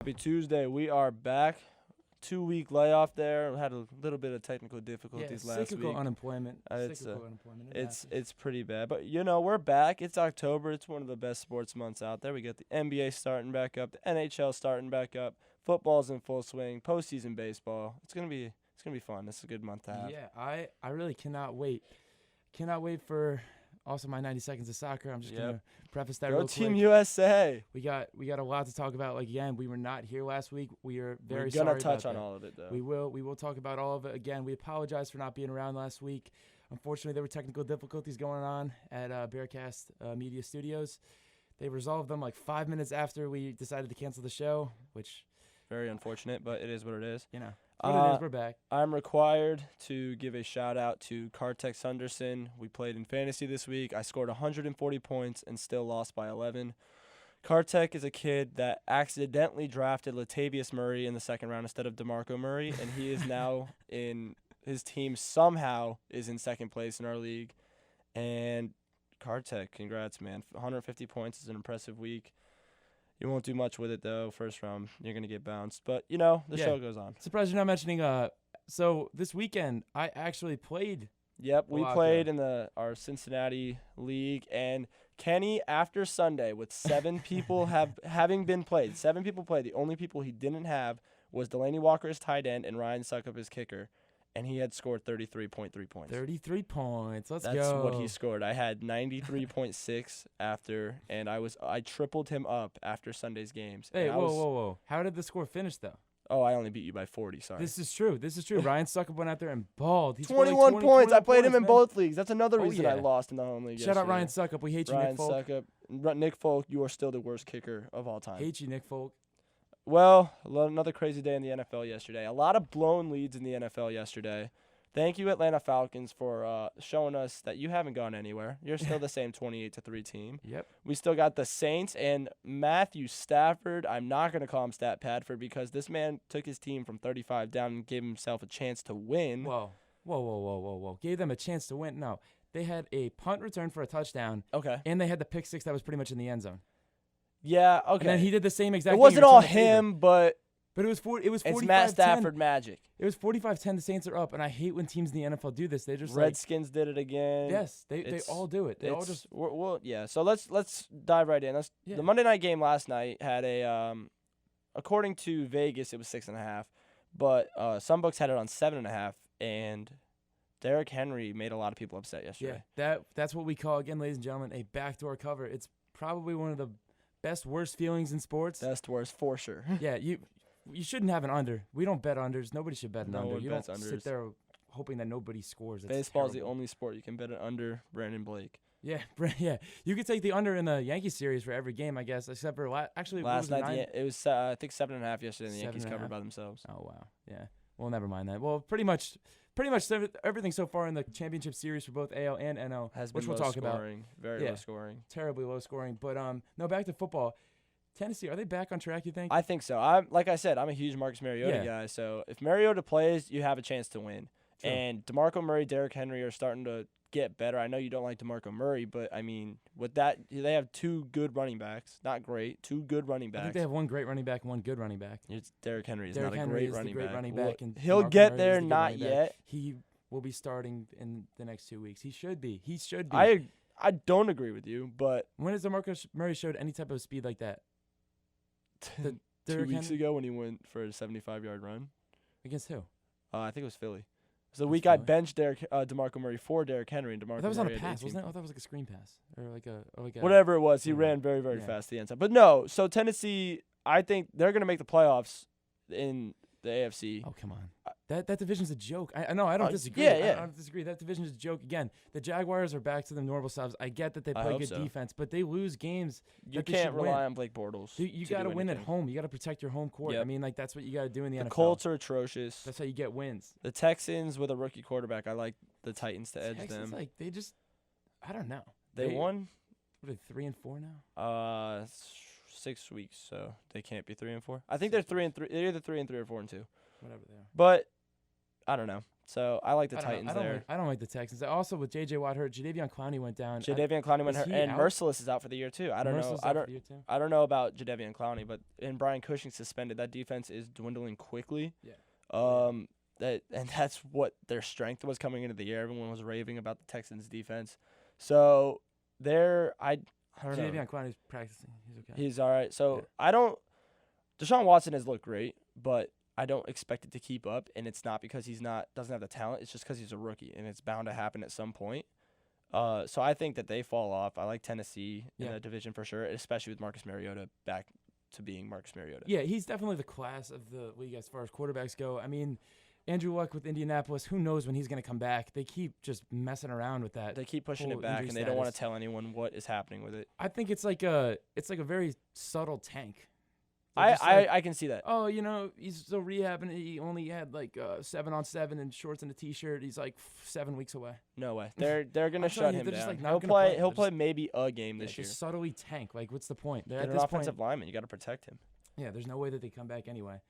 Happy Tuesday. We are back. 2-week layoff there. Had a little bit of technical difficulties last cyclical week. Unemployment. It's Unemployment. it's pretty bad. But, we're back. It's October. It's one of the best sports months out there. We got the NBA starting back up, the NHL starting back up, football's in full swing, postseason baseball. It's gonna be fun. It's a good month to have. Yeah, I really cannot wait. Cannot wait for also my 90 seconds of soccer. I'm just gonna preface that Go real Team quick. USA. We got a lot to talk about. Like again, we were not here last week. We are very We're sorry gonna touch about on that. all of it though. We will talk about all of it again. We apologize for not being around last week. Unfortunately, there were technical difficulties going on at Bearcast Media Studios. They resolved them like 5 minutes after we decided to cancel the show, which very unfortunate, but it is what it is. We're back. I'm required to give a shout out to Kartek Sunderson. We played in fantasy this week. I scored 140 points and still lost by 11. Kartek is a kid that accidentally drafted Latavius Murray in the second round instead of DeMarco Murray, and he is now in his team somehow is in second place in our league. And Kartek, congrats, man. 150 points is an impressive week. You won't do much with it, though. First round, you're going to get bounced. But, the show goes on. Surprised you're not mentioning, so this weekend, I actually played. Yep, we played in our Cincinnati league. And Kenny, after Sunday, with 7 people having been played, 7 people played, the only people he didn't have was Delaney Walker as tight end and Ryan Suckup as kicker. And he had scored 33.3 points. 33 points. Let's go. That's what he scored. I had 93.6 after, and I tripled him up after Sunday's games. Hey, whoa. How did the score finish, though? Oh, I only beat you by 40, sorry. This is true. Ryan Suckup went out there and balled. He 21 points. I played him in both leagues. That's another reason I yeah. lost in the home league Shout out yesterday. Ryan Suckup. We hate you, Nick Folk. Ryan Suckup. Nick Folk, you are still the worst kicker of all time. Hate you, Nick Folk. Well, another crazy day in the NFL yesterday. A lot of blown leads in the NFL yesterday. Thank you, Atlanta Falcons, for showing us that you haven't gone anywhere. You're still the same 28-3 team. Yep. We still got the Saints and Matthew Stafford. I'm not going to call him Stat Padford because this man took his team from 35 down and gave himself a chance to win. Whoa. Gave them a chance to win? No. They had a punt return for a touchdown. Okay. And they had the pick six that was pretty much in the end zone. Yeah, okay. And then he did the same exact thing. It wasn't all him, but it was 45-10. It's Matt Stafford magic. It was 45-10. The Saints are up, and I hate when teams in the NFL do this. They just Redskins did it again. Yes, they all do it. They all just So let's dive right in. The Monday night game last night had a according to Vegas it was 6.5, but some books had it on 7.5, and Derrick Henry made a lot of people upset yesterday. Yeah, that's what we call, again, ladies and gentlemen, a backdoor cover. It's probably one of the worst feelings in sports. Best worst for sure. Yeah, you shouldn't have an under. We don't bet unders. Nobody should bet an under. You don't unders. Sit there hoping that nobody scores. Baseball's the only sport you can bet an under. Brandon Blake. Yeah. You could take the under in the Yankees series for every game, I guess, except for last night. It was I think 7.5 yesterday. And the Yankees covered by themselves. Oh wow. Yeah. Well, never mind that. Well, pretty much everything so far in the championship series for both AL and NL, which we'll talk about. Very low scoring. Terribly low scoring. But no, back to football. Tennessee, are they back on track, you think? I think so. Like I said, I'm a huge Marcus Mariota guy. So if Mariota plays, you have a chance to win. True. And DeMarco Murray, Derrick Henry are starting to get better. I know you don't like DeMarco Murray, but, I mean, with that, they have 2 good running backs. Not great. 2 good running backs. I think they have 1 great running back and 1 good running back. Derrick Henry is not a great running back. And he'll DeMarco get Murray there, is the not yet. He will be starting in the next 2 weeks. He should be. I don't agree with you, but when has DeMarco Murray showed any type of speed like that? 2 weeks ago when he went for a 75-yard run. Against who? I think it was Philly. It was the week I benched DeMarco Murray for Derrick Henry, and DeMarco that was Murray on a pass, wasn't it? I thought it was like a screen pass or like a whatever it was. He ran very, very fast to the end zone. But no, so Tennessee, I think they're going to make the playoffs in the AFC. Oh, come on. That division's a joke. I know, I don't disagree. Yeah. I don't disagree. That division is a joke. Again, the Jaguars are back to the normal selves. I get that they play good defense, but they lose games. You can't rely on Blake Bortles. You got to win at home. You got to protect your home court. Yep. I mean, that's what you got to do in the NFL. The Colts are atrocious. That's how you get wins. The Texans with a rookie quarterback, I like the Titans to edge them. They just, I don't know. They won? What are they, 3-4 now? 6 weeks, so they can't be 3-4. I think they're 3-3. They're either 3-3 or 4-2. Whatever they are. But I don't know. So I like the I don't know. Titans there. I don't like the Texans. Also, with J.J. Watt hurt, Jadeveon Clowney went down. Jadeveon Clowney went is hurt, he and out? Merciless is out for the year too. I don't know. Merciless out for the year too? I don't know about Jadeveon Clowney, but and Brian Cushing suspended. That defense is dwindling quickly. Yeah. That's what their strength was coming into the year. Everyone was raving about the Texans defense. So I don't know. Jadeveon Clowney's practicing. He's okay. He's all right. So Yeah. I don't. Deshaun Watson has looked great, but I don't expect it to keep up. And it's not because doesn't have the talent. It's just because he's a rookie, and it's bound to happen at some point. So I think that they fall off. I like Tennessee in the division for sure, especially with Marcus Mariota back to being Marcus Mariota. Yeah, he's definitely the class of the league as far as quarterbacks go. I mean, Andrew Luck with Indianapolis, who knows when he's going to come back? They keep just messing around with that. They keep pushing it back, and they don't want to tell anyone what is happening with it. I think it's like a very subtle tank. I can see that. Oh, he's still rehabbing. He only had 7-on-7 and shorts and a t-shirt. He's 7 weeks away. No way. They're gonna shut him just, down. not He'll play maybe a game this year. Just subtly tank. What's the point? They're an offensive lineman. You got to protect him. Yeah, there's no way that they come back anyway.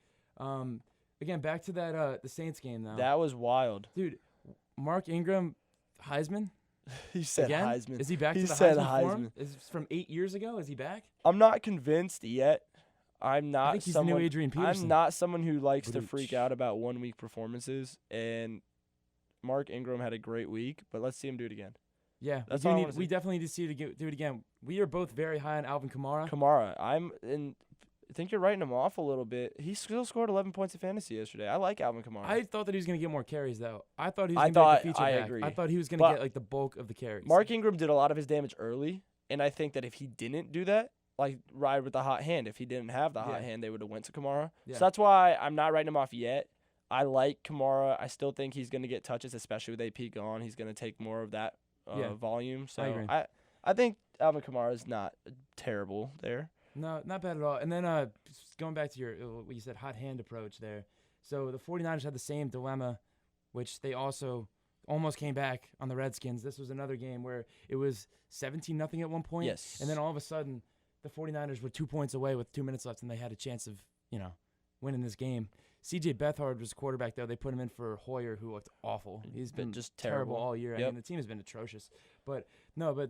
Again, back to that the Saints game now. That was wild, dude. Mark Ingram, Heisman. He said again? Heisman. Is he back to the Heisman form? Is it from 8 years ago? Is he back? I'm not convinced yet. I think he's the new Adrian Peterson. I'm not someone who likes to freak out about 1 week performances, and Mark Ingram had a great week, but let's see him do it again. Yeah, we definitely need to see him do it again. We are both very high on Alvin Kamara. I think you're writing him off a little bit. He still scored 11 points in fantasy yesterday. I like Alvin Kamara. I thought that he was going to get more carries, though. I thought he was going to get the feature back. Agree. I thought he was going to get the bulk of the carries. Mark Ingram did a lot of his damage early, and I think that if he didn't do that, ride with the hot hand. If he didn't have the hot hand, they would have went to Kamara. Yeah. So that's why I'm not writing him off yet. I like Kamara. I still think he's going to get touches, especially with AP gone. He's going to take more of that volume. So I agree. I think Alvin Kamara is not terrible there. No, not bad at all. And then going back to what you said, hot hand approach there. So the 49ers had the same dilemma, which they also almost came back on the Redskins. This was another game where it was 17-0 at one point. Yes. And then all of a sudden, the 49ers were 2 points away with 2 minutes left, and they had a chance of, winning this game. C.J. Beathard was quarterback, though. They put him in for Hoyer, who looked awful. He's been just terrible all year. Yep. I mean, the team has been atrocious. But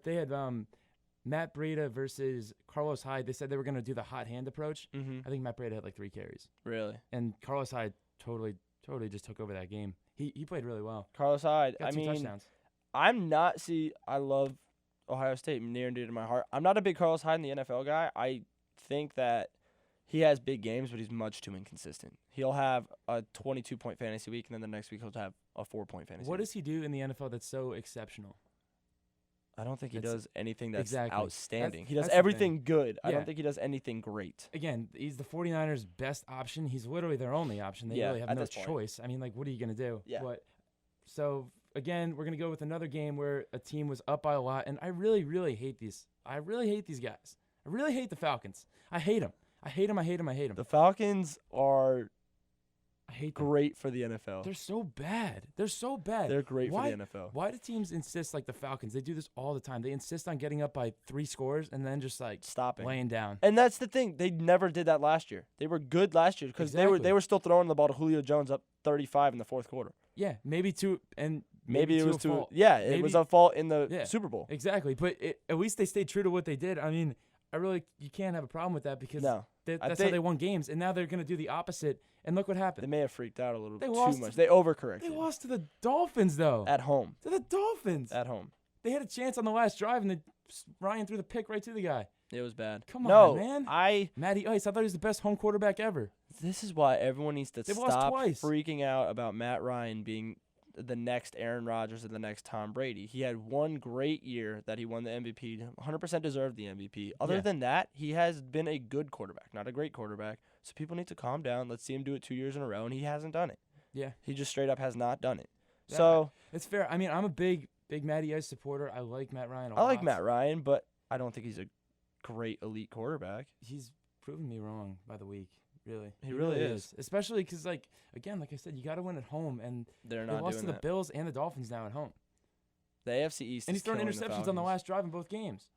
they had Matt Breida versus Carlos Hyde. They said they were going to do the hot hand approach. Mm-hmm. I think Matt Breida had 3 carries. Really? And Carlos Hyde totally just took over that game. He played really well. Carlos Hyde, got 2 touchdowns. I love Ohio State near and dear to my heart. I'm not a big Carlos Hyde in the NFL guy. I think that he has big games, but he's much too inconsistent. He'll have a 22-point fantasy week, and then the next week he'll have a 4-point fantasy What week. does he do in the NFL that's so exceptional? I don't think he does anything that's exactly. outstanding. He does everything good. I don't think he does anything great. Again, he's the 49ers' best option. He's literally their only option. They really have no choice. I mean, what are you going to do? Yeah. So, again, we're going to go with another game where a team was up by a lot, and I really, really hate these. I really hate these guys. I really hate the Falcons. I hate them. I hate them. The Falcons are great for the NFL. They're so bad. They're great for the NFL. Why do teams insist, like the Falcons? They do this all the time. They insist on getting up by 3 scores and then just stopping, laying down. And that's the thing. They never did that last year. They were good last year because they were still throwing the ball to Julio Jones up 35 in the fourth quarter. Yeah, maybe two, and maybe it was two. Fault. Yeah, it was a fault in the Super Bowl. Exactly, but at least they stayed true to what they did. I mean, you can't have a problem with that because that's how they won games, and now they're going to do the opposite. And look what happened. They may have freaked out a little too much. They overcorrected. They lost to the Dolphins, though. At home. To the Dolphins. At home. They had a chance on the last drive, and Ryan threw the pick right to the guy. It was bad. Come on, man. Matty Ice, I thought he was the best home quarterback ever. This is why everyone needs to stop freaking out about Matt Ryan being the next Aaron Rodgers and the next Tom Brady. He had one great year that he won the MVP. 100% deserved the MVP. Other than that, he has been a good quarterback, not a great quarterback. So people need to calm down. Let's see him do it 2 years in a row, and he hasn't done it. Yeah. He just straight up has not done it. Yeah, so it's fair. I mean, I'm a big Matty Ice supporter. I like Matt Ryan a lot. I like Matt Ryan, but I don't think he's a great elite quarterback. He's proven me wrong by the week. Really, he really is. Especially because, like I said, you got to win at home, and they're not. They lost doing to the Bills and the Dolphins now at home. The AFC East, and he's throwing interceptions on the last drive in both games.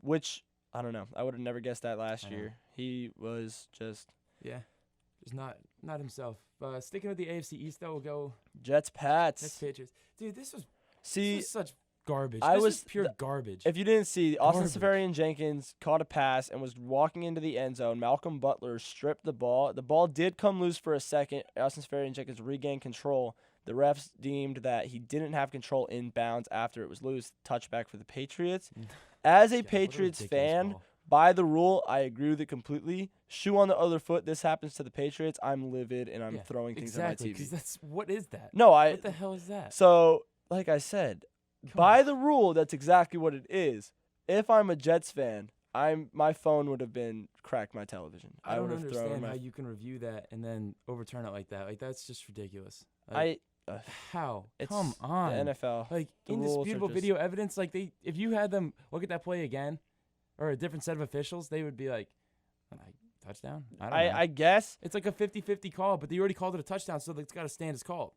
Which I don't know. I would have never guessed that last year. He was just just not not himself. Sticking with the AFC East, though, we'll go Jets, Pats. Jets, Patriots. Dude, this was See, such garbage. I This was was pure garbage. if you didn't see, Austin Garbage. Seferian-Jenkins caught a pass and was walking into the end zone. Malcolm Butler stripped the ball. The ball did come loose for a second. Austin Seferian-Jenkins regained control. The refs deemed that he didn't have control inbounds after it was loose. Touchback for the Patriots. As a Yeah, what Patriots ridiculous fan, call. by the rule, I agree with it completely. Shoe on the other foot. This happens to the Patriots. I'm livid and I'm Yeah, throwing things exactly, at my because TV. what is that? No, What the hell is that? So, like I said, Come by on. the rule, that's exactly what it is. If I'm a Jets fan, my phone would have been cracked my television. I don't would have thrown understand my how you can review that and then overturn it like that. Like, that's just ridiculous. Like, how? it's Come on. the NFL. Like, The rules are indisputable just- video evidence. Like, if you had them look at that play again, or a different set of officials, they would be like, touchdown? I don't know. I guess It's like a 50-50 call, but they already called it a touchdown, so it's got to stand as called.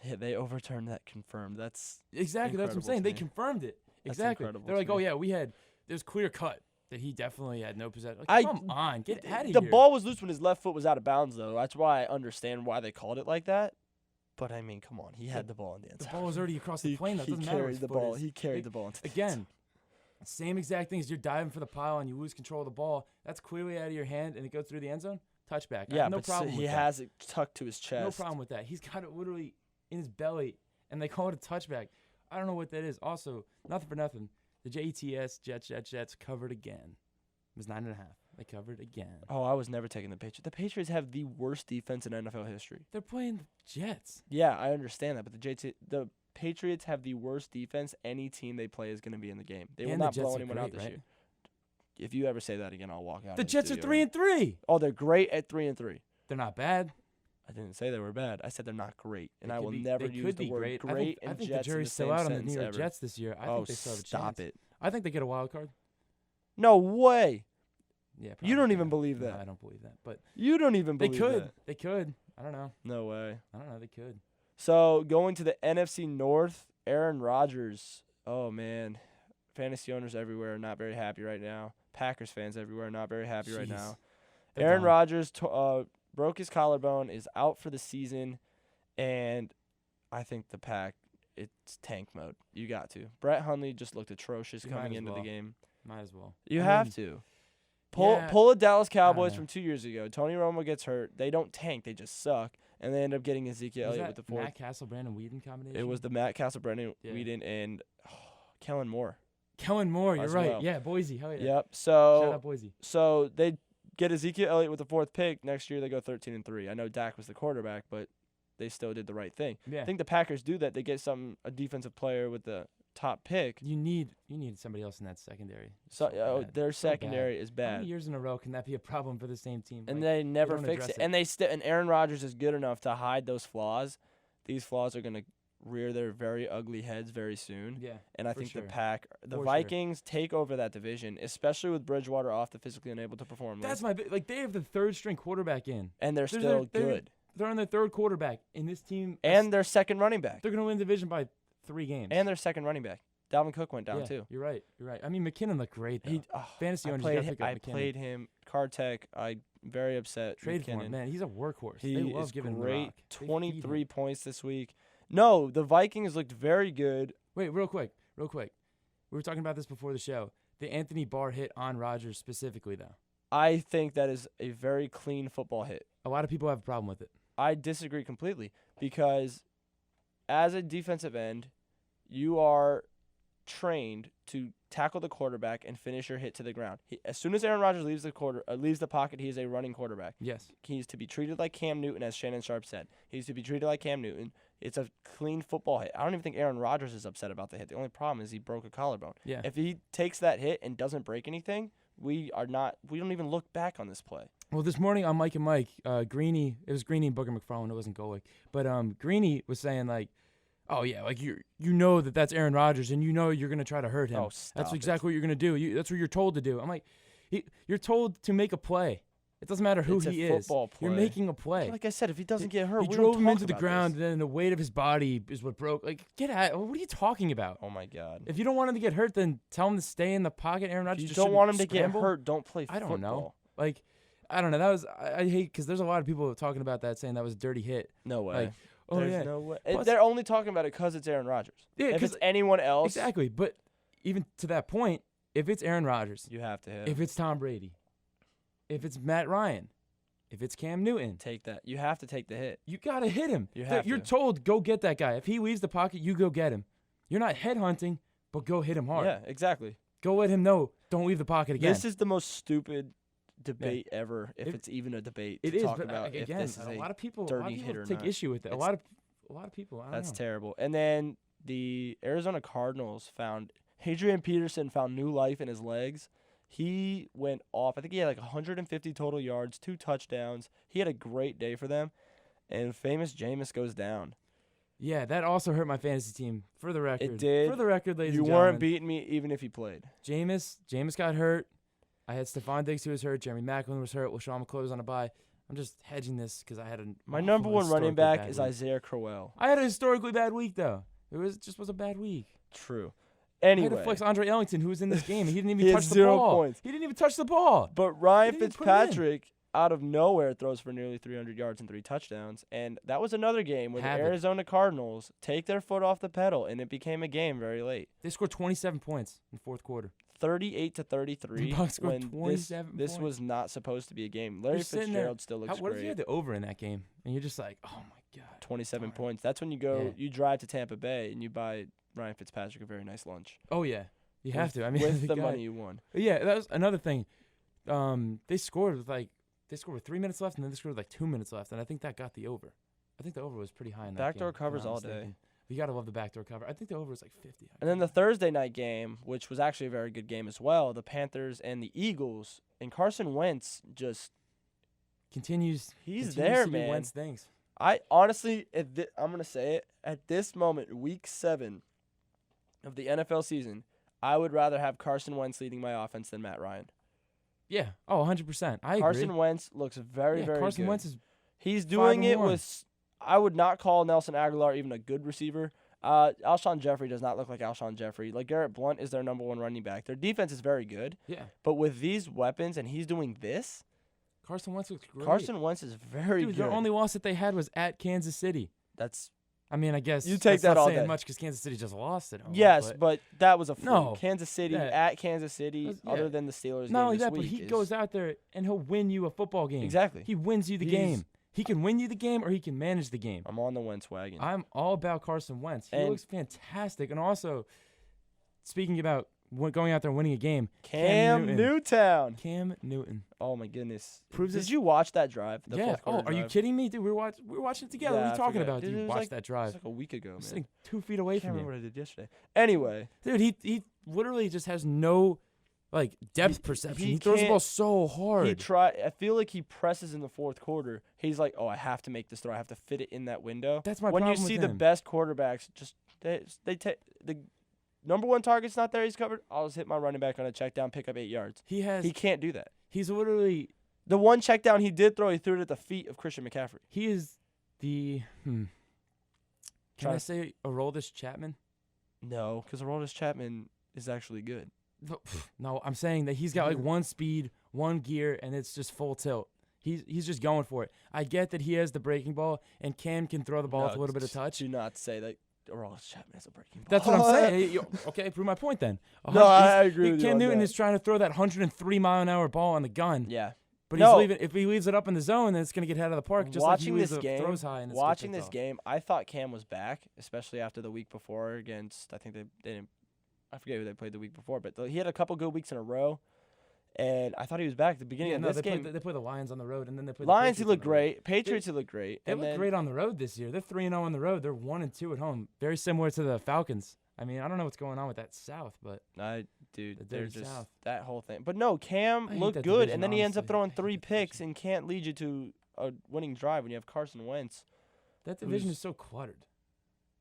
yeah, they overturned that. Confirmed. That's Exactly, that's what I'm incredible saying. to They me. confirmed it. That's Exactly. incredible They're to like, oh me. yeah, there's clear cut that he definitely had no possession. Like, I- come on, get out of the here. ball was loose when his left foot was out of bounds, though. That's why I understand why they called it like that. But I mean, come on, he had the ball in the end The zone. ball was already across the plane. That he doesn't matter. carried His the foot ball. is. He carried Like, the ball into the end zone. Again, same exact thing as you're diving for the pile and you lose control of the ball. That's clearly out of your hand and it goes through the end zone. Touchback. I Yeah, have no but problem he with that. has it tucked to his chest. No problem with that. He's got it literally in his belly, and they call it a touchback. I don't know what that is. Also, nothing for nothing. The Jets covered again. It was 9.5. They covered again. Oh, I was never taking the Patriots. The Patriots have the worst defense in NFL history. They're playing the Jets. Yeah, I understand that, but the Patriots have the worst defense any team they play is going to be in the game. They will And the not Jets blow are anyone out great, this right? year. If you ever say that again, I'll walk out. The of Jets are studio. 3-3. Oh, they're great at 3-3. They're not bad. I didn't say they were bad. I said they're not great, and They I could will be- never they use could the be word great. great I and think Jets the jury's in the still same out on the sentence New York ever. Jets this year. I Oh, think they still have a stop chance. it! I think they get a wild card. No way. Yeah, You probably don't could. even believe No, that. I don't believe that. But You don't even they believe could. that. They could. I don't know. No way. I don't know. They could. So going to the NFC North, Aaron Rodgers. Oh man, fantasy owners everywhere are not very happy right now. Packers fans everywhere are not very happy right Jeez. now. They're Aaron done. Rodgers broke his collarbone, is out for the season, and I think the Pack, it's tank mode. You got to. Brett Hundley just looked atrocious You might coming as into well. the game. Might as well. You I have mean, to. yeah, Pull a Dallas Cowboys know. from 2 years ago. Tony Romo gets hurt. They don't tank. They just suck. And they end up getting Ezekiel Was Elliott with that the fourth. Matt Castle, Brandon Whedon combination? It was the Matt Castle, Brendan Yeah. Whedon, and Kellen Moore. Kellen Moore. You're as right. well. Yeah, Boise. Hell yeah. Yep. Shout out Boise. So they get Ezekiel Elliott with the fourth pick. Next year they go 13-3. I know Dak was the quarterback, but they still did the right thing. Yeah. I think the Packers do that. They get a defensive player with the top pick. You need somebody else in that secondary. So bad. their So bad. secondary is How bad. many years in a row can that be a problem for the same team? And Like, they never don't fix address it. And and Aaron Rodgers is good enough to hide those flaws. These flaws are gonna rear their very ugly heads very soon. yeah. And I for think sure. the For sure. Vikings take over that division, especially with Bridgewater off the physically unable to perform. That's list. like they have the third string quarterback in. And they're They're- still they're- good. They're on their third quarterback in this team. And their second running back. they're gonna win the division by 3 games. And their second running back. Dalvin Cook went down yeah, too. You're right. You're right. I mean, McKinnon looked great though. Fantasy I owners, you played, gotta pick up I McKinnon. played him. Kartek, I'm very upset. Trade for McKinnon. him, man. He's a workhorse. He they love is giving him the great. rock. They feed 23 him. points this week. No, the Vikings looked very good. Wait, real quick. We were talking about this before the show. The Anthony Barr hit on Rodgers specifically, though. I think that is a very clean football hit. A lot of people have a problem with it. I disagree completely because as a defensive end, you are trained to tackle the quarterback and finish your hit to the ground. As soon as Aaron Rodgers leaves the pocket, he is a running quarterback. Yes. He's to be treated like Cam Newton, as Shannon Sharp said. He's to be treated like Cam Newton. It's a clean football hit. I don't even think Aaron Rodgers is upset about the hit. The only problem is he broke a collarbone. Yeah. If he takes that hit and doesn't break anything, we don't even look back on this play. Well, this morning on Mike and Mike, Greeny, it was Greeny and Booker McFarland. It wasn't Golick. But Greeny was saying, like, oh, yeah, like you know that's Aaron Rodgers, and you know you're going to try to hurt him. Oh, stop That's it. exactly what you're going to do. That's what you're told to do. I'm like, you're told to make a play. It doesn't matter who It's a he is. football You're play. making a play. Like I said, if he doesn't get hurt, He we drove don't him talk into the about ground, this. and then the weight of his body is what broke. Like, get out. What are you talking about? Oh my God! If you don't want him to get hurt, then tell him to stay in the pocket. Aaron If Rodgers you just don't shouldn't want him to scramble. get hurt, don't play I football. don't know. Like, I don't know. That was I hate because there's a lot of people talking about that saying that was a dirty hit. No way. Like, oh There's yeah, no way. Plus- They're only talking about it because it's Aaron Rodgers. Yeah, if it's anyone else, exactly. But even to that point, if it's Aaron Rodgers, you have to hit. if it's Tom Brady, if it's Matt Ryan, if it's Cam Newton, Take that. You have to take the hit. you gotta hit him. You're to. told go get that guy. If he leaves the pocket, you go get him. You're not headhunting, but go hit him hard. Yeah, exactly. Go let him know. Don't leave the pocket again. This is the most stupid debate ever, if it's even a debate. It to is, talk but about if again, this is a lot of people dirty hit or take not. issue with it. A lot of people. I don't That's know. terrible. And then the Arizona Cardinals found Adrian Peterson found new life in his legs. He went off. I think he had like 150 total yards, 2 touchdowns. He had a great day for them. And famous Jameis goes down. Yeah, that also hurt my fantasy team. For the record, It did. For the record, ladies You and weren't gentlemen, beating me even if he played. Jameis got hurt. I had Stephon Diggs who was hurt. Jeremy Maclin was hurt. LaShawn McCoy was on a bye. I'm just hedging this because I had My awful, number one running historically back bad is week. Isaiah Crowell. I had a historically bad week though. It was a bad week. True. I had Anyway, to flex Andre Ellington, who was in this game. He didn't even He had touch the 0 ball. points. He didn't even touch the ball. but Ryan He didn't put it in. Fitzpatrick out of nowhere throws for nearly 300 yards and 3 touchdowns. And that was another game where Havoc. the Arizona Cardinals take their foot off the pedal, and it became a game very late. They scored 27 points in the fourth quarter. 38-33. The Bucs scored when 27 this points. was not supposed to be a game. Larry You're sitting there, Fitzgerald still looks what if you great. had the over in that game? And you're just like, oh my God. 27 darn. points. That's when you go, Yeah. you drive to Tampa Bay and you buy Ryan Fitzpatrick a very nice lunch. Oh yeah. You have to. I mean, with the guy- money you won. Yeah, that was another thing. They scored with 3 minutes left, and then they scored with 2 minutes left, and I think that got the over. I think the over was pretty high in that Backdoor game. if I'm covers not all day. mistaken. You gotta love the backdoor cover. I think the over was 50. And then the Thursday night game, which was actually a very good game as well, the Panthers and the Eagles, and Carson Wentz just continues. he's continues there, to do man. Wentz things. I honestly, I'm gonna say it at this moment, week 7 of the NFL season, I would rather have Carson Wentz leading my offense than Matt Ryan. Yeah. Oh, 100%. I agree. Carson Wentz looks very, very Carson good. Wentz is He's doing it 5-1. with. I would not call Nelson Aguilar even a good receiver. Alshon Jeffrey does not look like Alshon Jeffrey. Like Garrett Blunt is their number 1 running back. Their defense is very good, yeah. but with these weapons and he's doing this, Carson Wentz looks great. Carson Wentz is very Dude, good. their only loss that they had was at Kansas City. That's I mean, I guess You take that's that not all saying day. much because Kansas City just lost it. yes, but that was a fluke. No. Kansas City Yeah. at Kansas City, Yeah. other than the Steelers not game only this that, but week, he is- goes out there and he'll win you a football game. Exactly. He wins you the He's- game. He can win you the game or he can manage the game. I'm on the Wentz wagon. I'm all about Carson Wentz. He And- looks fantastic. And also, speaking about going out there and winning a game, Cam Newtown. Cam Newton. Oh my goodness. Proves Did his- you watch that drive? The Yeah. fourth Oh, quarter are you drive? kidding me, dude? We were watching it together. Yeah, what are I you talking forget. about? Dude, Dude, it was watch like- that It drive. was like a week ago, I was man. sitting 2 feet away I can't from remember you. what I did yesterday. Anyway, Dude, he literally just has no depth perception. he He throws the can't- ball so hard. I feel like he presses in the fourth quarter. He's like, "Oh, I have to make this throw. I have to fit it in that window." That's my when you problem see with the him. best quarterbacks, just they take the number 1 target's not there. He's covered. I'll just hit my running back on a check down, pick up 8 yards. He can't do that. He's literally The one check down he did throw, he threw it at the feet of Christian McCaffrey. he is the Can Try I to- say Aroldis Chapman? No, because Aroldis Chapman is actually good. No, I'm saying that he's got one speed, one gear, and it's just full tilt. He's just going for it. I get that he has the breaking ball, and Cam can throw the ball with a little bit of touch. Do not say that Aroldis Chapman has a breaking ball. That's what I'm saying. Hey, okay, prove my point then. No, I agree with you Cam on Newton that. is trying to throw that 103-mile-an-hour ball on the gun. Yeah. But No. if he leaves it up in the zone, then it's going to get hit out of the park. Just Watching like he this leaves game, throws high and it's watching picked this off. game, I thought Cam was back, especially after the week before against. I think they didn't. I forget who they played the week before, but he had a couple good weeks in a row, and I thought he was back at the beginning of this they game. Play the Lions on the road, and then they play Lions, the he Patriots looked on the road. great. Patriots, he looked great. They and look then, great on the road this year. They're 3-0 on the road. They're 1-2 at home. Very similar to the Falcons. I mean, I don't know what's going on with that South, but Dude, The they're dirty just South. that whole thing. But no, Cam I hate looked that good, division, and then he ends up honestly. throwing I hate 3 that picks division. and can't lead you to a winning drive when you have Carson Wentz. that division Who's- is so cluttered.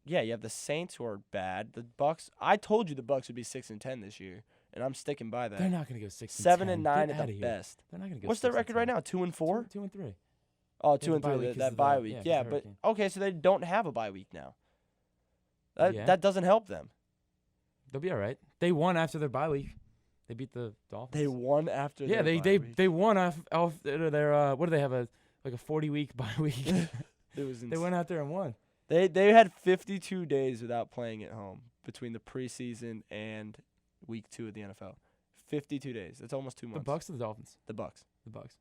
Yeah, you have the Saints who are bad. The Bucks. I told you the Bucks would be 6-10 this year, and I'm sticking by that. They're not going to go 6-10. 7-9 Get at outta the here. best. They're not going to go. What's their record right now? 2-4. 2-3. Oh, Yeah, 2 the and bye 3. week 'cause That of bye the- week. yeah, 'cause Yeah, of the but hurricane. okay, so they don't have a bye week now. That Yeah. that doesn't help them. They'll be all right. They won after their bye week. They beat the Dolphins. They won after. Yeah, their they bye week. they won off their what do they have a 40-week bye week? It was They went out there and won. They had 52 days without playing at home between the preseason and week 2 of the NFL. 52 days. That's almost 2 months. The Bucs or the Dolphins? The Bucs. The Bucs.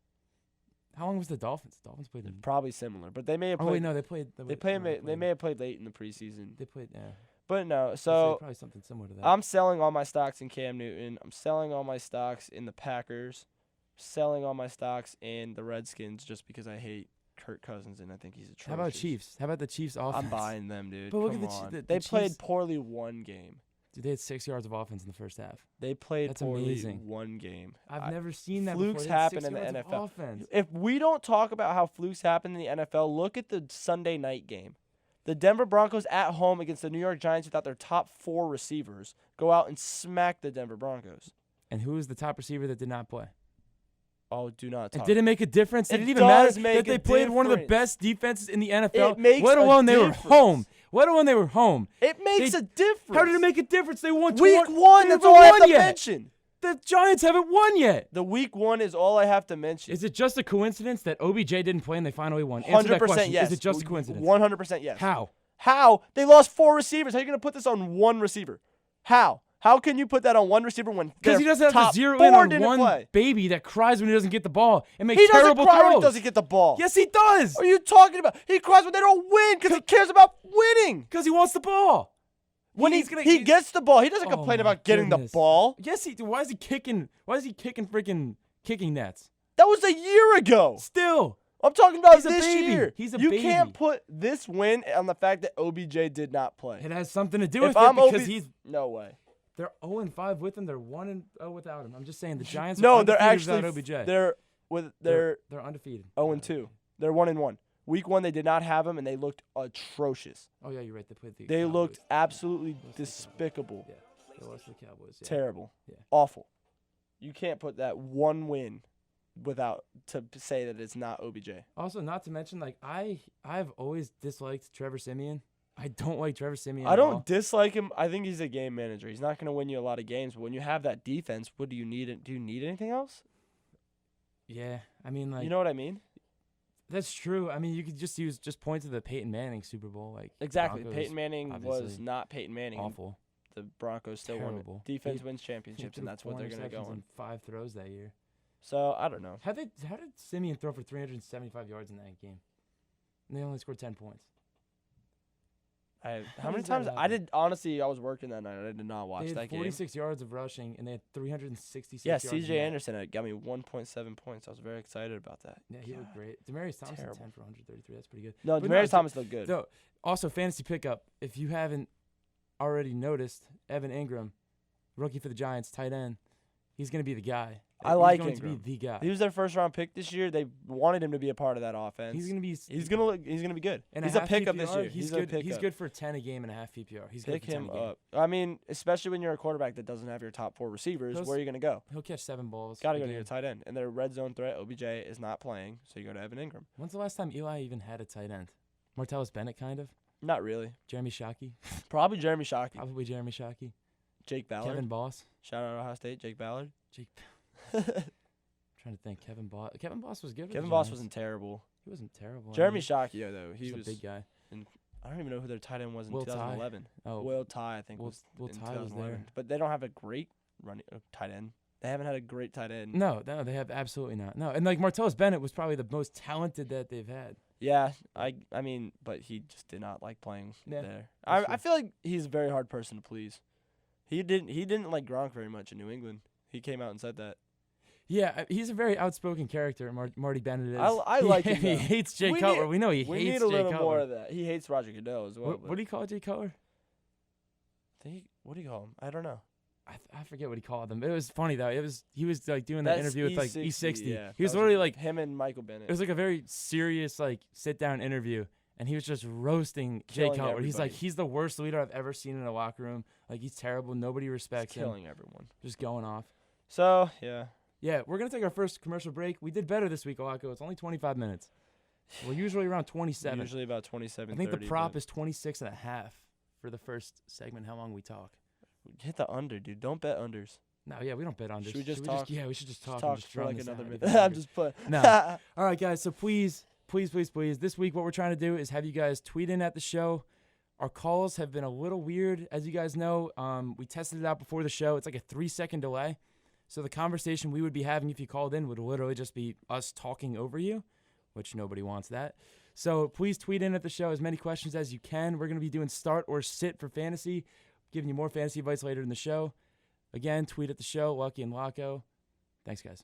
How long was the Dolphins? The Dolphins played in. Probably similar, but they may have Oh played. wait, no, they played. They may have played late in the preseason. They played. Yeah. But no, I'd say so probably something similar to that. I'm selling all my stocks in Cam Newton. I'm selling all my stocks in the Packers. Selling all my stocks in the Redskins just because I hate Kirk Cousins and I think he's atrocious. How about Chiefs? How about the Chiefs offense? I'm buying them, dude. But look Come at on. the They played Chiefs- poorly one game. Dude, they had 6 yards of offense in the first half. They played That's poorly amazing. one game. I've never seen that flukes before. They had happen 6 in the yards of NFL. Offense. If we don't talk about how flukes happen in the NFL, look at the Sunday night game. The Denver Broncos at home against the New York Giants without their top 4 receivers go out and smack the Denver Broncos. And who was the top receiver that did not play? Oh, do not talk. It didn't make a difference. It It didn't even matter does make that they a played one of the difference. best defenses in the NFL. It makes let a alone they were difference. home. Let alone they were home. It makes They- a difference. How did it make a difference? They won Week 20 1, they that's haven't all I have won to yet. mention. The Giants haven't won yet. The week 1 is all I have to mention. Is it just a coincidence that OBJ didn't play and they finally won? Answer that 100% question. yes. Is it just a coincidence? 100% yes. How? How? They lost 4 receivers. How are you going to put this on one receiver? How? How can you put that on one receiver when Because their he doesn't have top to zero 4 in on didn't one play? baby that cries when he doesn't get the ball and makes He doesn't terrible cry throws. when he doesn't get the ball. Yes, he does. What are you talking about? He cries when they don't win because he cares about winning. Because he wants the ball. When He's he gets the ball, he doesn't Oh complain my about getting goodness. the ball. Yes, he. Why is he kicking? Why is he kicking freaking kicking nets? That was a year ago. Still, I'm talking about He's a this baby. year. He's a you baby. can't put this win on the fact that OBJ did not play. it has something to do If with I'm it because OB he's. No way. They're 0-5 with him. They're 1-0 without him. I'm just saying the Giants. No, are they're undefeated actually without OBJ. they're They're undefeated. 0-2. They're 1-1. Week 1 they did not have him and they looked atrocious. Oh yeah, you're right. They played the. They Cowboys. looked absolutely despicable. Yeah, they lost to the Cowboys. Yeah. Terrible. Yeah. Awful. You can't put that one win without to say that it's not OBJ. Also, not to mention, like I've always disliked Trevor Siemian. I don't like Trevor Siemian. I at don't all. dislike him. I think he's a game manager. He's not going to win you a lot of games, but when you have that defense, what do you need? Do you need anything else? Yeah, I mean, like You know what I mean? that's true. I mean, you could just point to the Peyton Manning Super Bowl, like Exactly. Broncos, Peyton Manning was obviously not Peyton Manning. awful. The Broncos still Terrible. won it. Defense He- wins championships, He and threw that's what 4 they're going to go interceptions on. and 5 throws that year. So, I don't know. How did Siemian throw for 375 yards in that game? And they only scored 10 points. How How many does that times? I happen? did, honestly, I was working that night. I did not watch They had that game. 46 yards of rushing, and they had 366 Yeah, yards. in CJ that. Anderson got me 1.7 points. I was very excited about that. Yeah, he God. looked great. Demarius Thompson, Terrible. 10 for 133. That's pretty good. No, But Demaryius Thomas looked good. So, also, fantasy pickup. If you haven't already noticed, Evan Ingram, rookie for the Giants, tight end, he's going to be the guy. I like He's going Ingram. to be the guy. He was their first round pick this year. They wanted him to be a part of that offense. He's going to be. He's gonna be good. in He's a half pickup this PPR, year. He's a good. pickup. He's good for 10 a game and a half PPR. He's Pick good for 10 him a game. up. I mean, especially when you're a quarterback that doesn't have your top 4 receivers, Those- where are you gonna go? He'll catch 7 balls. Got to a go to game. your tight end. And their red zone threat, OBJ, is not playing, so you go to Evan Ingram. When's the last time Eli even had a tight end? Martellus Bennett, kind of. Not really. Jeremy Shockey. Probably Jeremy Shockey. Probably Jeremy Shockey. Jake Ballard. Kevin Boss. Shout out Ohio State. Jake Ballard. Jake. Trying to think. Kevin Boss. Kevin Boss was good. with the Kevin Boss Giants. wasn't terrible. He wasn't terrible. I Jeremy mean, Shockey, though, he he's was. a big guy. I don't even know who their tight end was in Will Tye. 2011. Oh, Will Tye, I think, Will was Will in Tye was 2011. there. But they don't have a great running tight end. They haven't had a great tight end. No, they have absolutely not. No, and like Martellus Bennett was probably the most talented that they've had. Yeah, I mean, but he just did not like playing Yeah, there. that's I true. feel like he's a very hard person to please. He didn't like Gronk very much in New England. He came out and said that. Yeah, he's a very outspoken character. Marty Bennett is. I like him, He though. hates Jay We Cutler. need- We know he We hates need a Jay little Cutler. more of that. He hates Roger Goodell as well. What do you call Jay Cutler? What do you call him? I don't know. I forget what he called him. It was funny though. He was like doing that That's interview with like E60, E60. yeah. He was That literally like him and Michael Bennett. it was like a very serious like sit down interview, and he was just roasting Jay Killing Cutler. He's like everybody. he's the worst leader I've ever seen in a locker room. Like he's terrible. Nobody respects him. killing everyone. Just going off. So yeah, Yeah, we're gonna take our first commercial break. We did better this week, Locko. It's only 25 minutes. We're usually around 27. usually about 27. I think the 30, prop but is 26 and a half for the first segment. How long we talk? hit the under, dude. Don't bet unders. No, yeah, we don't bet on this. Should we just talk? Yeah, we should just talk. Just and talk just for drown like this another out minute. even longer. I'm just playing. No. All right, guys. So please, this week what we're trying to do is have you guys tweet in at the show. Our calls have been a little weird, as you guys know. We tested it out before the show. It's like a 3-second delay. So the conversation we would be having if you called in would literally just be us talking over you, which nobody wants that. So please tweet in at the show as many questions as you can. We're going to be doing start or sit for fantasy, giving you more fantasy advice later in the show. Again, tweet at the show, Lucky and Locko. Thanks, guys.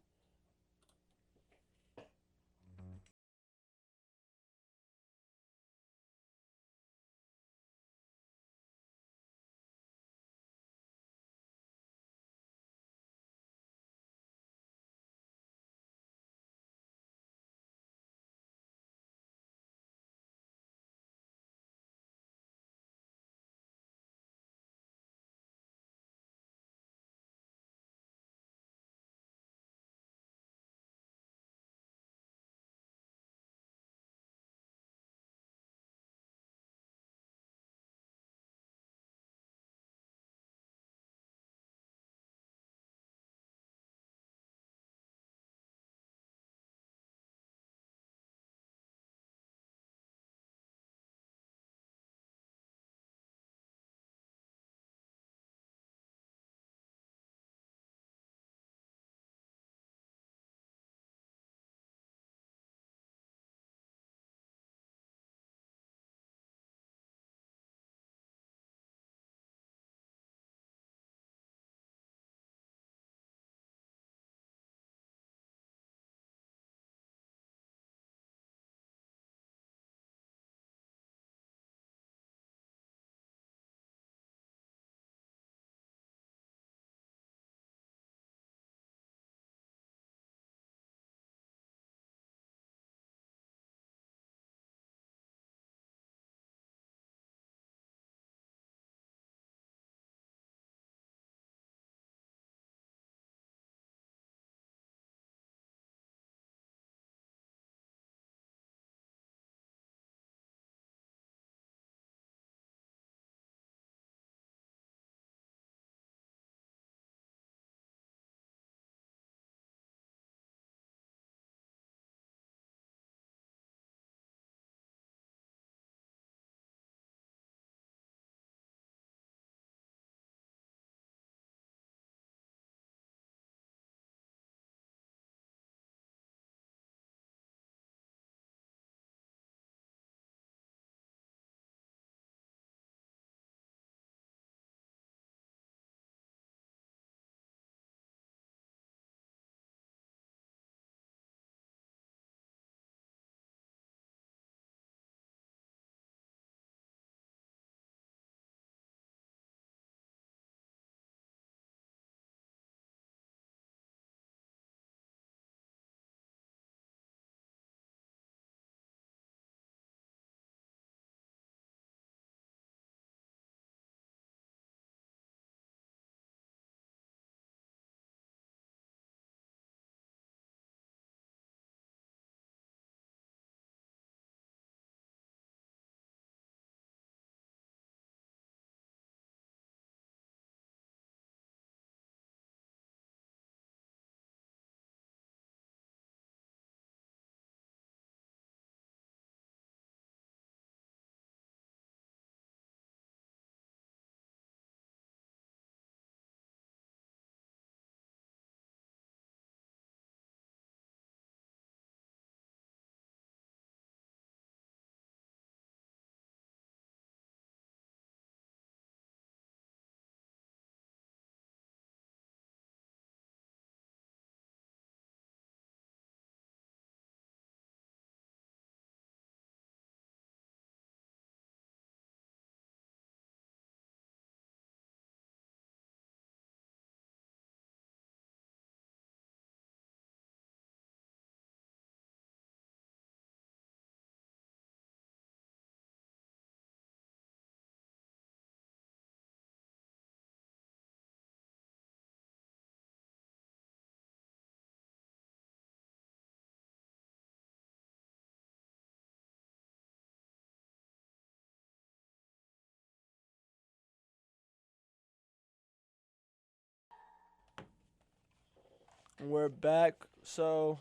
We're back. So,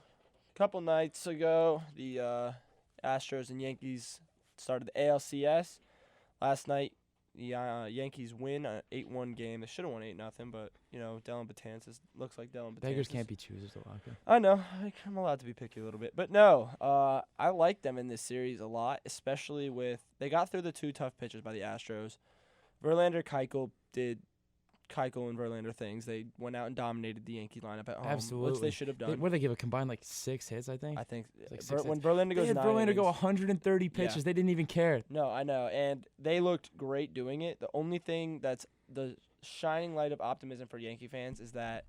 a couple nights ago, the Astros and Yankees started the ALCS. Last night, the Yankees win an 8-1 game. They should have won 8-0, but, Dellin Betances looks like Dellin Betances. Beggars can't be choosers, Locko. I know. I'm allowed to be picky a little bit. But no, I like them in this series a lot, especially with – they got through the two tough pitches by the Astros. Verlander, Keuchel did Keuchel and Verlander things. They went out and dominated the Yankee lineup at home, Absolutely. which they should have done. What did they give a combined 6 hits? I think. I think like when Verlander goes they had 9 Verlander innings, go 130 pitches. Yeah. They didn't even care. No, I know, and they looked great doing it. The only thing that's the shining light of optimism for Yankee fans is that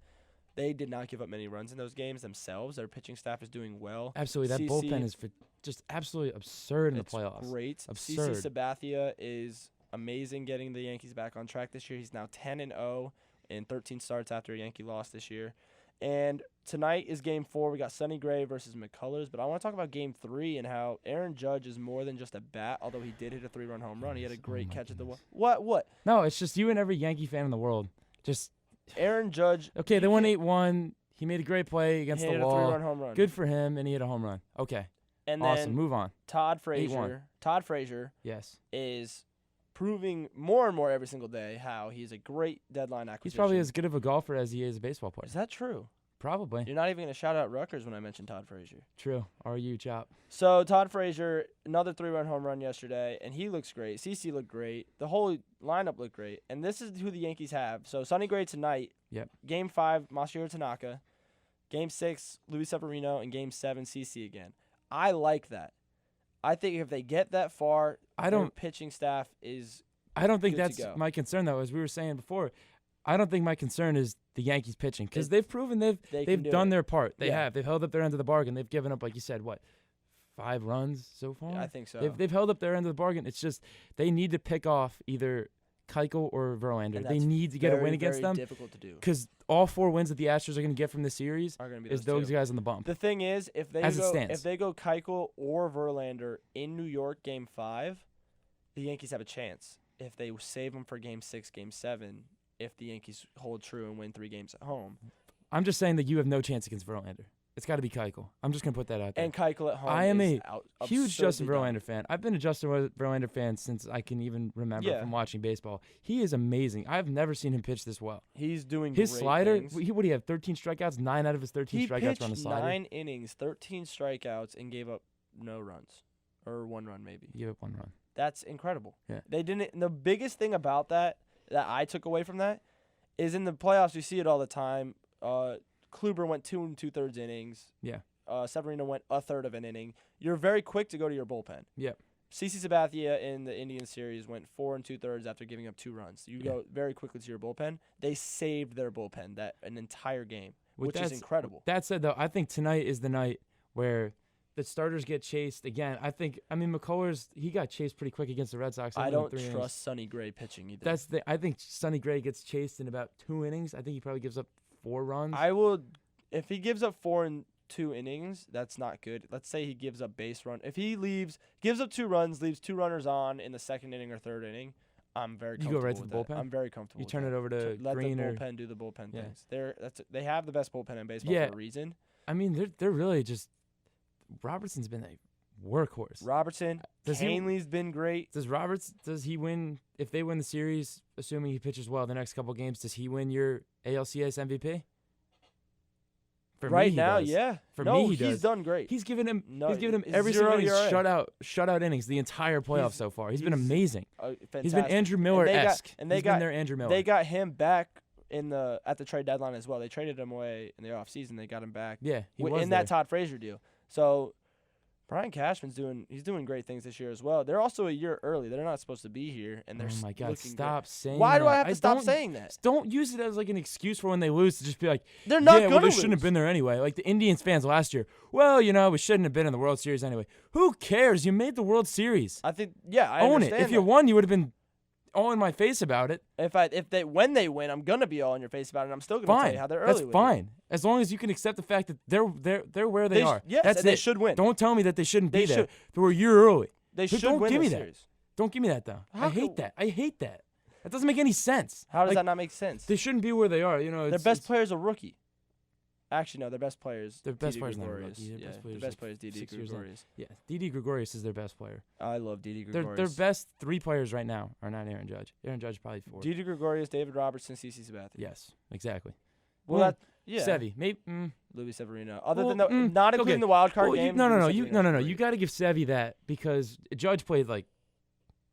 they did not give up many runs in those games themselves. Their pitching staff is doing well. Absolutely, that bullpen is just absolutely absurd in the playoffs. Great. Absurd. CC Sabathia is amazing, getting the Yankees back on track this year. He's now 10-0 in 13 starts after a Yankee loss this year. And tonight is Game 4. We got Sonny Gray versus McCullers. But I want to talk about Game 3 and how Aaron Judge is more than just a bat, although he did hit a 3-run home run. He had a great catch at the wall. What? No, it's just you and every Yankee fan in the world. Just Aaron Judge. okay, they won 8-1. He made a great play against the hit a wall. 3-run home run. Good for him, and he hit a home run. Okay, And awesome. then Move on. Todd 8-1. Frazier Yes. is proving more and more every single day how he's a great deadline acquisition. He's probably as good of a golfer as he is a baseball player. Is that true? Probably. You're not even going to shout out Rutgers when I mention Todd Frazier. True. RU chop. So Todd Frazier, another 3-run home run yesterday, and he looks great. CC looked great. The whole lineup looked great. And this is who the Yankees have. So Sonny Gray tonight. Yep. Game 5, Masahiro Tanaka. Game 6, Luis Severino. And Game 7, CC again. I like that. I think if they get that far, their pitching staff is I don't think good that's to go. my concern, though. As we were saying before, I don't think my concern is the Yankees pitching because they've proven they've done their part. They have. They've held up their end of the bargain. They've given up, like you said, 5 runs so far? Yeah, I think so. They've held up their end of the bargain. It's just they need to pick off either Keuchel or Verlander. They need to get a win against them. Difficult to do because all 4 wins that the Astros are going to get from this series are going to be those guys on the bump. The thing is, if they go Keuchel or Verlander in New York Game 5, the Yankees have a chance. If they save them for Game 6, Game 7, if the Yankees hold true and win 3 games at home. I'm just saying that you have no chance against Verlander. It's got to be Keuchel. I'm just going to put that out there. And Keuchel at home I am is a huge Justin Verlander fan. I've been a Justin Verlander fan since I can even remember from watching baseball. He is amazing. I've never seen him pitch this well. He's doing his great slider. things. What do you have? 13 strikeouts. 9 out of his 13 strikeouts were on the slider. He pitched 9 innings, 13 strikeouts, and gave up no runs, or 1 run maybe. He gave up 1 run. That's incredible. Yeah. They didn't. The biggest thing about that I took away from that is in the playoffs. You see it all the time. Kluber went 2 2/3 innings. Yeah. Severino went a third of an inning. You're very quick to go to your bullpen. Yep. CC Sabathia in the Indian series went 4 2/3 after giving up 2 runs. You go very quickly to your bullpen. They saved their bullpen an entire game, which is incredible. That said, though, I think tonight is the night where the starters get chased again. McCullers, he got chased pretty quick against the Red Sox. I don't trust Sonny Gray pitching either. I think Sonny Gray gets chased in about 2 innings. I think he probably gives up 4 runs. If he gives up 4 in 2 innings, that's not good. Let's say he gives up base run. If he gives up 2 runs, leaves 2 runners on in the 2nd inning or 3rd inning, I'm very comfortable. You go right to the with bullpen? I'm very comfortable. You turn it over to Green let the bullpen do the bullpen Yeah. things. They have the best bullpen in baseball for a reason. They're really just Robertson's been a workhorse. Robertson, Hanley's been great. Does he win if they win the series, assuming he pitches well the next couple games, does he win your ALCS MVP? Right now, yeah. For me, he does. He's done great. He's given him every single inning shutout innings the entire playoffs so far. He's been amazing. He's been Andrew Miller-esque. He's been their Andrew Miller. They got him back at the trade deadline as well. They traded him away in the offseason. They got him back. Yeah, that Todd Frazier deal. So Brian Cashman's doing great things this year as well. They're also a year early. They're not supposed to be here, and they're oh my God! Stop saying. Why that. do I have to stop saying that? Don't use it as like an excuse for when they lose to just be like, they're not going to lose. Shouldn't have been there anyway. Like the Indians fans last year. Well, we shouldn't have been in the World Series anyway. Who cares? You made the World Series. I think, I own understand it. If you won, you would have been all in my face about it. When they win, I'm gonna be all in your face about it. And I'm still gonna tell you how they're early. That's fine. As long as you can accept the fact that they're where they are. Yes, that's they should win. Don't tell me that they shouldn't be there. They were a year early. They should win the series. Don't give me that though. I hate that. That doesn't make any sense. How does that not make sense? They shouldn't be where they are. Their best player's a rookie. Actually, no, their best players. Their best Didi player's not a Gregorius. rookie. Their Yeah, best player's their best like player is Didi 6 years old. Gregorius. Yeah, Didi Gregorius is their best player. I love Didi Gregorius. Their best 3 players right now are not Aaron Judge. Aaron Judge probably 4. Didi Gregorius, David Robertson, CeCe Sabathia. Yes, exactly. Well, yeah. Sevy, maybe. Louis Severino. Other Well, than not including okay. the wild card Well, game. no. Louis You Severino's You great. got to give Sevy that because Judge played like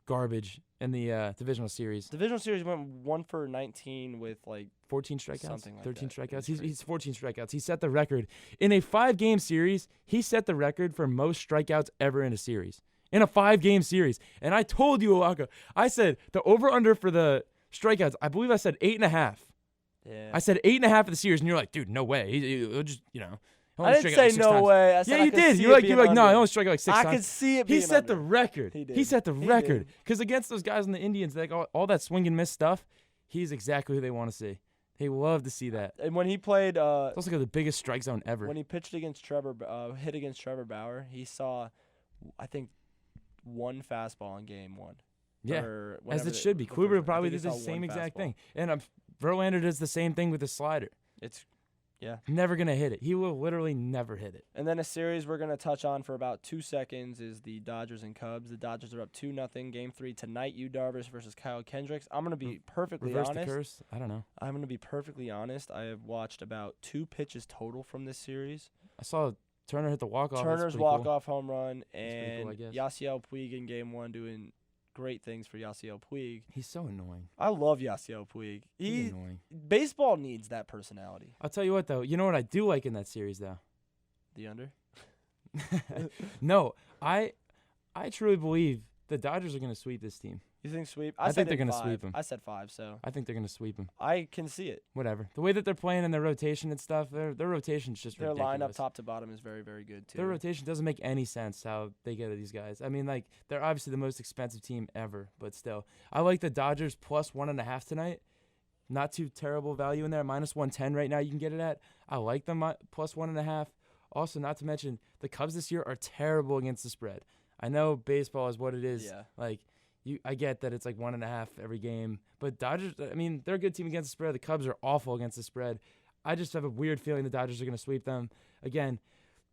garbage in the divisional series. Divisional series went 1 for 19 with like 14 strikeouts, something like 13 that. It strikeouts. was He's 14 strikeouts. He set the record in a 5-game series. He set the record for most strikeouts ever in a series. In a 5-game series, and I told you, Locko, I said the over/under for the strikeouts. I believe I said 8.5. Yeah. I said 8.5 of the series, and you're like, dude, no way. He'll just, he I only didn't strike out say like 6 no times. way. I said Yeah, I you could did. see You're it like, being no, he under. only struck out like 6 I times. could see it He being set the under. record. He did. He set the He record. did. Because against those guys in the Indians, like all that swing and miss stuff, he's exactly who they want to see. They love to see that. And when he played, It's also got the biggest strike zone ever. when he pitched against hit against Trevor Bauer, he saw, I think, 1 fastball in game 1. Yeah, Or as whenever it should be. the Kluber first- I probably think did he the saw 1 same exact fastball. thing. And Verlander does the same thing with the slider. It's Never going to hit it. He will literally never hit it. And then a series we're going to touch on for about 2 seconds is the Dodgers and Cubs. The Dodgers are up 2-0. Game 3 tonight, Yu Darvish versus Kyle Kendricks. I'm going to be perfectly Reverse honest. the curse? I don't know. I'm going to be perfectly honest. I have watched about 2 pitches total from this series. I saw Turner hit the walk-off. Turner's walk-off home run pretty and cool, I guess. Yasiel Puig in Game 1 doing great things for Yasiel Puig. He's so annoying. I love Yasiel Puig. He's annoying. Baseball needs that personality. I'll tell you what, though. You know what I do like in that series, though? The under? No, I truly believe the Dodgers are going to sweep this team. You think sweep? I said think they're in gonna 5. sweep 'em. I said 5, so I think they're going to sweep them. I can see it. Whatever. The way that they're playing in their rotation and stuff, their rotation's just Their ridiculous. lineup top to bottom is very, very good, too. Their rotation doesn't make any sense how they get these guys. I mean, like, they're obviously the most expensive team ever, but still. I like the Dodgers plus 1.5 tonight. Not too terrible value in there. Minus 110 right now you can get it at. I like them plus 1.5. Also, not to mention, the Cubs this year are terrible against the spread. I know baseball is what it is. Yeah. Like, I get that it's like 1.5 every game. But Dodgers, I mean, they're a good team against the spread. The Cubs are awful against the spread. I just have a weird feeling the Dodgers are going to sweep them. Again,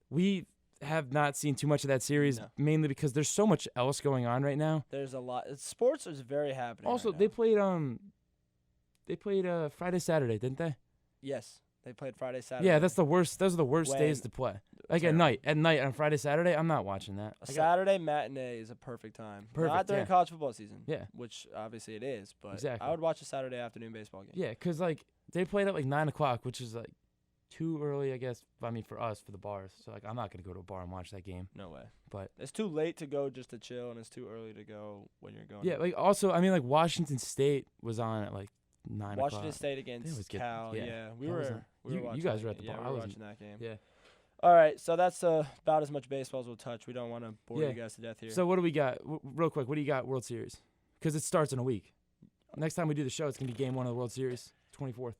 we have not seen too much of that series, No. mainly because there's so much else going on right now. There's a lot. Sports is very happening. Also, right they now. played Friday, Saturday, didn't they? Yes, they played Friday, Saturday. Yeah, that's the worst. Those are the worst days When- to play. Like Terrible. at night on Friday, Saturday. I'm not watching that. A Saturday matinee is a perfect time. Perfect, Not during yeah. college football season. Yeah. Which obviously it is, but Exactly. I would watch a Saturday afternoon baseball game. Yeah, because like they played at like 9 o'clock, which is like too early, I guess. I mean, for us, for the bars. So like, I'm not gonna go to a bar and watch that game. No way. But It's too late to go just to chill, and it's too early to go when you're going. yeah, like also, I mean, like Washington State was on at like 9 Washington o'clock. State always against get- Cal. yeah. Yeah, we That were. was a- We were you watching guys that were at game. the Yeah, bar. we I were wasn't. watching that game. Yeah. All right, so that's about as much baseball as we'll touch. We don't want to bore Yeah. you guys to death here. So what do we got? Real quick, what do you got? World Series, because it starts in a week. Next time we do the show, it's gonna be Game 1 of the World Series, 24th.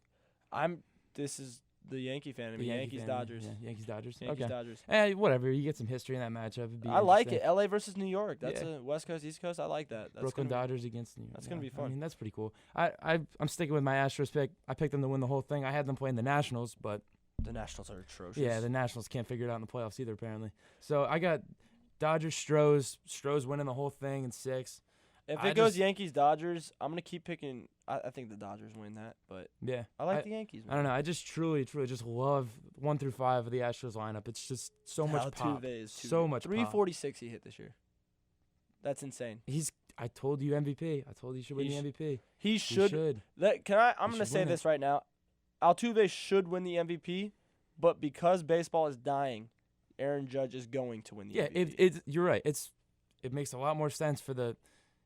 This is the Yankee fan. I The mean, Yankee Yankees fan, Dodgers. Yeah, Yankees Dodgers. Yankees Okay. Dodgers. Whatever. You get some history in that matchup. It'd be I like it. interesting. LA versus New York. That's Yeah. a West Coast, East Coast. I like that. That's Brooklyn gonna be- Dodgers against New York. that's gonna be I fun. mean, that's pretty cool. I'm sticking with my Astros pick. I picked them to win the whole thing. I had them playing the Nationals, but The Nationals are atrocious. yeah, the Nationals can't figure it out in the playoffs either, apparently. So I got Dodgers, Stros winning the whole thing in 6. If I it goes just- Yankees Dodgers, I'm gonna keep picking. I think the Dodgers win that, but Yeah. I like the Yankees. I don't know. I just truly just love 1 through 5 of the Astros lineup. It's just so much pop. Altuve is too So good. much pop. 346 he hit this year. That's insane. I told you MVP. I told you he should win He the MVP. He He should. should. I'm He gonna should say win it. this right now. Altuve should win the MVP, but because baseball is dying, Aaron Judge is going to win the Yeah, MVP. you're right. It makes a lot more sense for the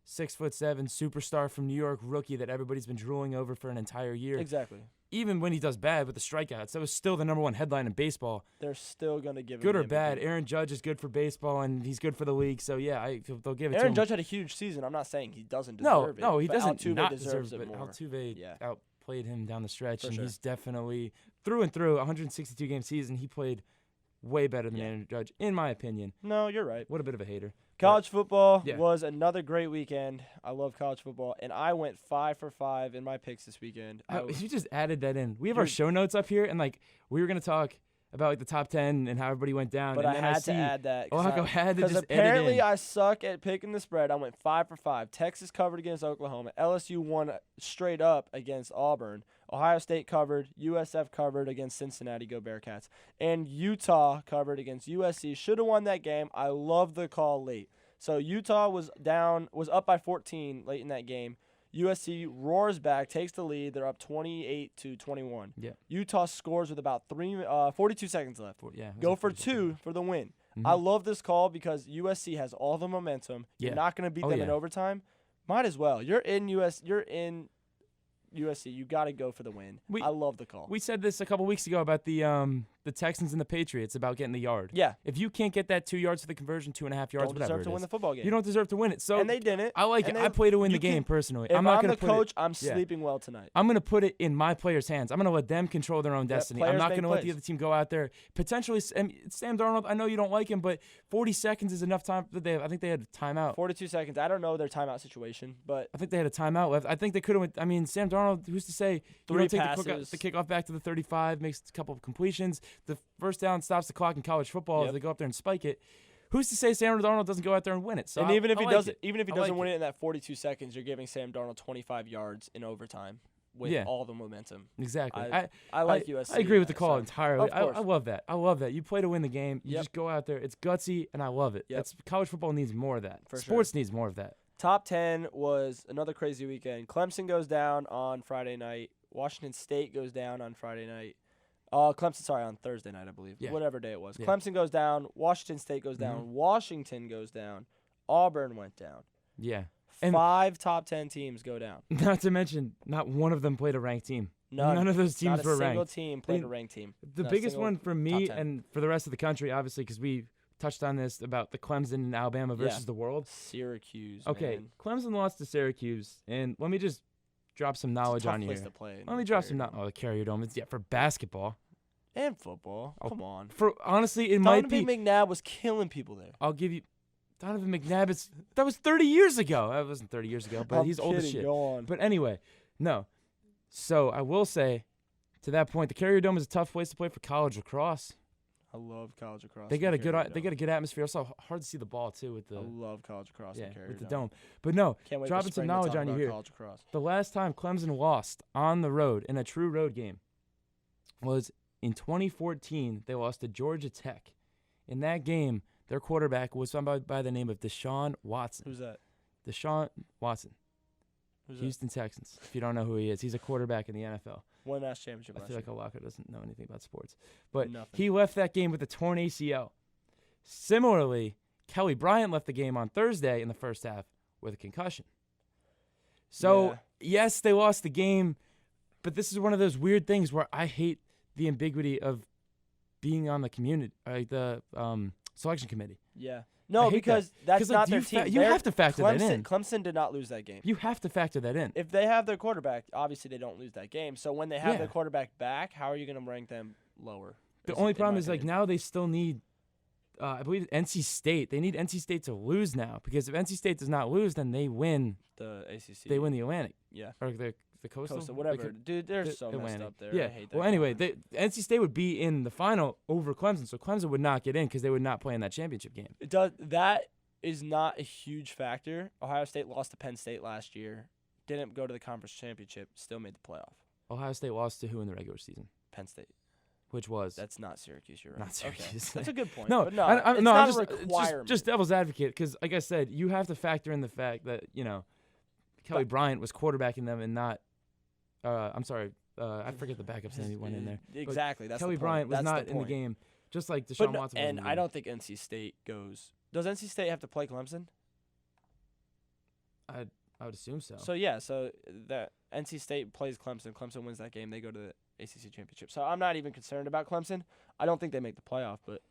6'7" superstar from New York rookie that everybody's been drooling over for an entire year. Exactly. Even when he does bad with the strikeouts, that was still the #1 headline in baseball. They're still gonna give him Good the or bad, MVP. Aaron Judge is good for baseball and he's good for the league. So yeah, they'll give it to Aaron him. Judge had a huge season. I'm not saying he doesn't No, deserve it. no, he but doesn't Altuve not deserves deserve it. it But more. Altuve Yeah. outplayed him down the stretch, For and sure. he's definitely through and through 162 game season. He played way better than Yeah. Aaron Judge, in my opinion. No, you're right. What a bit of a hater. College football Yeah. was another great weekend. I love college football, and I went 5 for 5 in my picks this weekend. You just added that in. We have our show notes up here, and like we were gonna talk about like the top 10 and how everybody went down. But and I then had to add that. Locko had to just edit apparently in. I suck at picking the spread. I went 5 for 5. Texas covered against Oklahoma. LSU won straight up against Auburn. Ohio State covered. USF covered against Cincinnati. Go Bearcats. And Utah covered against USC. Should have won that game. I love the call late. So Utah was up by 14 late in that game. USC roars back, takes the lead. They're up 28-21. Yeah. Utah scores with about 42 seconds left. Go for 2 for the win. Mm-hmm. I love this call because USC has all the momentum. You're not going to beat them in overtime. Might as well. You're in USC. You got to go for the win. I love the call. We said this a couple weeks ago about the Texans and the Patriots about getting the yard. Yeah. If you can't get that 2 yards for the conversion, 2.5 yards, don't whatever deserve to win the football game. You don't deserve to win it. So and they didn't. I like it. I play to win the game personally. If I'm not the gonna coach, I'm sleeping well tonight. I'm going to put it in my players' hands. I'm going to let them control their own destiny. I'm not going to let the other team go out there. Potentially, Sam Darnold, I know you don't like him, but 40 seconds is enough time. I think they had a timeout. 42 seconds. I don't know their timeout situation, but I think they had a timeout left. I think they could have. I mean, Sam Darnold, who's to say? 3 take passes. the kickoff back to the 35, makes a couple of completions. The first down stops the clock in college football. If they go up there and spike it. Who's to say Sam Darnold doesn't go out there and win it? So and even if he doesn't like win it in that 42 seconds, you're giving Sam Darnold 25 yards in overtime with all the momentum. Exactly. I like USC. I agree with the call entirely. Of course. I love that. I love that. You play to win the game. You just go out there. It's gutsy, and I love it. Yep. College football needs more of that. For Sports needs more of that. Top 10 was another crazy weekend. Clemson goes down on Friday night. Washington State goes down on Friday night. On Thursday night, I believe. Yeah. Whatever day it was. Yeah. Clemson goes down. Washington State goes down. Washington goes down. Auburn went down. Yeah. 5 top 10 teams go down. Not to mention, not one of them played a ranked team. None of those teams were ranked. Not a single team played a ranked team. The biggest one for me and for the rest of the country, obviously, because we touched on this about the Clemson and Alabama versus the world. Syracuse. Okay, man. Clemson lost to Syracuse, and let me just drop some knowledge on you. Place to play let me drop some knowledge. Oh, the Carrier Dome. It's for basketball and football. Come on. For honestly, it might be. Donovan McNabb was killing people there. I'll give you. Donovan McNabb. That was 30 years ago. That wasn't 30 years ago, but he's old as shit. Go on. But anyway, no. So I will say, to that point, the Carrier Dome is a tough place to play for college lacrosse. I love college lacrosse. They got a good atmosphere. It's also hard to see the ball too with the. I love college lacrosse. With the dome. But no, can't wait dropping some knowledge on you here. The last time Clemson lost on the road in a true road game was in 2014. They lost to Georgia Tech. In that game, their quarterback was somebody by the name of Deshaun Watson. Who's that? Deshaun Watson. Houston Texans. If you don't know who he is, he's a quarterback in the NFL. Won national championship. I feel like Locko doesn't know anything about sports. But he left that game with a torn ACL. Similarly, Kelly Bryant left the game on Thursday in the first half with a concussion. So, yes, they lost the game, but this is one of those weird things where I hate the ambiguity of being on the selection committee. Yeah. No, because that's not their team. You have to factor that in. Clemson did not lose that game. You have to factor that in. If they have their quarterback, obviously they don't lose that game. So when they have their quarterback back, how are you going to rank them lower? The only problem is now they still need, I believe, NC State. They need NC State to lose now because if NC State does not lose, then they win the ACC. They win the Atlantic. Yeah. Or the Coastal, whatever. Dude, they're so messed up there. Yeah. I hate that. Well, anyway, NC State would be in the final over Clemson, so Clemson would not get in because they would not play in that championship game. That is not a huge factor. Ohio State lost to Penn State last year. Didn't go to the conference championship. Still made the playoff. Ohio State lost to who in the regular season? Penn State. Which was? That's not Syracuse. You're right. Not Syracuse. Okay. That's a good point. No, but it's not a requirement. Just devil's advocate because, like I said, you have to factor in the fact that, Kelly Bryant was quarterbacking them and not I'm sorry. I forget the backup's name. He went in there. Exactly. That's Kelly the point. Bryant was that's not the in the point. game, just like Deshaun Watson. And I don't think NC State goes. Does NC State have to play Clemson? I would assume so. So that NC State plays Clemson. Clemson wins that game. They go to the ACC championship. So I'm not even concerned about Clemson. I don't think they make the playoff, but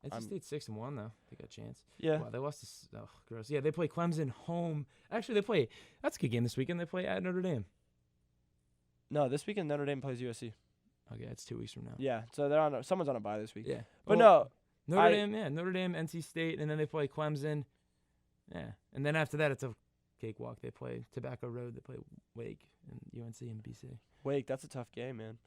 NC State's 6-1 though. They got a chance. Yeah. Wow, they lost to gross. Yeah, they play Clemson home. Actually, that's a good game this weekend. They play at Notre Dame. No, this weekend Notre Dame plays USC. Okay, it's 2 weeks from now. Yeah, so someone's on a bye this week. Yeah, but Notre Dame, NC State, and then they play Clemson. Yeah, and then after that, it's a cakewalk. They play Tobacco Road. They play Wake and UNC and BC. Wake, that's a tough game, man.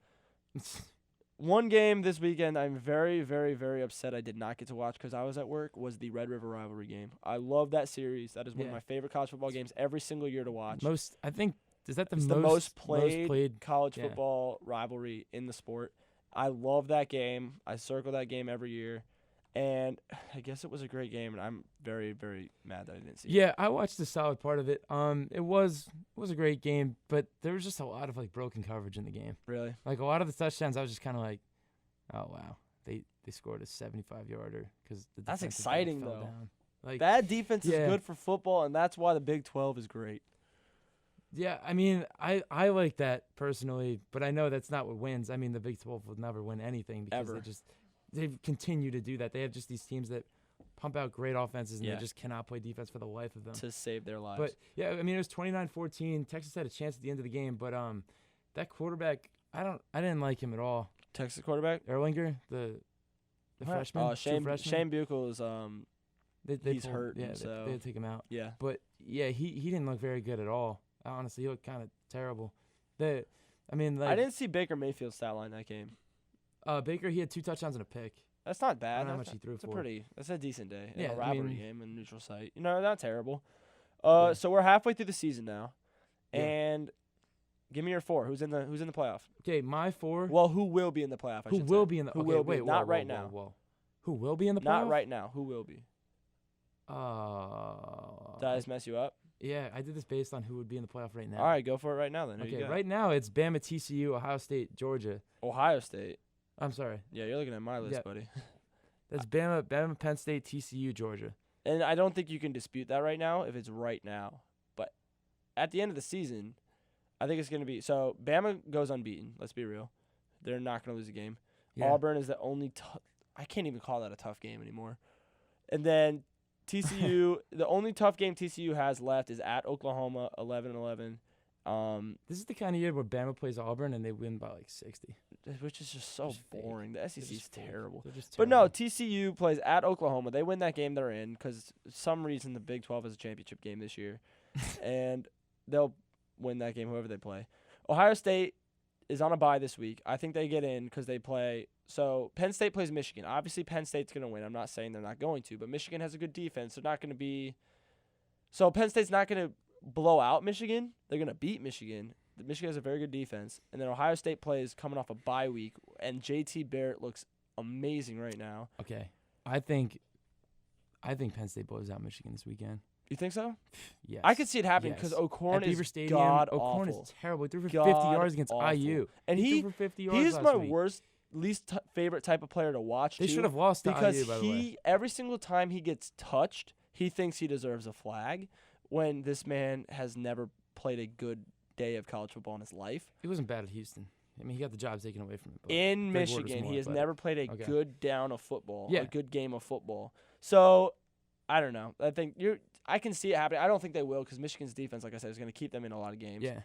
One game this weekend I'm very, very, very upset I did not get to watch because I was at work was the Red River rivalry game. I love that series. That is one of my favorite college football games every single year to watch. I think, is that the most played college football rivalry in the sport. I love that game. I circle that game every year. And I guess it was a great game, and I'm very, very mad that I didn't see it. Yeah, I watched a solid part of it. It was a great game, but there was just a lot of broken coverage in the game. Really? A lot of the touchdowns, I was just kind of like, oh wow, they scored a 75-yarder because that's exciting fell though. Down. That defense is good for football, and that's why the Big 12 is great. Yeah, I mean, I like that personally, but I know that's not what wins. I mean, the Big 12 will never win anything because they continue to do that. They have just these teams that pump out great offenses, and they just cannot play defense for the life of them. To save their lives. But, yeah, I mean, it was 29-14. Texas had a chance at the end of the game, but that quarterback, I didn't like him at all. Texas quarterback? Erlinger, the freshman? Shane Buechel is he's hurt. Yeah, so. they had to take him out. Yeah. But, yeah, he didn't look very good at all. Honestly, he looked kind of terrible. I didn't see Baker Mayfield's stat line that game. Baker, he had 2 touchdowns and a pick. That's not bad. I don't know how much he threw for. That's a decent day. Yeah, a rivalry game in a neutral site. Not terrible. Yeah. So we're halfway through the season now, and give me your 4. Who's in the playoff? Okay, my 4. Well, who will be in the playoff? Who will be in the? Who will be? Wait, not whoa, right whoa, now. Whoa. Who will be in the playoff? Not right now. Who will be? Did I just mess you up? Yeah, I did this based on who would be in the playoff right now. All right, go for it right now then. Okay, right now it's Bama, TCU, Ohio State, Georgia. Ohio State. I'm sorry. Yeah, you're looking at my list, buddy. That's Bama, Penn State, TCU, Georgia. And I don't think you can dispute that right now if it's right now. But at the end of the season, I think it's going to be – so Bama goes unbeaten. Let's be real. They're not going to lose a game. Yeah. Auburn is the only I can't even call that a tough game anymore. And then TCU, the only tough game TCU has left is at Oklahoma, 11-11. This is the kind of year where Bama plays Auburn and they win by 60. Which is just so boring. The SEC is terrible. Terrible. But no, TCU plays at Oklahoma. They win that game they're in because for some reason the Big 12 is a championship game this year. And they'll win that game whoever they play. Ohio State is on a bye this week. I think they get in because they play. So Penn State plays Michigan. Obviously Penn State's going to win. I'm not saying they're not going to. But Michigan has a good defense. They're not going to be. So Penn State's not going to blow out Michigan. They're going to beat Michigan. Michigan has a very good defense. And then Ohio State plays coming off a bye week. And JT Barrett looks amazing right now. Okay. I think Penn State blows out Michigan this weekend. You think so? Yes. I could see it happening because O'Korn is O'Korn is terrible. He threw for 50 yards against IU. And he threw for 50 yards he's my week. least favorite type of player to watch. They should have lost to because IU, by the way. Every single time he gets touched, he thinks he deserves a flag when this man has never played a good day of college football in his life. He wasn't bad at Houston. I mean, he got the job taken away from him. In Michigan, he has never played a good down of football, a good game of football. So, I don't know. I can see it happening. I don't think they will because Michigan's defense, like I said, is going to keep them in a lot of games. Yeah.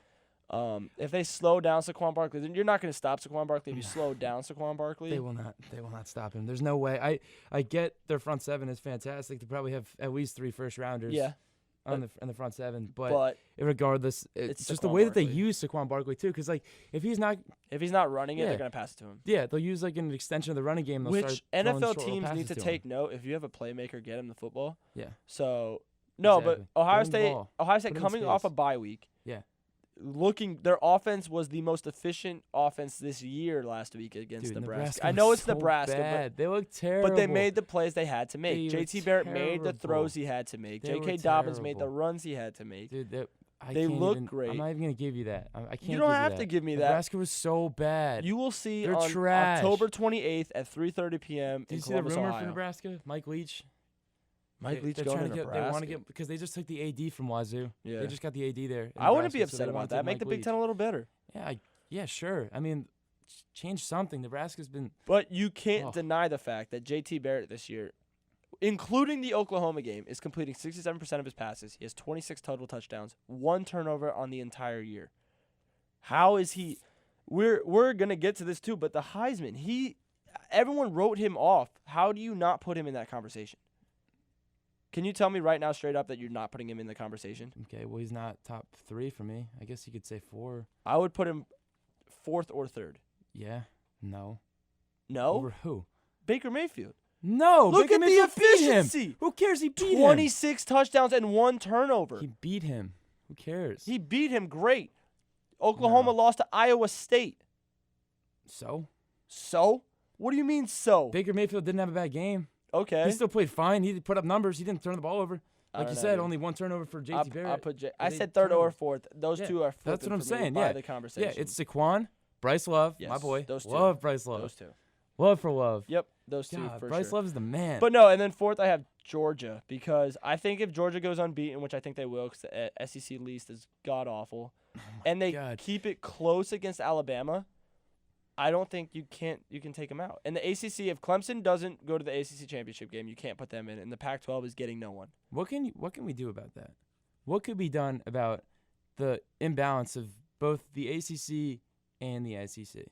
If they slow down Saquon Barkley, then you're not going to stop Saquon Barkley if you slow down Saquon Barkley. They will not stop him. There's no way. I get their front seven is fantastic. They probably have at least 3 first-rounders. Yeah. On the front seven, but regardless, it's just the way that they use Saquon Barkley too. Because if he's not running it, they're gonna pass it to him. Yeah, they'll use an extension of the running game. Which NFL teams need to take note. If you have a playmaker, get him the football. Yeah. So but Ohio State coming off a bye week. Yeah. Their offense was the most efficient offense this year last week against Nebraska. I know it's so Nebraska, but they look terrible. But they made the plays they had to make. JT Barrett made the throws he had to make. J.K. Dobbins made the runs he had to make. Dude, they look great. I'm not even gonna give you that. I can't. You don't have to give me that. Nebraska was so bad. You will see They're on trash. October 28th at 3:30 p.m. Did you see Columbus, the rumor Ohio. for Nebraska? Mike Leach. Mike Leach going to Nebraska. They want to get because they just took the AD from Wazoo. Yeah. They just got the AD there. I wouldn't be upset about that. Make the Big Ten a little better. Yeah, sure. I mean, change something. Nebraska's been. But you can't deny the fact that JT Barrett this year, including the Oklahoma game, is completing 67% of his passes. He has 26 total touchdowns, 1 turnover on the entire year. How is he? We're gonna get to this too, but the Heisman, everyone wrote him off. How do you not put him in that conversation? Can you tell me right now straight up that you're not putting him in the conversation? Okay, well, he's not top 3 for me. I guess you could say 4. I would put him 4th or 3rd. Yeah. No. No? Over who? Baker Mayfield. No. Look Baker at the Mayfield beat him. efficiency. Who cares? He beat him. 26 touchdowns and 1 turnover. He beat him. Who cares? He beat him great. Oklahoma No. lost to Iowa State. So? So? What do you mean so? Baker Mayfield didn't have a bad game. Okay. He still played fine. He put up numbers. He didn't turn the ball over. I Like don't you know, said, dude. only 1 turnover for J.T. Barrett. I They said 3rd or turnovers. 4th. Those Yeah, two are flipping that's what I'm for me saying, by yeah. the conversation. Yeah, it's Saquon, Bryce Love, my Yes, boy. those two. Love Bryce Love. those two. Love for Love. Yep, those two God, for Bryce sure. Love is the man. But no, and then 4th I have Georgia because I think if Georgia goes unbeaten, which I think they will because the SEC least is god-awful, and they God. keep it close against Alabama, I don't think you can take them out. And the ACC, if Clemson doesn't go to the ACC championship game, you can't put them in, and the Pac-12 is getting no one. What can we do about that? What could be done about the imbalance of both the ACC and the SEC?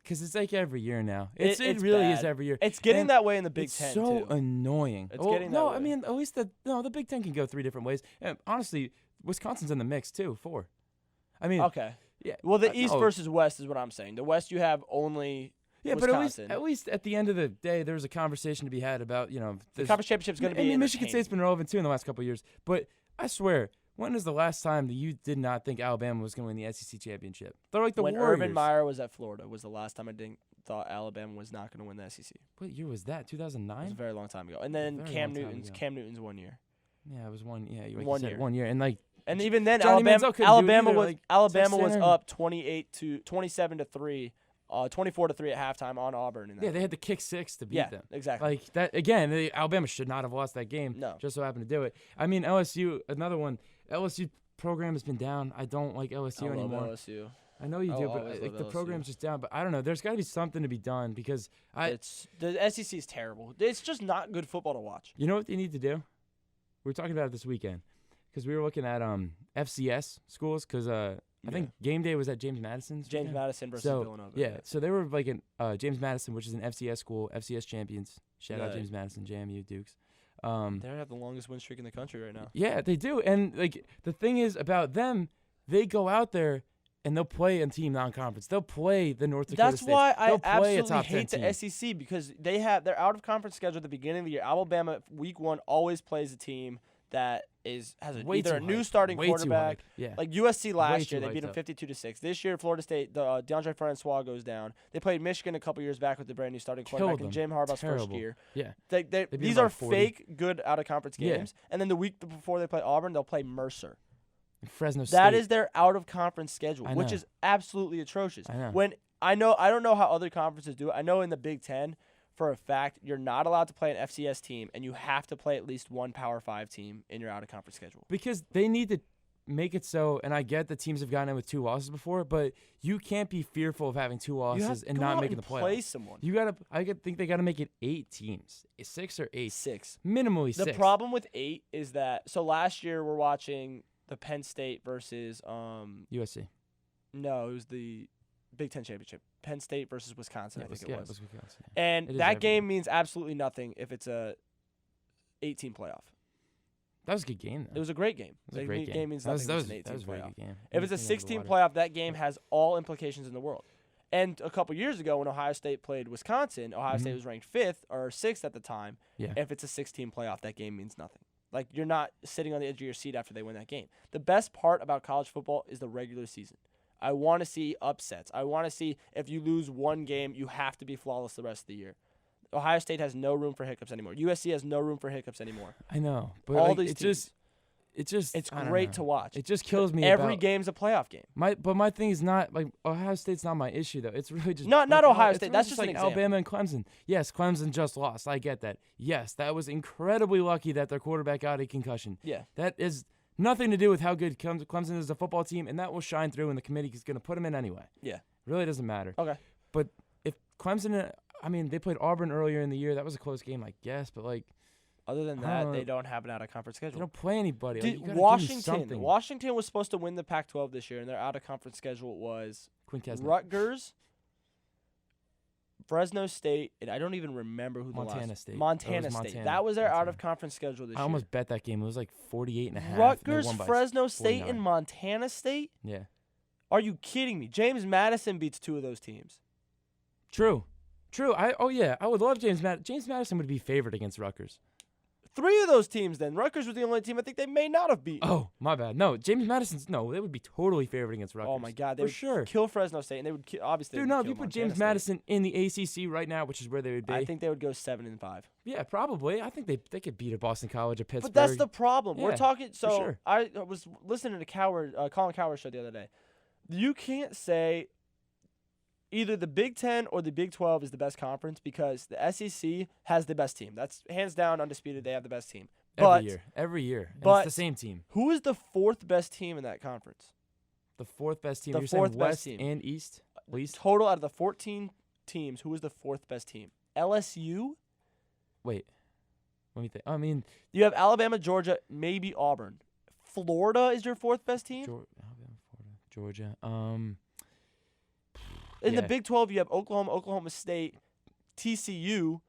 Because it's like every year now. It It's really bad. is every year. It's getting And that way in the Big it's Ten, so too. annoying. It's getting that no, way. I mean, at least the Big Ten can go 3 different ways. And honestly, Wisconsin's in the mix too. 4. I mean, Okay. yeah. Well, the East no. versus West is what I'm saying. The West, you have only Yeah, Wisconsin. but at least at the end of the day, there's a conversation to be had about the this- conference championship is going to I be mean, Michigan entertaining. State's been relevant too in the last couple of years. But I swear, when was the last time that you did not think Alabama was going to win the SEC championship? They're like the when Warriors. Urban Meyer was at Florida was the last time I thought Alabama was not going to win the SEC. What year was that? It was a 2009? very long time ago. And then Very Cam long time Newton's ago. 1 year. Yeah, it was 1. Yeah, like 1 you said, year. 1 year, and like And even then, Johnny Manziel couldn't do it either, like, Alabama was Texas up 27-3, 24-3 at halftime on Auburn. In that yeah, they had to kick 6 to beat yeah, them. exactly. Like that again. Alabama should not have lost that game. No. Just so happened to do it. I mean, LSU, another one. LSU program has been down. I don't like LSU I love anymore. LSU. I know you I'll do, but always like love the LSU. program's just down. But I don't know. There's got to be something to be done because The SEC is terrible. It's just not good football to watch. You know what they need to do? We were talking about it this weekend because we were looking at FCS schools because I think game day was at James Madison. James Madison versus So, Villanova. Yeah, so they were like in James Madison, which is an FCS school, FCS champions. Shout out Yeah. James Madison, JMU, Dukes. They have the longest win streak in the country right now. Yeah, they do. And like the thing is about them, they go out there and they'll play a team non-conference. They'll play the North Dakota That's States. why I They'll play a absolutely top hate 10 the team. SEC because their out of conference schedule at the beginning of the year. Alabama week 1 always plays a team that has Way either too a new hyped. starting Way too quarterback. hyped. Yeah. Like USC last too year, they beat them hyped up. 52-6. This year, Florida State, DeAndre Francois goes down. They played Michigan a couple years back with the brand new starting quarterback in Jim Harbaugh's first Terrible. year. Yeah. They beat these them by are 40. fake good out of conference Yeah. games. And then the week before they play Auburn, they'll play Mercer. Fresno State. That is their out of conference schedule, I which know. is absolutely atrocious. I know. When I don't know how other conferences do it. I know in the Big Ten, for a fact, you're not allowed to play an FCS team, and you have to play at least one Power 5 team in your out of conference schedule. Because they need to make it so, and I get that teams have gotten in with 2 losses before, but you can't be fearful of having 2 You have losses to and go not out making the and play playoffs. someone. Think they gotta make it 8 teams, 6 or 8, 6. minimally 6. The problem with 8 is that last year we're watching the Penn State versus USC. no, it was the Big Ten championship. Penn State versus Wisconsin, I think it was. Wisconsin, yeah. And It is that every game means absolutely nothing if it's a 18 playoff. That was a good game, though. It was a great game. That was a great game. means That was, nothing that if it's an 18 was a very playoff. good game. If it's a 16 playoff, that game has all implications in the world. And a couple years ago, when Ohio State played Wisconsin, Ohio State was ranked 5th or 6th at the time. Yeah. If it's a 16 playoff, that game means nothing. Like, you're not sitting on the edge of your seat after they win that game. The best part about college football is the regular season. I want to see upsets. I want to see if you lose one game, you have to be flawless the rest of the year. Ohio State has no room for hiccups anymore. USC has no room for hiccups anymore. I know, but All like, these it's teams. it's It's great to watch. It just kills me. Every about, game's a playoff game. my thing is not like Ohio State's not my issue though. It's really just Not like, Ohio it's State. really That's just an like example. Alabama and Clemson. Yes, Clemson just lost. I get that. Yes, that was incredibly lucky that their quarterback got a concussion. Yeah. That is nothing to do with how good Clemson is as a football team, and that will shine through, and the committee is going to put them in anyway. Yeah. Really doesn't matter. Okay. But if Clemson, I mean, they played Auburn earlier in the year. That was a close game, I guess. But like, Other than that, they don't have an out-of-conference they schedule. don't play anybody. Like, you gotta give me something. Washington was supposed to win the Pac-12 this year, and their out-of-conference schedule was Quinn Kesman. Rutgers, Fresno State, and I don't even remember who the Montana last. State. Montana It was State. Montana. That was their Montana. out-of-conference schedule this I year. almost bet that game. It was like 48.5. Rutgers, Fresno State, 49. and Montana State? Yeah. Are you kidding me? James Madison beats 2 of those teams. True. I would love James Madison. James Madison would be favored against Rutgers. 3 of those teams then. Rutgers was the only team I think they may not have beaten. Oh, my bad. No, James Madison's no. They would be totally favored against Rutgers. Oh my God, they for would sure. kill Fresno State, and they would obviously. Dude, they would no. If kill you put Montana James State. Madison in the ACC right now, which is where they would be, I think they would go 7-5. yeah, probably. I think they could beat a Boston College, a Pittsburgh. But that's the problem. We're Yeah, talking. So sure. I was listening to Colin Cowherd's show the other day. You can't say either the Big Ten or the Big 12 is the best conference because the SEC has the best team. That's hands down undisputed. They have the best team. But every year. And but it's the same team. who is the 4th best team in that conference? The 4th best team. The You're 4th saying best West team. and East, at least. Total out of the 14 teams, who is the 4th best team? LSU? Wait, let me think. I mean, You have Alabama, Georgia, maybe Auburn. Florida is your 4th best team? Alabama, Florida, Georgia. In the yeah. Big 12, you have Oklahoma, Oklahoma State, TCU,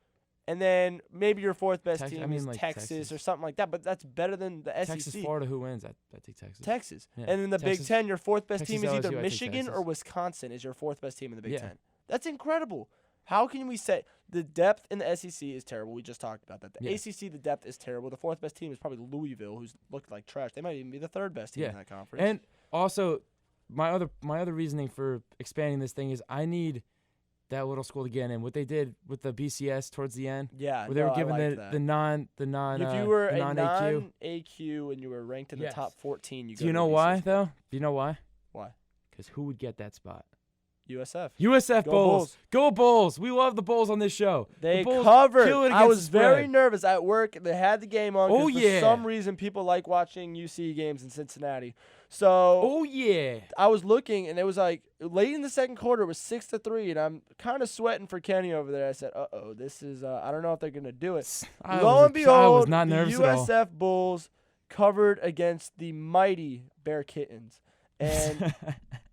and then maybe your 4th best team is like Texas or something like that. But that's better than the SEC. Texas, Florida, who wins? I take Texas. Texas. Yeah. And in the Big Texas- 10, your 4th best Texas team is either LSU, I take Michigan or Texas. Wisconsin is your 4th best team in the Big Yeah. 10. That's incredible. How can we say the depth in the SEC is terrible? We just talked about that. The Yeah. ACC, the depth is terrible. The 4th best team is probably Louisville, who's looked like trash. They might even be the 3rd best team Yeah. in that conference. And also, my other reasoning for expanding this thing is I need that little school to get in. What they did with the BCS towards the end, yeah, where they were I given like the that. the non if you were a non-AQ. non-AQ and you were ranked in the Yes. top 14, you go Do you to know the why BCS. though? Do you know why? Why? Because who would get that spot? USF. USF Go Bulls. Bulls. Go Bulls. We love the Bulls on this show. They the Bulls covered. kill it I against was the very spread. nervous at work. They had the game on. 'Cause Oh, for yeah. some reason, people like watching UC games in Cincinnati. So Oh yeah. I was looking, and it was like late in the second quarter. It was 6-3, and I'm kind of sweating for Kenny over there. I said, "Uh-oh, this is. I don't know if they're gonna do it." Lo and behold, I was not nervous the at all. USF Bulls covered against the mighty Bear Kittens, and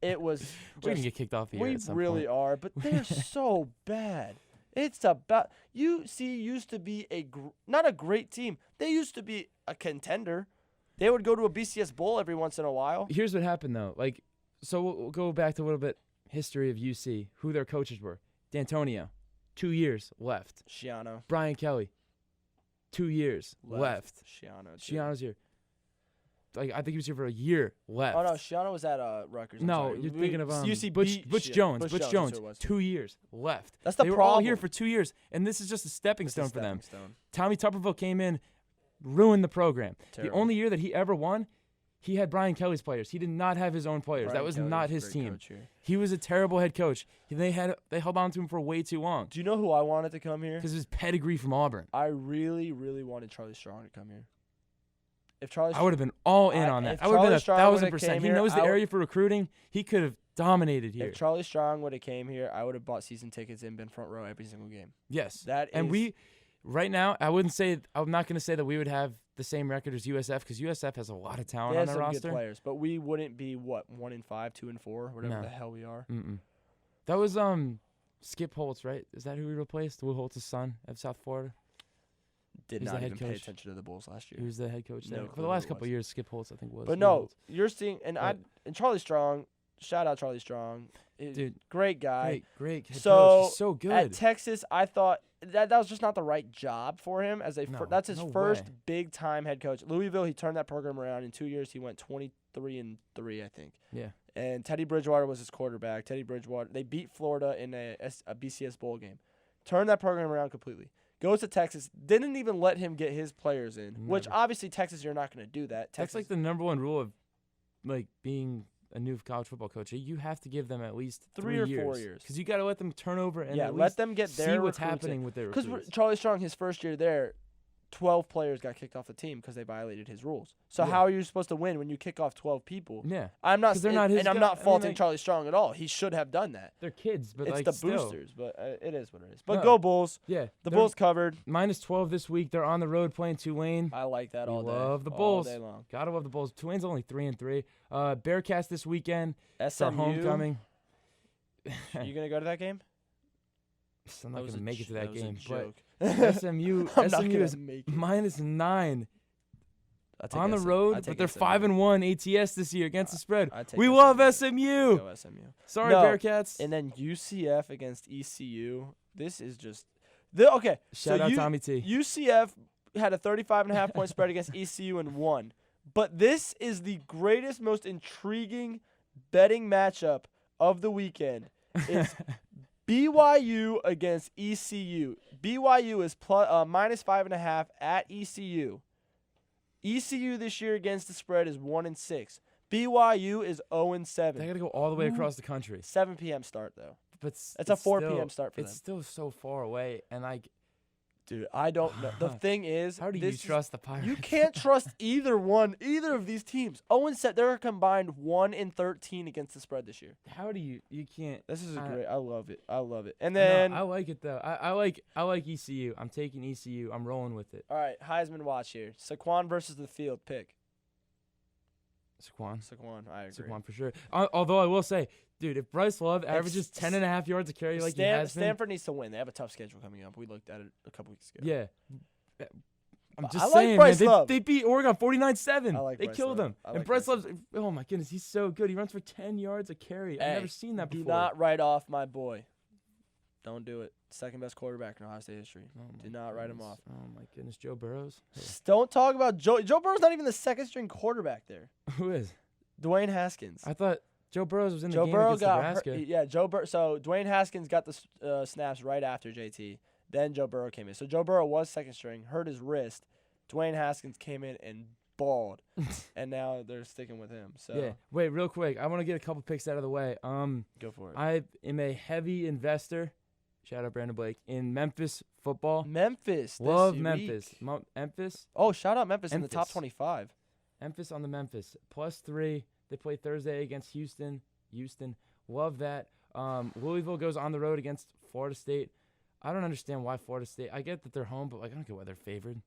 it was. We're gonna just- get kicked off the air we at some really point. are, but they're so bad. It's about UC used to be not a great team. They used to be a contender. They would go to a BCS bowl every once in a while. Here's what happened though. Like, so we'll go back to a little bit history of UC. Who their coaches were: D'Antonio, 2 years left. Schiano Brian Kelly, 2 years left. Schiano. Schiano's here. Like, I think he was here for a year left. Oh no, Schiano was at Rutgers. I'm No, sorry. you're thinking of UC Butch beat Butch Schi- Jones. Butch Butch that's Jones, who it was. 2 years left. That's the They were all here problem. for 2 years, and this is just a stepping It's a stone for them. stepping stone. Tommy Tuberville came in, ruined the program. Terrible. The only year that he ever won, he had Brian Kelly's players. He did not have his own players. Brian that was Kelly not a his great team. coach here. He was a terrible head coach. They held on to him for way too long Do you know who I wanted to come here? because of his pedigree from Auburn. I really, really wanted Charlie Strong to come here. If Charlie, I would have been all in on that. if I would have been Charlie Strong 1,000%. would've came He here, knows the I would- area for recruiting. He could have dominated here. if Charlie Strong would have came here, I would have bought season tickets and been front row every single game. Yes. That And is- we, right now, I'm not going to say that we would have the same record as USF because USF has a lot of They talent have on their some roster. good players, but we wouldn't be 1-5, 2-4, whatever No. the hell we are. Mm-mm. That was Skip Holtz, right? Is that who we replaced? Will Holtz's son of South Florida? Did Who's the not head even pay coach? attention to the Bulls last year. Who's the head coach there? No For clue the who last it couple was. of years, Skip Holtz, I think, was. But Will no, Holtz. you're seeing, and Charlie Strong. Shout out Charlie Strong, Dude, great guy. great head So, coach. He's so At good. Texas, I thought that was just not the right job for him as a. No, That's his no first way. big time head coach. Louisville, he turned that program around in 2 years. He went 23-3, I think. Yeah. And Teddy Bridgewater was his quarterback. Teddy Bridgewater, they beat Florida in a BCS bowl game. Turned that program around completely. Goes to Texas, didn't even let him get his players in, which Never. obviously Texas, you're not going to do that. That's Texas, like the number one rule of, like, being a new college football coach. You have to give them at least 3 or 4 years. because you got to let them turn over and yeah, at let least them get see their what's recruits in. happening with their Because recruits. Charlie Strong, his first year there, 12 players got kicked off the team because they violated his rules. So Yeah. how are you supposed to win when you kick off 12 people? Yeah, I'm not 'Cause they're and, not his and I'm guy- not I mean, faulting like- Charlie Strong at all. He should have done that. they're kids, but It's like the still. boosters, but it is what it is. But No. go Bulls. Yeah, The they're Bulls covered. minus 12 this week. They're on the road playing Tulane. I like that We all day. love the all Bulls. day long. Gotta love the Bulls. Tulane's only 3-3. Bearcats this weekend for SMU. homecoming. You gonna go to that game? I'm not was gonna a make it to j- that was a game, joke. but SMU I'm not SMU gonna is make it. -9 I'll take on the SM road, I'll take but they're SMU. 5-1 ATS this year against the spread. I'd take We love SMU. SMU. Go SMU. Sorry, No, Bearcats. And then UCF against ECU. This is just okay. Shout out Tommy T. UCF had a 35.5 point spread against ECU and won. But this is the greatest, most intriguing betting matchup of the weekend. It's BYU against ECU. BYU is -5.5 at ECU. ECU this year against the spread is 1-6. BYU is 0-7. They got to go all the way across the country. 7 p.m. start though. But It's a 4 p.m. start for them. It's still so far away, and like, Dude, I don't know. The thing is, how do you trust the Pirates? You can't trust either of these teams. 0-7. They're combined 1-13 against the spread this year. How do you can't? This is great. I love it. I love it. And No, then, I like it though. I like ECU. I'm taking ECU. I'm rolling with it. all right, Heisman watch here. Saquon versus the field. Pick Saquon. Saquon. I agree. Saquon for sure. Although I will say, dude, if Bryce Love averages 10.5 yards a carry like he has been, Stanford needs to win. They have a tough schedule coming up. We looked at it a couple weeks ago. yeah. I'm I just like saying, Bryce man. Love. They beat Oregon 49-7. I like They Bryce killed Love. them. I And like Bryce Bryce Love's, oh my goodness, he's so good. He runs for 10 yards a carry. I've Hey, never seen that do before. not write off my boy. Don't do it. Second best quarterback in Ohio State history. Oh my Do not write him goodness. off. Oh my goodness, Joe Burrows. Don't talk about Joe. Joe Burrow's not even the second string quarterback there. Who is? Dwayne Haskins. I thought Joe Burrows was in the Joe game Burrow against got Nebraska. hurt. Yeah, Joe Burrow. So Dwayne Haskins got the snaps right after JT. Then Joe Burrow came in. So Joe Burrow was second string, hurt his wrist. Dwayne Haskins came in and balled, and now they're sticking with him. So Yeah. Wait, real quick. I want to get a couple picks out of the way. go for it. I am a heavy investor. Shout out Brandon Blake in Memphis football. Memphis. Love this Memphis. week. Memphis. Oh, shout out Memphis in the top Memphis. 25. Memphis on the Memphis. +3. They play Thursday against Houston. Love that. Louisville goes on the road against Florida State. I don't understand why Florida State. I get that they're home, but like I don't get why they're favored.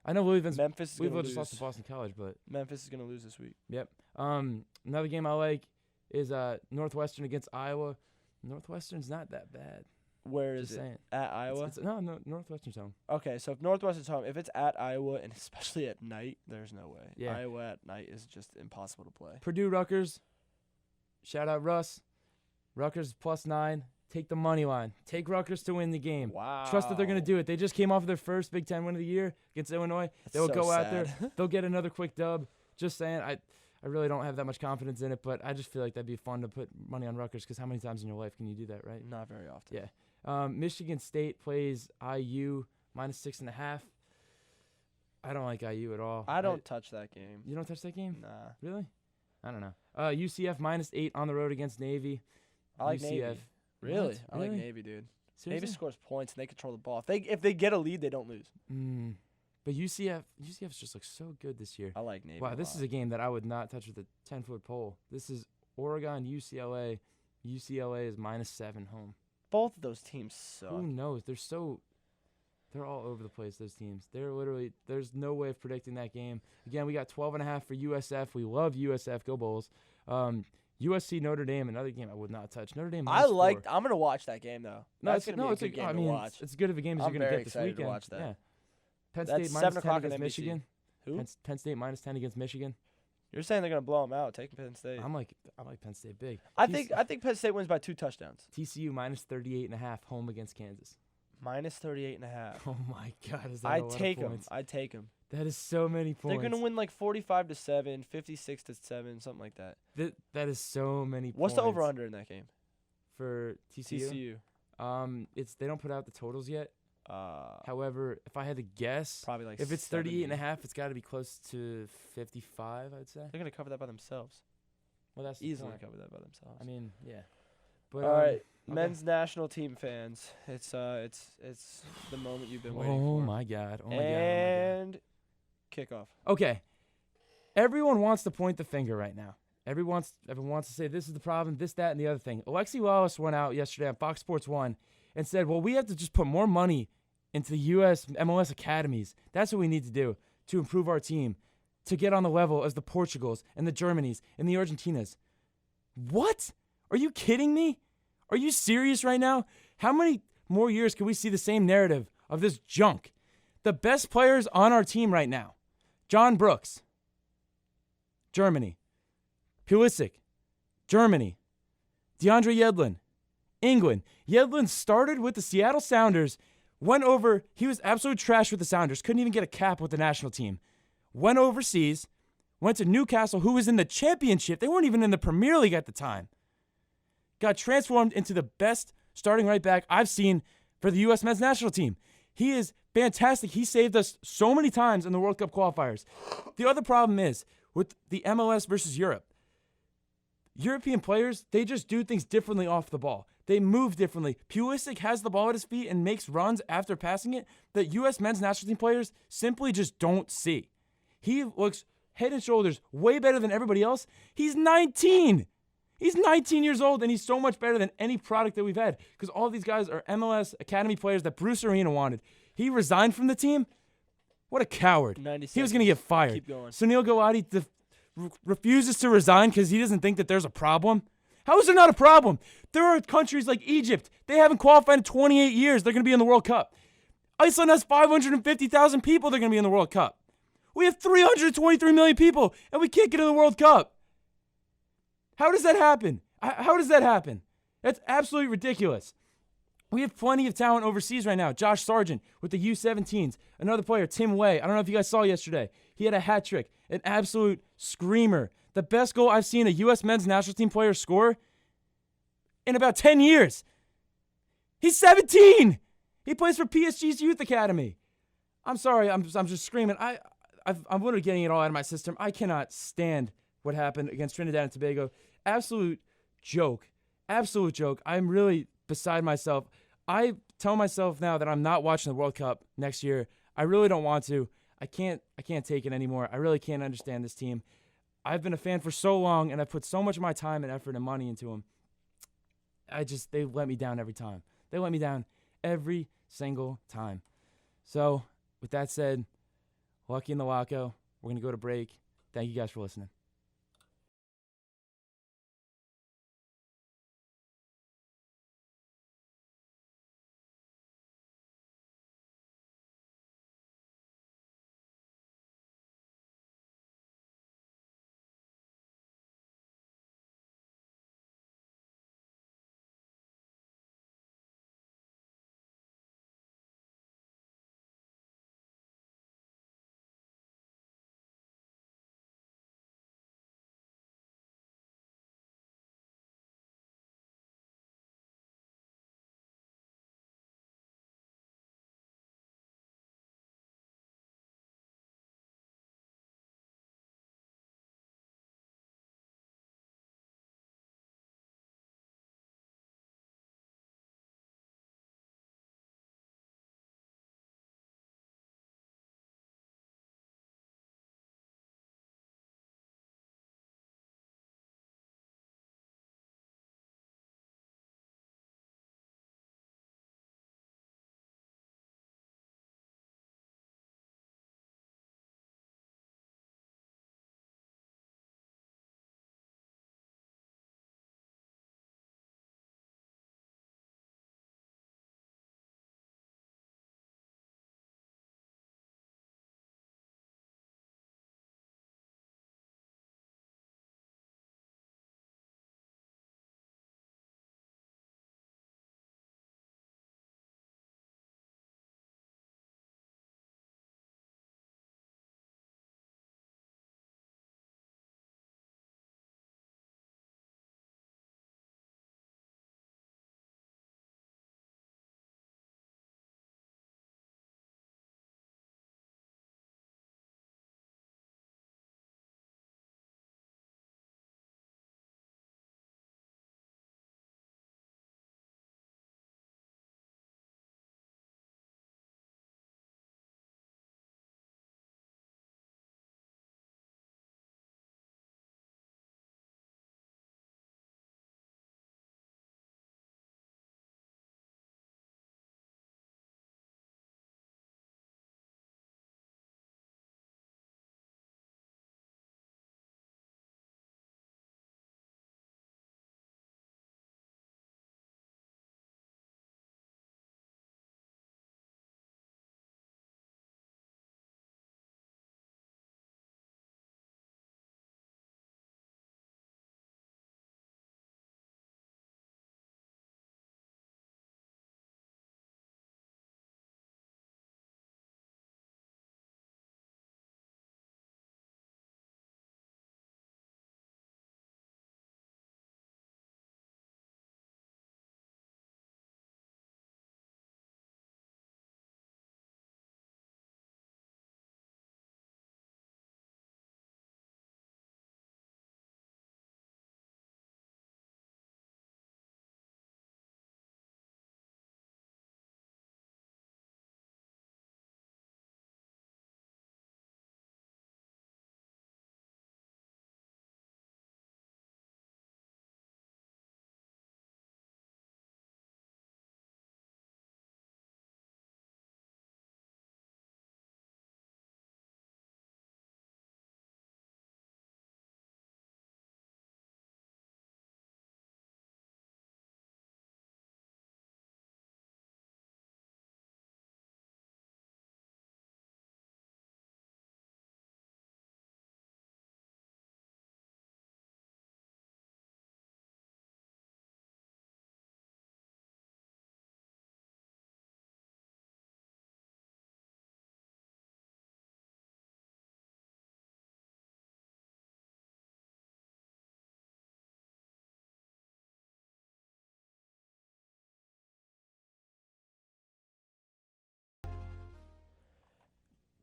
I know Memphis is going Louisville to just lost to lose. Boston College, but Memphis is going to lose this week. yep. Another game I like is Northwestern against Iowa. Northwestern's not that bad. Where Just is it? saying. At Iowa? No, Northwestern's home. Okay, so if Northwestern's home, if it's at Iowa, and especially at night, there's no way. Yeah. Iowa at night is just impossible to play. Purdue Rutgers. Shout out Russ. Rutgers +9. Take the money line. Take Rutgers to win the game. Wow. Trust that they're going to do it. They just came off of their first Big Ten win of the year against Illinois. They'll so go out sad. there. They'll get another quick dub. Just saying. I really don't have that much confidence in it, but I just feel like that'd be fun to put money on Rutgers because how many times in your life can you do that, right? Not very often. Yeah. Michigan State plays IU -6.5. I don't like IU at all. I don't touch that game. You don't touch that game? Nah. Really? I don't know. UCF -8 on the road against Navy. I like UCF. Navy. Really? What? I like Really? Navy, dude. Seriously? Navy scores points and they control the ball. If they get a lead, they don't lose. But UCF's just looks so good this year. I like Navy. Wow, this is a game that I would not touch with a 10-foot pole. This is Oregon, UCLA. UCLA is -7 home. both of those teams suck. Who knows? They're all over the place, those teams. They're literally, there's no way of predicting that game. Again, we got 12.5 for USF. We love USF. Go Bulls. USC Notre Dame, another game I would not touch. Notre Dame -4. I'm gonna watch that game though. That's gonna be a good game to watch. It's good of a game as I'm you're gonna very get this excited to weekend. watch that. Yeah. Penn That's State 7 -10 o'clock on against NBC. Michigan. Who? Penn State -10 against Michigan. You're saying they're gonna blow them out, taking Penn State. I like Penn State big. I think Penn State wins by 2 touchdowns. TCU -38.5 home against Kansas. -38.5. Oh my God, is that a lot of points? I take them. That is so many points. They're gonna win like 45-7, 56-7, something like that. That is so many. What's points the over/under in that game? for TCU? They don't put out the totals yet. However, if I had to guess, Probably like if it's 70. 38.5, it's got to be close to 55. I'd say. They're gonna cover that by themselves. Well, that's the Easily point. cover that by themselves. I mean, yeah. But all right, okay. men's national team fans. It's the moment you've been waiting Oh for. my God! Oh my God! And kickoff. Okay. Everyone wants to point the finger right now. Everyone wants to say this is the problem, this, that, and the other thing. Alexi Wallace went out yesterday on Fox Sports 1 and said, well, we have to just put more money into the U.S. MLS academies. That's what we need to do to improve our team, to get on the level as the Portugals and the Germanys and the Argentinas. What? Are you kidding me? Are you serious right now? How many more years can we see the same narrative of this junk? The best players on our team right now: John Brooks, Germany; Pulisic, Germany; DeAndre Yedlin, England. Yedlin started with the Seattle Sounders, went over, he was absolute trash with the Sounders, couldn't even get a cap with the national team. Went overseas, went to Newcastle, who was in the championship. They weren't even in the Premier League at the time. Got transformed into the best starting right back I've seen for the U.S. men's national team. He is fantastic. He saved us so many times in the World Cup qualifiers. The other problem is with the MLS versus Europe. European players, they just do things differently off the ball. They move differently. Pulisic has the ball at his feet and makes runs after passing it that U.S. men's national team players simply just don't see. He looks head and shoulders way better than everybody else. He's 19. He's 19 years old, and he's so much better than any product that we've had because all these guys are MLS Academy players that Bruce Arena wanted. He resigned from the team. What a coward. He was going to get fired. Keep going. Sunil Gawadi refuses to resign because he doesn't think that there's a problem. How is there not a problem? There are countries like Egypt. They haven't qualified in 28 years. They're going to be in the World Cup. Iceland has 550,000 people. They're going to be in the World Cup. We have 323 million people, and we can't get in the World Cup. How does that happen? How does that happen? That's absolutely ridiculous. We have plenty of talent overseas right now. Josh Sargent with the U17s. Another player, Tim Way. I don't know if you guys saw yesterday. He had a hat trick. An absolute screamer. The best goal I've seen a U.S. men's national team player score in about 10 years. He's 17. He plays for PSG's Youth Academy. I'm sorry. I'm just screaming. I'm literally getting it all out of my system. I cannot stand what happened against Trinidad and Tobago. Absolute joke. Absolute joke. I'm really beside myself. I tell myself now that I'm not watching the World Cup next year. I really don't want to. I can't take it anymore. I really can't understand this team. I've been a fan for so long, and I've put so much of my time and effort and money into them. They let me down every time. They let me down every single time. So, with that said, Lucky in the Locko. We're going to go to break. Thank you guys for listening.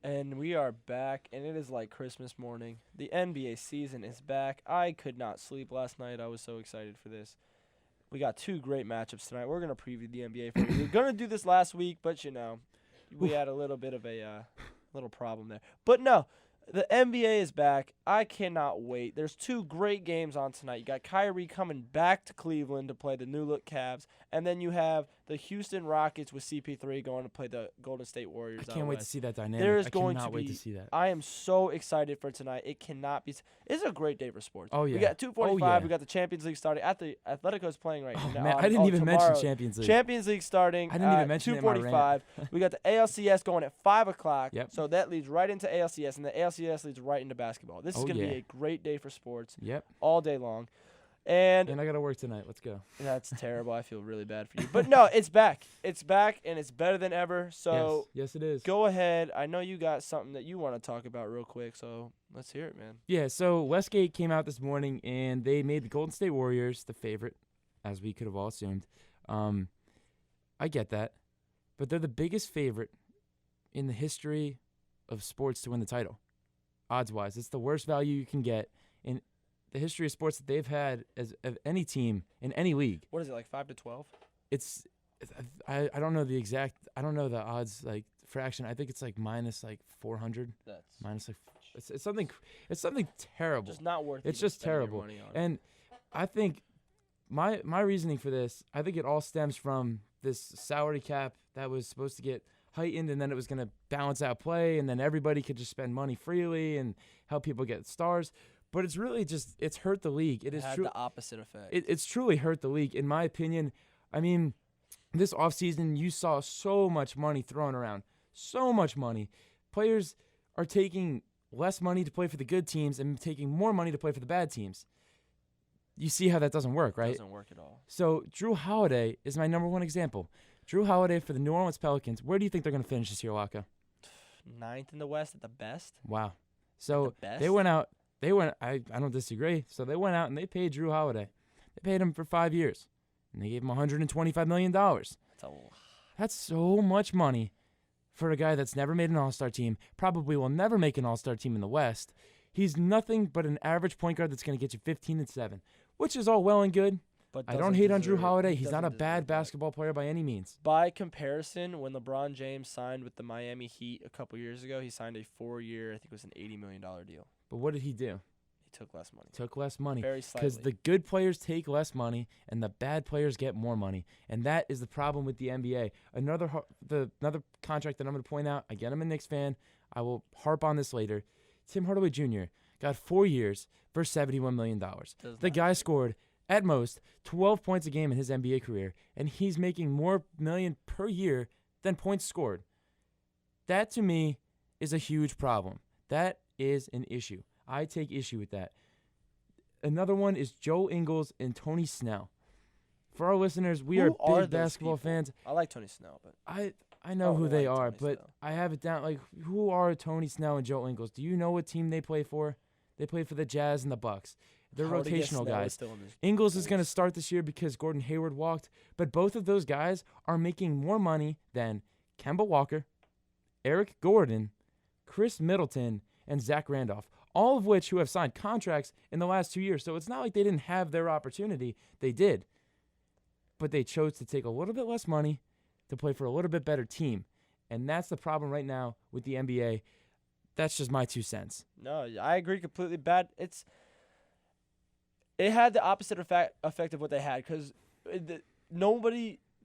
And we are back, and it is like Christmas morning. The NBA season is back. I could not sleep last night. I was so excited for this. We got 2 great matchups tonight. We're going to preview the NBA for you. We were going to do this last week, but, we had a little bit of a little problem there. But, no, the NBA is back. I cannot wait. There's 2 great games on tonight. You got Kyrie coming back to Cleveland to play the new-look Cavs, and then you have the Houston Rockets with CP3 going to play the Golden State Warriors. I can't wait to see that dynamic. There's I going cannot to wait be, to see that. I am so excited for tonight. It cannot be. It's a great day for sports. Oh, yeah. We got 2:45. Oh, yeah. We got the Champions League starting. The Atletico's playing right now. Man, I didn't even tomorrow. mention Champions League. Champions League starting. I didn't even mention it in my 2:45. We got the ALCS going at 5 o'clock. Yep. So that leads right into ALCS, and the ALCS leads right into basketball. This is going to be yeah. a great day for sports. Yep. All day long. And I got to work tonight. Let's go. that's terrible. I feel really bad for you. But no, it's back. It's back, and it's better than ever. So yes, it is. go ahead. I know you got something that you want to talk about real quick, so let's hear it, man. Yeah, so Westgate came out this morning, and they made the Golden State Warriors the favorite, as we could have all assumed. I get that. But they're the biggest favorite in the history of sports to win the title, odds-wise. It's the worst value you can get in the history of sports that they've had as of any team in any league. What is it, like 5 to 12? I don't know the exact. I don't know the odds like fraction. I think it's like minus like 400. That's Minus like it's something. It's something terrible. just not worth. It's even just spending your terrible. money on it. And I think my reasoning for this, I think it all stems from this salary cap that was supposed to get heightened, and then it was going to balance out play, and then everybody could just spend money freely and help people get stars. But it's really just it's hurt the league. It had true. the opposite effect. It's truly hurt the league, in my opinion. I mean, this offseason, you saw so much money thrown around. So much money. Players are taking less money to play for the good teams and taking more money to play for the bad teams. You see how that doesn't work, right? It doesn't work at all. So Drew Holiday is my number one example. Drew Holiday for the New Orleans Pelicans. Where do you think they're going to finish this year, Locko? 9th in the West at the best. Wow. So The best? they went out. I don't disagree. So they went out and they paid Drew Holiday. They paid him for 5 years. And they gave him $125 million. That's a lot. That's so much money for a guy that's never made an All-Star team, probably will never make an All-Star team in the West. He's nothing but an average point guard that's going to get you 15 and 7, which is all well and good. But I don't doesn't hate on Drew deserve- Holiday. He's not a doesn't bad deserve that. basketball player by any means. By comparison, when LeBron James signed with the Miami Heat a couple years ago, he signed a 4-year, I think it was an $80 million deal. But what did he do? He took less money. Took less money. Very Because slightly. the good players take less money and the bad players get more money. And that is the problem with the NBA. Another contract that I'm going to point out, again, I'm a Knicks fan. I will harp on this later. Tim Hardaway Jr. got 4 years for $71 million. The guy scored, at most, 12 points a game in his NBA career, and he's making more million per year than points scored. That, to me, is a huge problem. That is an issue. I take issue with that. Another one is Joe Ingles and Tony Snell. For our listeners, we Who are are big those basketball people? fans. I like Tony Snell, but I know don't who they like are, Tony but Snell. I have it down. Like, who are Tony Snell and Joe Ingles? Do you know what team they play for? They play for the Jazz and the Bucks. They're how would I guess rotational Snell is guys. still in this Ingles is going to Bulls? start this year because Gordon Hayward walked, but both of those guys are making more money than Kemba Walker, Eric Gordon, Chris Middleton, and Zach Randolph, all of which who have signed contracts in the last 2 years. So it's not like they didn't have their opportunity. They did. But they chose to take a little bit less money to play for a little bit better team. And that's the problem right now with the NBA. That's just my 2 cents. No, I agree completely. Bad. It had the opposite effect of what they had because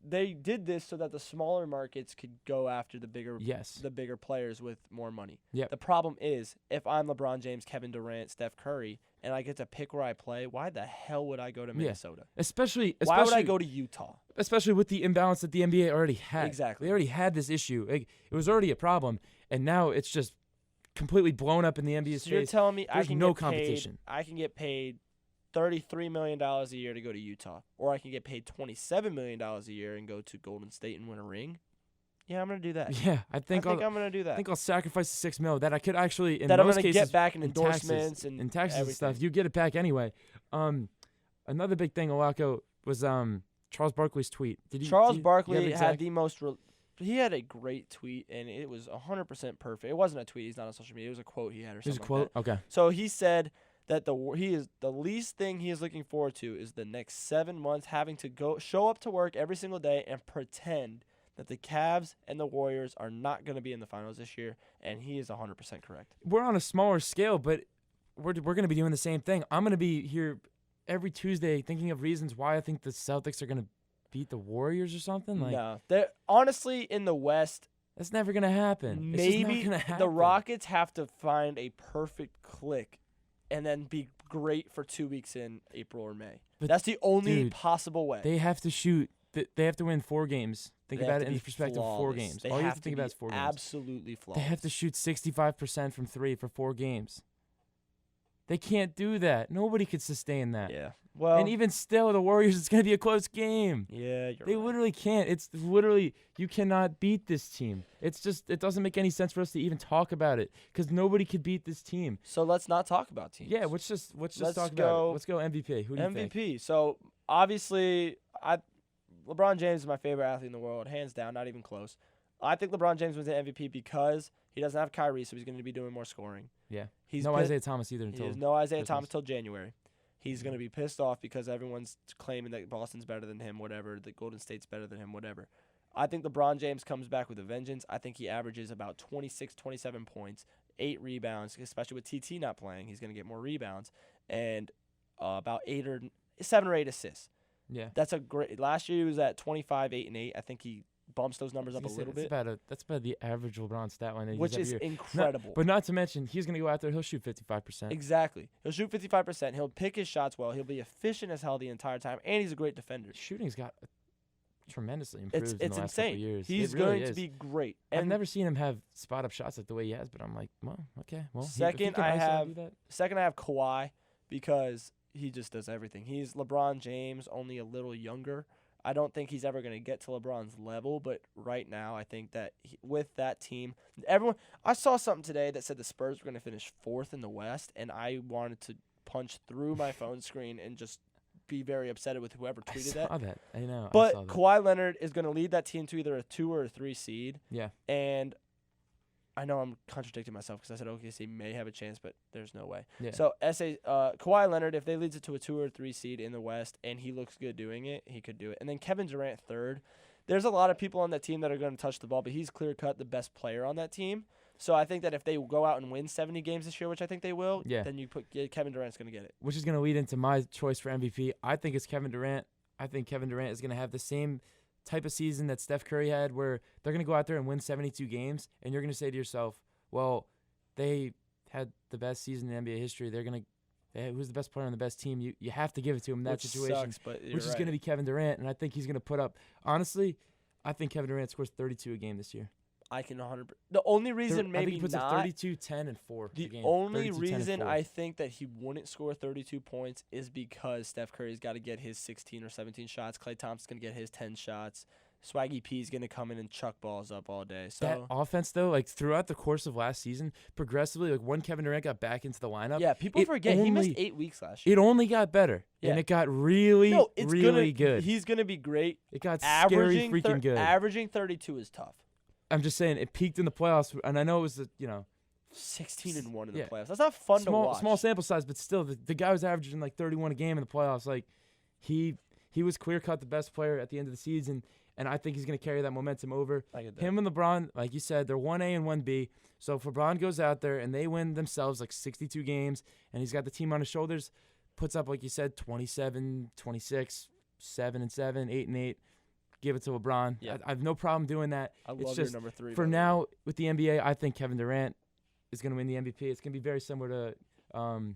they did this so that the smaller markets could go after the bigger players with more money. Yep. The problem is if I'm LeBron James, Kevin Durant, Steph Curry, and I get to pick where I play, why the hell would I go to Minnesota? Especially Why would I go to Utah? Especially with the imbalance that the NBA already had. Exactly. They already had this issue. Like, it was already a problem, and now it's just completely blown up in the NBA's So you're face. telling me There's no competition. I can get paid $33 million a year to go to Utah, or I can get paid $27 million a year and go to Golden State and win a ring? Yeah, I'm going to do that. Yeah, I think I'm going to do that. I think I'll sacrifice the $6 million that I could actually, in that I'm most going to cases, get back in in endorsements taxes, and taxes and everything. stuff. You get it back anyway. Another big thing, Locko, was Charles Barkley's tweet. Charles do you have Barkley an had exact- the most he had a great tweet, and it was 100% perfect. It wasn't a tweet. He's not on social media. It was a quote he had or something. There's a quote. Like that. Okay. So he said that the least thing he is looking forward to is the next 7 months having to show up to work every single day and pretend that the Cavs and the Warriors are not going to be in the finals this year, and he is 100% correct. We're on a smaller scale, but we're going to be doing the same thing. I'm going to be here every Tuesday thinking of reasons why I think the Celtics are going to beat the Warriors or something. Like, no, they're honestly in the West. That's never going to happen. Maybe gonna happen. The Rockets have to find a perfect click and then be great for 2 weeks in April or May. But that's the only dude, possible way. They have to shoot. They have to win 4 games. Think They about have it to in be the perspective of 4 flawless. games. They All you have have to think be about is 4 games. absolutely flawless. They have to shoot 65% from 3 for 4 games. They can't do that. Nobody could sustain that. Yeah. Well, And even still, the Warriors, it's going to be a close game. yeah, you're They right. literally can't. It's literally, you cannot beat this team. It's just, it doesn't make any sense for us to even talk about it because nobody could beat this team. So let's not talk about teams. Yeah, let's just Let's talk about go it. Let's go MVP. Who do you think? MVP. So obviously, LeBron James is my favorite athlete in the world, hands down, not even close. I think LeBron James wins the MVP because he doesn't have Kyrie, so he's going to be doing more scoring. Yeah. He's No pit- Isaiah Thomas either He until has no Isaiah Christmas. Thomas till January. He's going to be pissed off because everyone's claiming that Boston's better than him, whatever, that Golden State's better than him, whatever. I think LeBron James comes back with a vengeance. I think he averages about 26, 27 points, 8 rebounds, especially with TT not playing. He's going to get more rebounds, and about 7 or 8 assists. Yeah. That's a great. Last year he was at 25, 8 and 8. I think he bumps those numbers up a little bit, That's about the average LeBron stat line that he which uses is every year. incredible. But not to mention, he's going to go out there, he'll shoot 55%. Exactly. He'll shoot 55%. He'll pick his shots well. He'll be efficient as hell the entire time, and he's a great defender. Shooting's got tremendously improved It's in the last couple insane. of years. He's It really going to is. be great. I've And never seen him have spot-up shots like the way he has, but I'm like, well, okay. Well, if he Second, can I ice out have- and do that. second, I have Kawhi because he just does everything. He's LeBron James, only a little younger. I don't think he's ever going to get to LeBron's level, but right now I think that with that team, I saw something today that said the Spurs were going to finish 4th in the West, and I wanted to punch through my phone screen and just be very upset with whoever I tweeted saw that. that. I know. I But saw that. Kawhi Leonard is going to lead that team to either a 2 or a 3 seed, Yeah. and I know I'm contradicting myself because I said OKC may have a chance, but there's no way. Yeah. So Kawhi Leonard, if they leads it to a 2 or 3 seed in the West, and he looks good doing it, he could do it. And then Kevin Durant 3rd. There's a lot of people on that team that are going to touch the ball, but he's clear cut the best player on that team. So I think that if they go out and win 70 games this year, which I think they will, Yeah. then Kevin Durant's going to get it. Which is going to lead into my choice for MVP. I think it's Kevin Durant. I think Kevin Durant is going to have the same type of season that Steph Curry had where they're going to go out there and win 72 games, and you're going to say to yourself, well, they had the best season in NBA history. They're going to who's the best player on the best team? You have to give it to him in that Which situation, sucks, but you're which is right. going to be Kevin Durant, and I think he's going to put up – honestly, I think Kevin Durant scores 32 a game this year. I can 100%. The only reason I maybe think he puts not. up 32, 10, and 4 a The game. only 32, 10, and reason 4. I think that he wouldn't score 32 points is because Steph Curry's got to get his 16 or 17 shots. Klay Thompson's going to get his 10 shots. Swaggy P's going to come in and chuck balls up all day. That So offense, though, like throughout the course of last season, progressively, like when Kevin Durant got back into the lineup, yeah, people it forget he missed only- 8 weeks last year. it only got better. Yeah. And it got really, No, it's really gonna, good. He's going to be great. It got Averaging scary freaking good. Averaging 32 is tough. I'm just saying, it peaked in the playoffs, and I know it was, 16 and 1 in Yeah. the playoffs. That's not fun to watch. small sample size, but still, the guy was averaging like 31 a game in the playoffs. Like, he was clear-cut the best player at the end of the season, and I think he's going to carry that momentum over. I get that. Him and LeBron, like you said, they're 1A and 1B. So if LeBron goes out there and they win themselves like 62 games, and he's got the team on his shoulders, puts up, like you said, 27, 26, 7 and 7, 8 and 8, give it to LeBron. Yeah. I have no problem doing that. I It's love just, your number 3. for now, with the NBA, I think Kevin Durant is going to win the MVP. It's going to be very similar to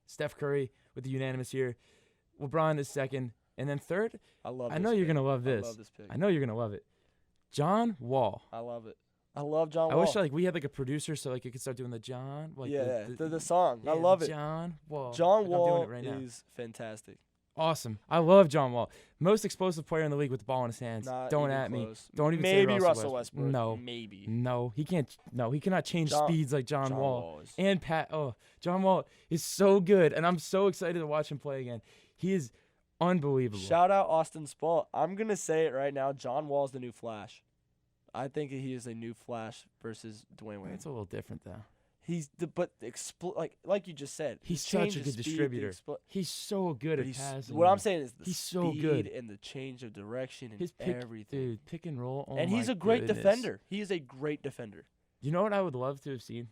Steph Curry with the unanimous here. LeBron is second. And then third, I love I this know you're pick. going to love this. I love this pick. I know you're going to love it. John Wall. I love it. I love John I Wall. wish we had like a producer so like you could start doing the John. Like the song. I yeah, love the it. John Wall. John Like, Wall I'm doing it right now. is fantastic. Awesome. I love John Wall. Most explosive player in the league with the ball in his hands. Not Don't even at me. close. Don't even say Maybe Russell Westbrook. No. Maybe. No, he can't. No, he cannot change speeds like John Wall. is- And John Wall is so good, and I'm so excited to watch him play again. He is unbelievable. Shout out Austin Spalt. I'm going to say it right now. John Wall's the new Flash. I think he is a new Flash versus Dwayne Wade. It's a little different though. He's like you just said. He's the such change a of good speed, distributor. He's so good at passing. What I'm saying is the He's speed so good. and the change of direction and His everything. pick and roll. Oh and he's my a great goodness. defender. He is a great defender. You know what I would love to have seen?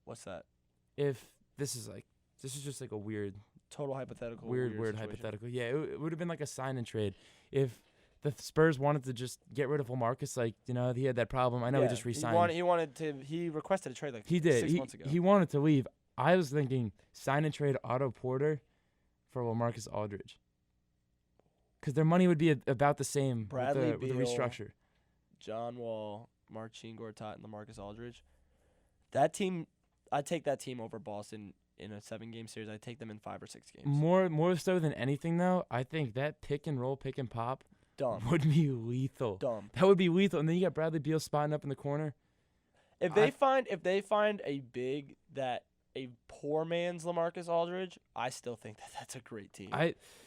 What's that? If this is just like a weird Hypothetical. weird situation. hypothetical. Yeah, it would have been like a sign and trade. If the Spurs wanted to just get rid of LaMarcus, like, you know, he had that problem. I know he just re-signed. He requested a trade like he did. 6 months ago. He wanted to leave. I was thinking sign and trade Otto Porter for LaMarcus Aldridge. Because their money would be about the same Bradley with the Beal, restructure. John Wall, Marcin Gortat, and LaMarcus Aldridge. That team, I take that team over Boston in a 7-game series. I take them in 5 or 6 games. More so than anything, though, I think that pick and roll, pick and pop would be lethal. Dumb. That would be lethal. And then you got Bradley Beal spotting up in the corner. If they find a big that a poor man's LaMarcus Aldridge, I still think that's a great team.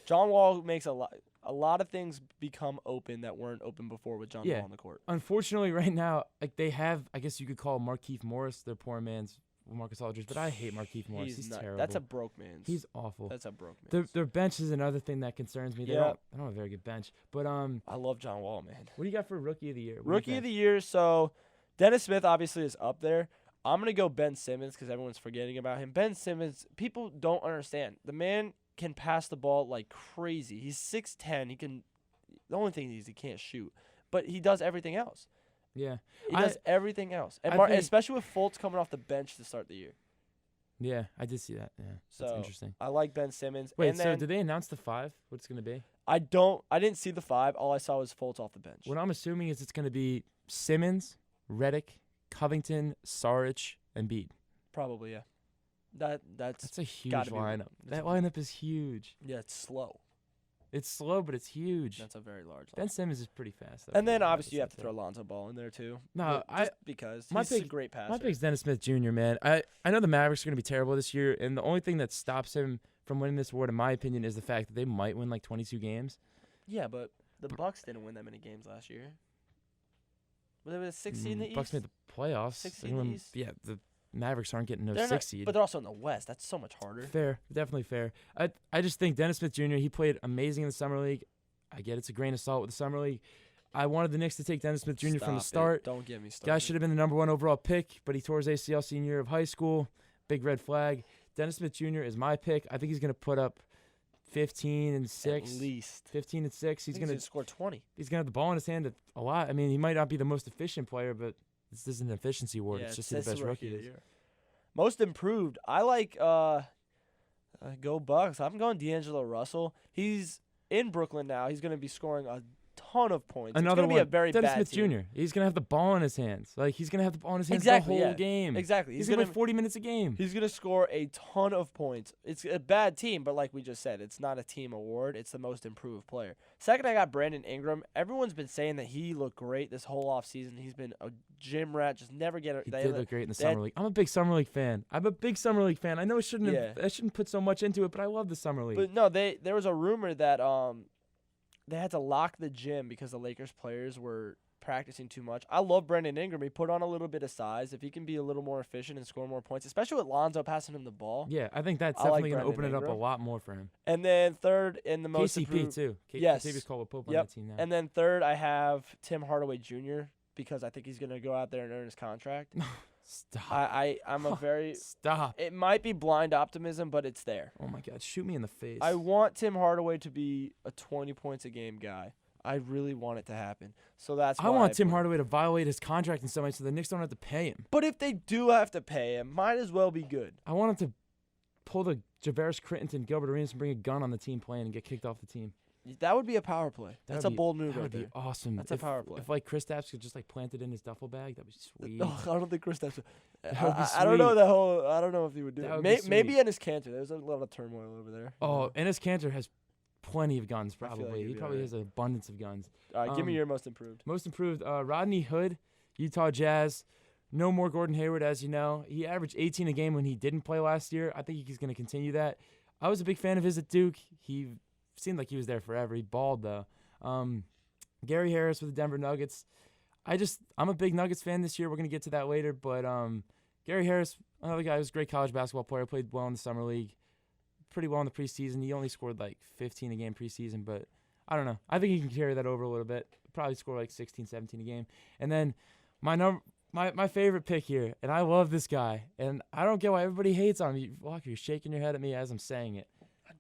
John Wall makes a lot of things become open that weren't open before with John Wall on the court. Unfortunately, right now, like they have, I guess you could call Markieff Morris their poor man's LaMarcus Aldridge, but I hate Markieff Morris. He's terrible. That's a broke man's. He's awful. That's a broke man's. Their bench is another thing that concerns me. They don't have a very good bench. But I love John Wall, man. What do you got for Rookie of the Year? Rookie of the Year, so Dennis Smith obviously is up there. I'm going to go Ben Simmons because everyone's forgetting about him. Ben Simmons, people don't understand. The man can pass the ball like crazy. He's 6'10". The only thing is he can't shoot, but he does everything else. Yeah. He does everything else. And especially with Fultz coming off the bench to start the year. Yeah, I did see that. Yeah, that's interesting. I like Ben Simmons. Wait, so did they announce the 5? What it's going to be? I didn't see the 5. All I saw was Fultz off the bench. What I'm assuming is it's going to be Simmons, Redick, Covington, Saric, and Embiid. Probably, yeah. That's a huge lineup. That lineup is huge. Yeah, it's slow. It's slow, but it's huge. That's a very large lineup. Ben Simmons is pretty fast. And then obviously you have to throw Lonzo Ball in there too. No, because he's a great passer. My pick's Dennis Smith Jr., man. I know the Mavericks are going to be terrible this year, and the only thing that stops him from winning this award, in my opinion, is the fact that they might win like 22 games. Yeah, but the Bucks didn't win that many games last year. Were they 6 seed in the East? Bucks made the playoffs. 6 seed in the East? Yeah, the Mavericks aren't getting no 6 seed. But they're also in the West. That's so much harder. Fair. Definitely fair. I just think Dennis Smith Jr., he played amazing in the Summer League. I get it's a grain of salt with the Summer League. I wanted the Knicks to take Dennis Smith Jr. from the start. Don't get me started. Guy should have been the #1 overall pick, but he tore his ACL senior year of high school. Big red flag. Dennis Smith Jr. is my pick. I think he's going to put up 15 and 6. At least 15 and 6. He's going to score 20. He's going to have the ball in his hand a lot. I mean, he might not be the most efficient player, but this isn't an efficiency award. Yeah, it's just who the best rookie is. Most improved. I like go Bucks. I'm going D'Angelo Russell. He's in Brooklyn now. He's going to be scoring a ton of points. Another it's going to be a very Dennis bad Smith team. Jr. He's going to have the ball in his hands. Like, he's going to have the ball in his hands the whole game. Exactly. He's going to play 40 minutes a game. He's going to score a ton of points. It's a bad team, but like we just said, it's not a team award. It's the most improved player. Second, I got Brandon Ingram. Everyone's been saying that he looked great this whole offseason. He's been a gym rat. Just never get it. He did look great in the Summer League. I'm a big Summer League fan. I know I shouldn't put so much into it, but I love the Summer League. But no, there was a rumor that they had to lock the gym because the Lakers players were practicing too much. I love Brandon Ingram. He put on a little bit of size. If he can be a little more efficient and score more points, especially with Lonzo passing him the ball. Yeah, I think that's definitely going to open it up a lot more for him. And then third in the most KCP too. Yes. Kentavious Caldwell-Pope on that team now. And then third, I have Tim Hardaway Jr. because I think he's going to go out there and earn his contract. Stop. I'm a very Stop. It might be blind optimism, but it's there. Oh my God! Shoot me in the face. I want Tim Hardaway to be a 20 points a game guy. I really want it to happen. So that's why I want Tim Hardaway to violate his contract in some way so the Knicks don't have to pay him. But if they do have to pay him, might as well be good. I want him to pull the Javaris Crittenton, Gilbert Arenas, and bring a gun on the team playing and get kicked off the team. That would be a power play. That's a bold move right there. That would be awesome. That's a power play. If like Kristaps could just like plant it in his duffel bag, that'd be sweet. No, I don't think Kristaps. I don't know the whole. I don't know if he would do it. Maybe Enes Kanter. There's a lot of turmoil over there. Oh, Enes Kanter has plenty of guns. Probably like he probably has an abundance of guns. All right, give me your most improved. Most improved. Rodney Hood, Utah Jazz. No more Gordon Hayward, as you know. He averaged 18 a game when he didn't play last year. I think he's going to continue that. I was a big fan of his at Duke. He seemed like he was there forever. He balled, though. Gary Harris with the Denver Nuggets. I'm a big Nuggets fan this year. We're gonna get to that later, but Gary Harris, another guy who's a great college basketball player, played well in the summer league, pretty well in the preseason. He only scored like 15 a game preseason, but I don't know. I think he can carry that over a little bit. Probably score like 16, 17 a game. And then my favorite pick here, and I love this guy, and I don't get why everybody hates on him. Locko, you're shaking your head at me as I'm saying it.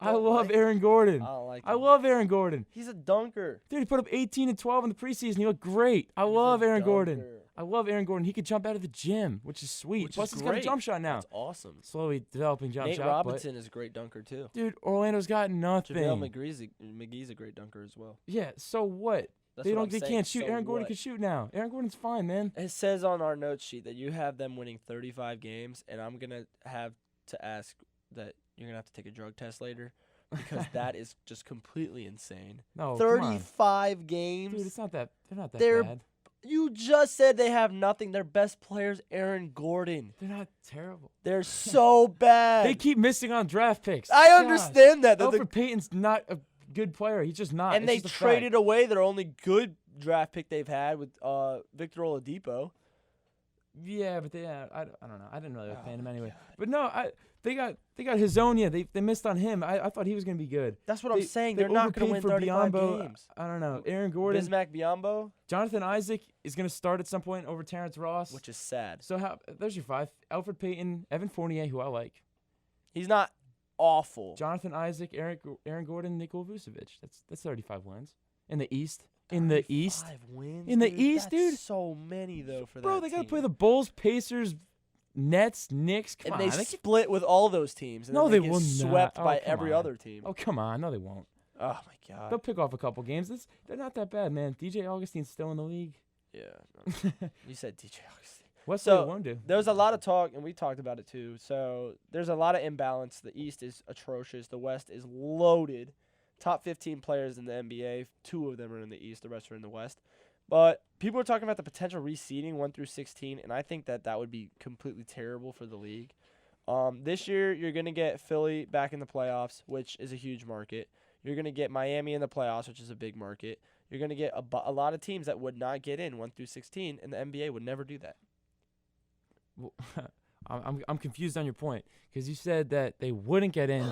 I love Aaron Gordon. I don't like him. I love Aaron Gordon. He's a dunker. Dude, he put up 18 and 12 in the preseason. He looked great. I love Aaron Gordon. I love Aaron Gordon. He could jump out of the gym, which is sweet. Plus, he's got a jump shot now. That's awesome. Slowly developing jump Nate shot. Robinson is a great dunker, too. Dude, Orlando's got nothing. JaVale McGee's a great dunker as well. Yeah, so what? They can't shoot. So Aaron Gordon can shoot now. Aaron Gordon's fine, man. It says on our note sheet that you have them winning 35 games, and I'm going to have to ask that you're going to have to take a drug test later. Because that is just completely insane. No, 35 games. Dude, they're not that bad. You just said they have nothing. Their best player's Aaron Gordon. They're not terrible. They're so bad. They keep missing on draft picks. I understand that. Alfred Payton's not a good player. He's just not. And they traded away their only good draft pick they've had with Victor Oladipo. Yeah, but I don't know. I didn't really like paying him anyway. God. But no, they got Hazonia. They missed on him. I thought he was going to be good. That's what I'm saying. They're not going to win 35 games. I don't know. Aaron Gordon. Bismack Biyombo. Jonathan Isaac is going to start at some point over Terrence Ross. Which is sad. So there's your 5. Alfred Payton, Evan Fournier, who I like. He's not awful. Jonathan Isaac, Aaron Gordon, Nikola Vucevic. That's 35 wins. In the East. In the East. 5 wins, in the East, dude. That's so many, though, for that Bro, they got to team. play the Bulls, Pacers, Nets, Knicks. Come on. And they split with all those teams. And no, then they get will swept not. by every other team. Oh, come on. No, they won't. Oh, my God. They'll pick off a couple games. They're not that bad, man. DJ Augustine's still in the league. Yeah. No. You said DJ Augustine. Wesley won't do. There was a lot of talk, and we talked about it too. So there's a lot of imbalance. The East is atrocious. The West is loaded. Top 15 players in the NBA. 2 of them are in the East. The rest are in the West. But people are talking about the potential reseeding 1 through 16, and I think that would be completely terrible for the league. This year, you're going to get Philly back in the playoffs, which is a huge market. You're going to get Miami in the playoffs, which is a big market. You're going to get a lot of teams that would not get in 1 through 16, and the NBA would never do that. Well, I'm confused on your point because you said that they wouldn't get in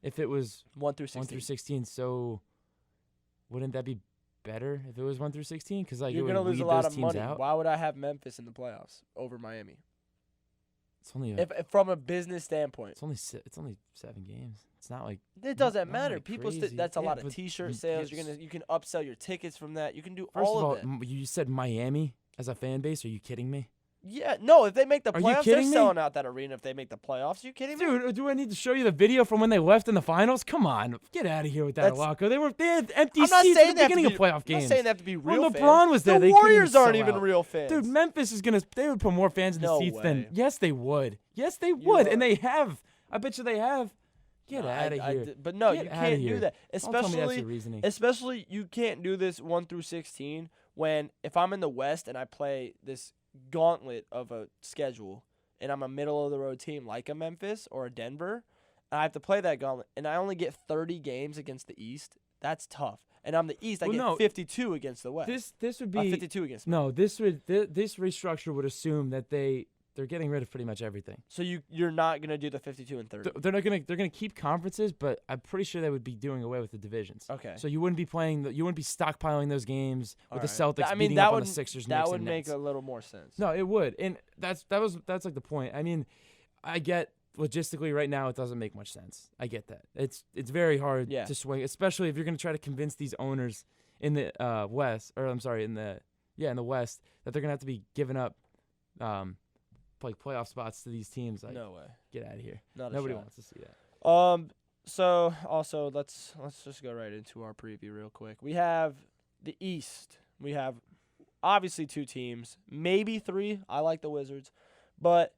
if it was 1 through 16. 1 through 16. So wouldn't that be better if it was 1 through 16? Because like you're going to lose a lot of money. Why would I have Memphis in the playoffs over Miami? It's only if from a business standpoint. It's only 7 games. It's not like it doesn't matter. Like People crazy. that's a lot of T-shirt sales. You can upsell your tickets from that. You can do all of it. You said Miami as a fan base. Are you kidding me? Yeah, no. If they make the playoffs, they're me? selling out that arena. If they make the playoffs, are you kidding me? Dude, do I need to show you the video from when they left in the finals? Come on, get out of here with that, Locko. They had empty seats at the beginning of playoff games. I'm not saying they have to be real when fans. LeBron was there, the Warriors aren't even real fans. Dude, Memphis is gonna. They would put more fans in the seats than. Yes, they would. Yes, they would, and they have. I bet you they have. Get out of here. But no, you can't do that. Don't tell me that's your reasoning. Especially, you can't do this 1 through 16 when if I'm in the West and I play this gauntlet of a schedule and I'm a middle of the road team like a Memphis or a Denver, and I have to play that gauntlet and I only get 30 games against the East. That's tough. And I'm the East. I get 52 against the West. This would be 52 against. No, this restructure would assume that they're getting rid of pretty much everything. So you're not gonna do the 52 and 30. They're gonna keep conferences, but I'm pretty sure they would be doing away with the divisions. Okay. So you wouldn't be stockpiling those games with the Celtics beating up on the Sixers. That Knicks, would and make Nets. a little more sense. No, it would, and that's like the point. I mean, I get logistically right now it doesn't make much sense. I get that. It's very hard to swing, especially if you're gonna try to convince these owners in the West, or I'm sorry, in the West, that they're gonna have to be giving up like playoff spots to these teams. Like, no way. Get out of here. Nobody wants to see that. So also let's just go right into our preview real quick. We have the East. We have obviously 2 teams, maybe 3. I like the Wizards, but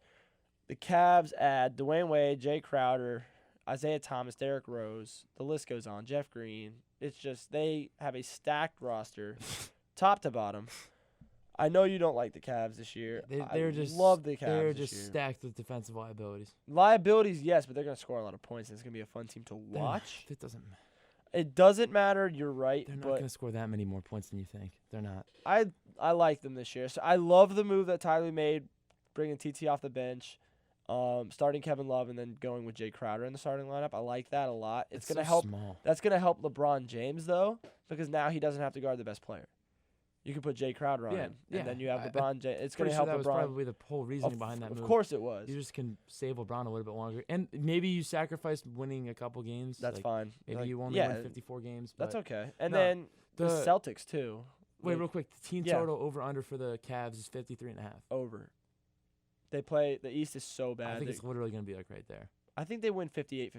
the Cavs add Dwayne Wade, Jay Crowder, Isaiah Thomas, Derrick Rose. The list goes on. Jeff Green. It's just they have a stacked roster, top to bottom. I know you don't like the Cavs this year. They're just love the Cavs. They're this just year. stacked with defensive liabilities. Liabilities, yes, but they're going to score a lot of points, and it's going to be a fun team to watch. It doesn't matter. It doesn't matter. You're right. They're not but going to score that many more points than you think. They're not. I like them this year. So I love the move that Tyler made, bringing TT off the bench, starting Kevin Love, and then going with Jay Crowder in the starting lineup. I like that a lot. It's going to help. Small. That's going to help LeBron James, though, because now he doesn't have to guard the best player. You can put Jay Crowder on him, and then you have LeBron James. It's going to help that LeBron. That was probably the whole reasoning behind that move. Of course it was. You just can save LeBron a little bit longer. And maybe you sacrifice winning a couple games. That's fine. Maybe you only win 54 games. That's okay. And then the Celtics, too. Wait, real quick. The team total over-under for the Cavs is 53.5. Over. They play – the East is so bad. I think it's literally going to be like right there. I think they win 58-59.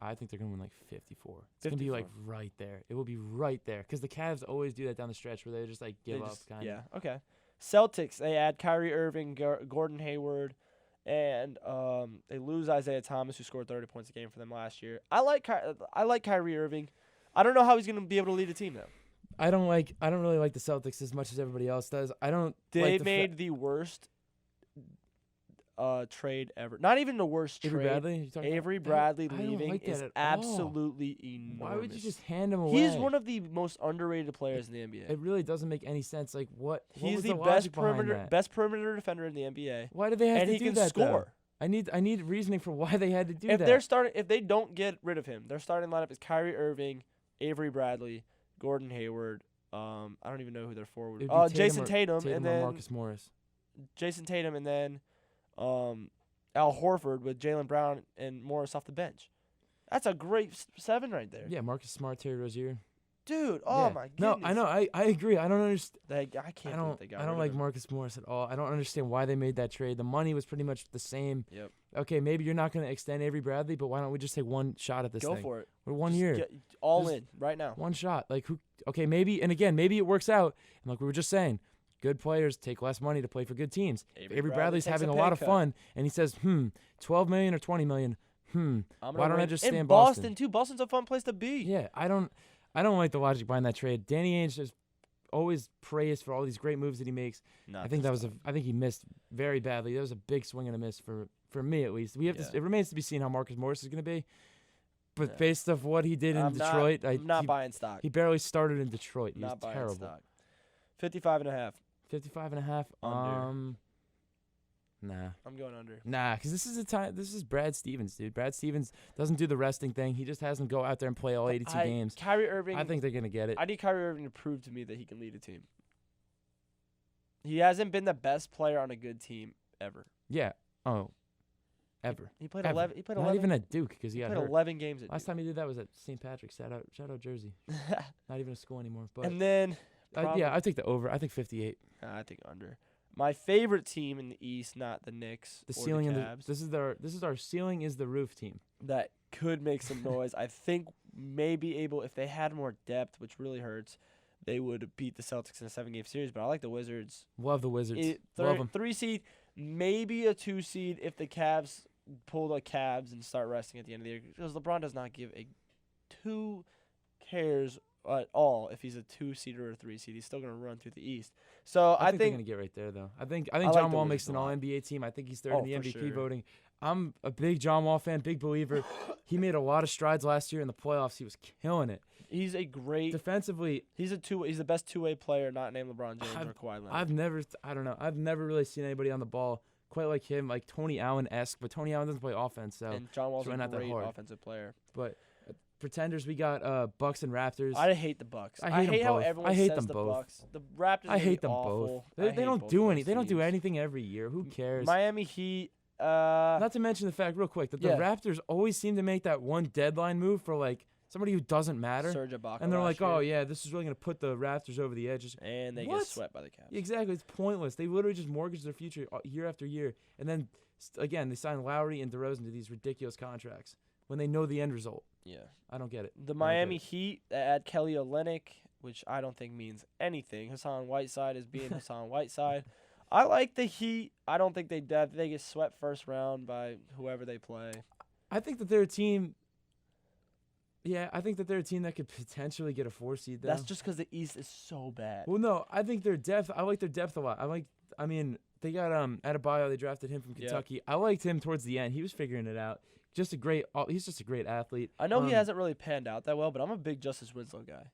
I think they're going to win like 54. It's going to be like right there. It will be right there because the Cavs always do that down the stretch where they just like give up kind of. Yeah, okay. Celtics, they add Kyrie Irving, Gordon Hayward, and they lose Isaiah Thomas, who scored 30 points a game for them last year. I like Kyrie Irving. I don't know how he's going to be able to lead a team though. I don't really like the Celtics as much as everybody else does. They made the worst trade ever. Not even the worst Avery trade. Bradley? Avery Bradley leaving is at absolutely enormous. Why would you just hand him away? He's one of the most underrated players in the NBA. It really doesn't make any sense. Like what? He's was the best perimeter defender in the NBA. Why do they have to do that? And he can score. Though? I need reasoning for why they had to do that. If they don't get rid of him, their starting lineup is Kyrie Irving, Avery Bradley, Gordon Hayward. I don't even know who their forward. Jason Tatum, and then Marcus Morris. Jason Tatum, and then Al Horford with Jaylen Brown and Morris off the bench. That's a great 7 right there. Yeah, Marcus Smart, Terry Rozier. Dude, my goodness. No, I know. I agree. I don't understand. I don't like Marcus Morris at all. I don't understand why they made that trade. The money was pretty much the same. Yep. Okay, maybe you're not going to extend Avery Bradley, but why don't we just take one shot at this thing? Go for it. We're 1 year. Just in right now. One shot. Like who? Okay, maybe. And again, maybe it works out. And like we were just saying, good players take less money to play for good teams. Avery Bradley's having a lot of fun, and he says, $12 million or $20 million. Why don't I just stay in Boston? Too. Boston's a fun place to be. Yeah, I don't like the logic behind that trade. Danny Ainge is always praised for all these great moves that he makes. I think he missed very badly. That was a big swing and a miss for me at least. It remains to be seen how Marcus Morris is going to be. But based off what he did in Detroit, I'm not buying stock. He barely started in Detroit. He was terrible. Stock. 55.5. 55.5. Nah. I'm going under. Nah, because this is Brad Stevens, dude. Brad Stevens doesn't do the resting thing. He just has them go out there and play all 82 games. Kyrie Irving. I think they're gonna get it. I need Kyrie Irving to prove to me that he can lead a team. He hasn't been the best player on a good team ever. Yeah. Oh. Ever. He played 11. He played 11. Not even at Duke because he got played hurt. 11 games at Last Duke. time he did that was at St. Patrick's. Shout out Jersey. Not even a school anymore. But and then. I take the over. I think 58. I think under. My favorite team in the East, not the Knicks. The ceiling or the Cavs. This is our ceiling is the roof team. That could make some noise. I think maybe able if they had more depth, which really hurts, they would beat the Celtics in a 7-game series. But I like the Wizards. Love the Wizards. Love them. 3 seed, maybe a 2 seed if the Cavs pull the Cavs and start resting at the end of the year. Because LeBron does not give a 2 cares at all if he's a 2 seed or a 3 seed. He's still going to run through the East. So I think they're going to get right there though. I think like John Wall makes an All NBA team. I think he's third in the MVP voting. I'm a big John Wall fan, big believer. He made a lot of strides last year in the playoffs. He was killing it. He's a great defensively. He's the best 2-way player, not named LeBron James or Kawhi Leonard. I've never really seen anybody on the ball quite like him, like Tony Allen-esque, but Tony Allen doesn't play offense. So and John Wall's a great offensive player. But pretenders, we got Bucks and Raptors. I hate the Bucks. I hate how everyone says the Bucks. The Raptors. I hate them awful. both. They don't do anything. They don't do anything every year. Who cares? Miami Heat. Not to mention the fact, real quick, that the Raptors always seem to make that one deadline move for like somebody who doesn't matter. Serge Ibaka. And they're like, oh yeah, this is really gonna put the Raptors over the edge. And they get swept by the Cavs. Exactly. It's pointless. They literally just mortgage their future year after year, and then again they sign Lowry and DeRozan to these ridiculous contracts when they know the end result. Yeah. I don't get it. The Miami Heat add Kelly Olynyk, which I don't think means anything. Hassan Whiteside is being Hassan Whiteside. I like the Heat. I don't think they get swept first round by whoever they play. I think that they're a team. Yeah, I think that they're a team that could potentially get a 4 seed. Though. That's just because the East is so bad. Well, no, I think their depth. I like their depth a lot. They got Adebayo. They drafted him from Kentucky. I liked him towards the end. He was figuring it out. He's just a great athlete. I know he hasn't really panned out that well, but I'm a big Justice Winslow guy.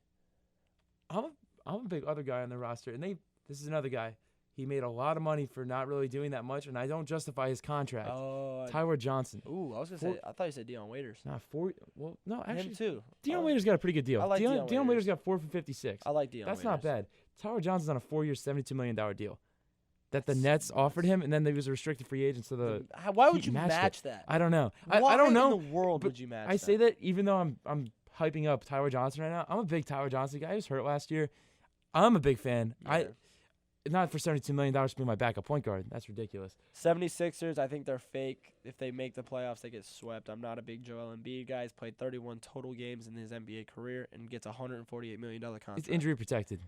I'm a big other guy on the roster, and this is another guy. He made a lot of money for not really doing that much, and I don't justify his contract. Oh, Tyler Johnson. Ooh, I was gonna say. I thought you said Deion Waiters. Not 4. Well, no, actually, Him too. Deion Waiters got a pretty good deal. I like Deion Waiters got 4 for 56. I like Deion. That's Waiters. not bad. Tyler Johnson's on a 4-year, $72 million deal that the Nets offered him, and then he was a restricted free agent. So why would Heat you match that? I don't know. Why I don't know. in the world but would you match? I say that even though I'm hyping up Tyler Johnson right now. I'm a big Tyler Johnson guy. He was hurt last year. I'm a big fan. Yeah. Not for $72 million to be my backup point guard. That's ridiculous. 76ers, I think they're fake. If they make the playoffs, they get swept. I'm not a big Joel Embiid guy. He's played 31 total games in his NBA career and gets a $148 million contract. It's injury protected.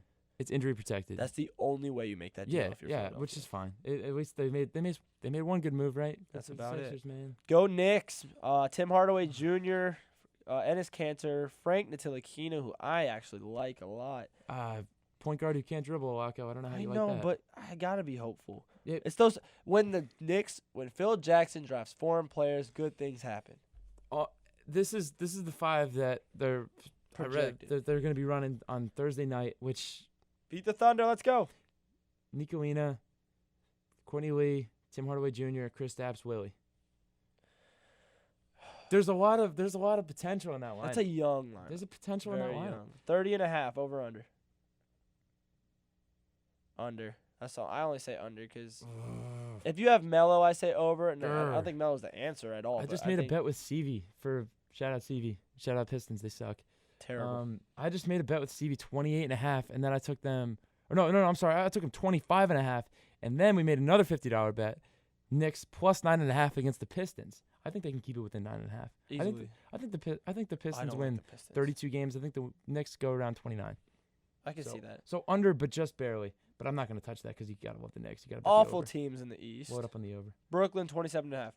That's the only way you make that deal. If you're Philadelphia. Which is fine. At least they made one good move, right? That's about Sixers, it. Man. Go Knicks. Tim Hardaway Jr., Enes Kanter, Frank Ntilikina, who I actually like a lot. Point guard who can't dribble, Locko. I don't know how you like that. I know, but I gotta be hopeful. Yeah. It's those when Phil Jackson drafts foreign players, good things happen. This is the 5 that they're projected. They're going to be running on Thursday night, which Beat the Thunder. Let's go. Nico Ina, Courtney Lee, Tim Hardaway Jr., Chris Stapps, Willie. There's a lot of potential in that line. That's a young line. There's a potential in that line. 30.5 over under. Under. That's all. I only say under because if you have Melo, I say over. And I don't think Melo's the answer at all. I just made a bet with CV for shout out CV. Shout out Pistons. They suck. Terrible. I just made a bet with CV 28.5, and then I took them. Or no, I'm sorry. I took them 25.5, and then we made another $50 bet. Knicks plus 9.5 against the Pistons. I think they can keep it within 9.5. Easily. I think the Pistons don't win like the Pistons. 32 games. I think the Knicks go around 29. I can see that. So under, but just barely. But I'm not going to touch that because you got to love the Knicks. You got to awful teams in the East. Load up on the over. Brooklyn 27.5.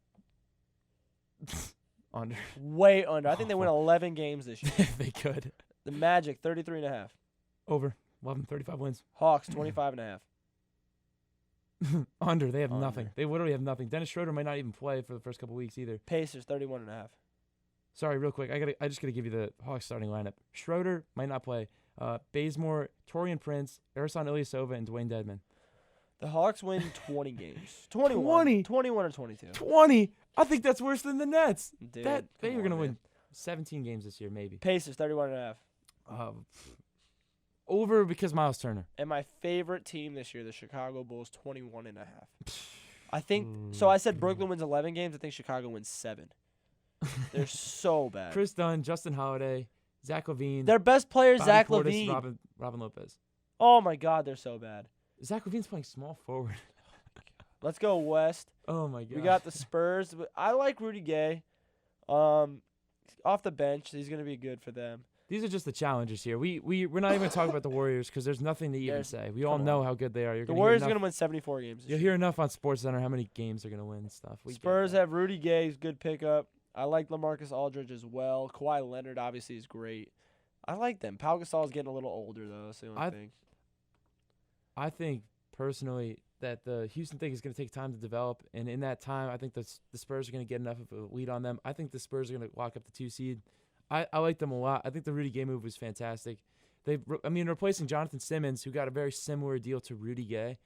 Under. Way under. I think they win 11 games this year. They could. The Magic 33.5. Over. 35 wins. Hawks 25.5. Under. They have nothing. They literally have nothing. Dennis Schroeder might not even play for the first couple weeks either. Pacers 31.5. Sorry, real quick. I just gotta give you the Hawks starting lineup. Schroeder might not play. Bazemore, Torian Prince, Ersan Ilyasova, and Dwayne Dedman. The Hawks win 20 games. 21 or 22. 20? I think that's worse than the Nets. Dude, they are going to win 17 games this year, maybe. Pacers 31.5. Over because Miles Turner. And my favorite team this year, the Chicago Bulls, 21.5. I think so. I said Brooklyn wins 11 games. I think Chicago wins 7. They're so bad. Chris Dunn, Justin Holiday, Zach LaVine. Their best player, Bobby Zach Portis, LaVine. Robin Lopez. Oh my God, they're so bad. Zach LaVine's playing small forward. Let's go West. Oh my God. We got the Spurs. I like Rudy Gay. Off the bench, he's gonna be good for them. These are just the challengers here. We're not even talking about the Warriors because there's nothing to even say. We all know how good they are. The Warriors are gonna win 74 games. You'll hear enough on SportsCenter how many games they're gonna win and stuff. Spurs have Rudy Gay, good pickup. I like LaMarcus Aldridge as well. Kawhi Leonard obviously is great. I like them. Pau Gasol is getting a little older though. That's the only thing. I think personally that the Houston thing is going to take time to develop, and in that time, I think the Spurs are going to get enough of a lead on them. I think the Spurs are going to lock up the 2 seed. I like them a lot. I think the Rudy Gay move was fantastic. Replacing Jonathan Simmons, who got a very similar deal to Rudy Gay.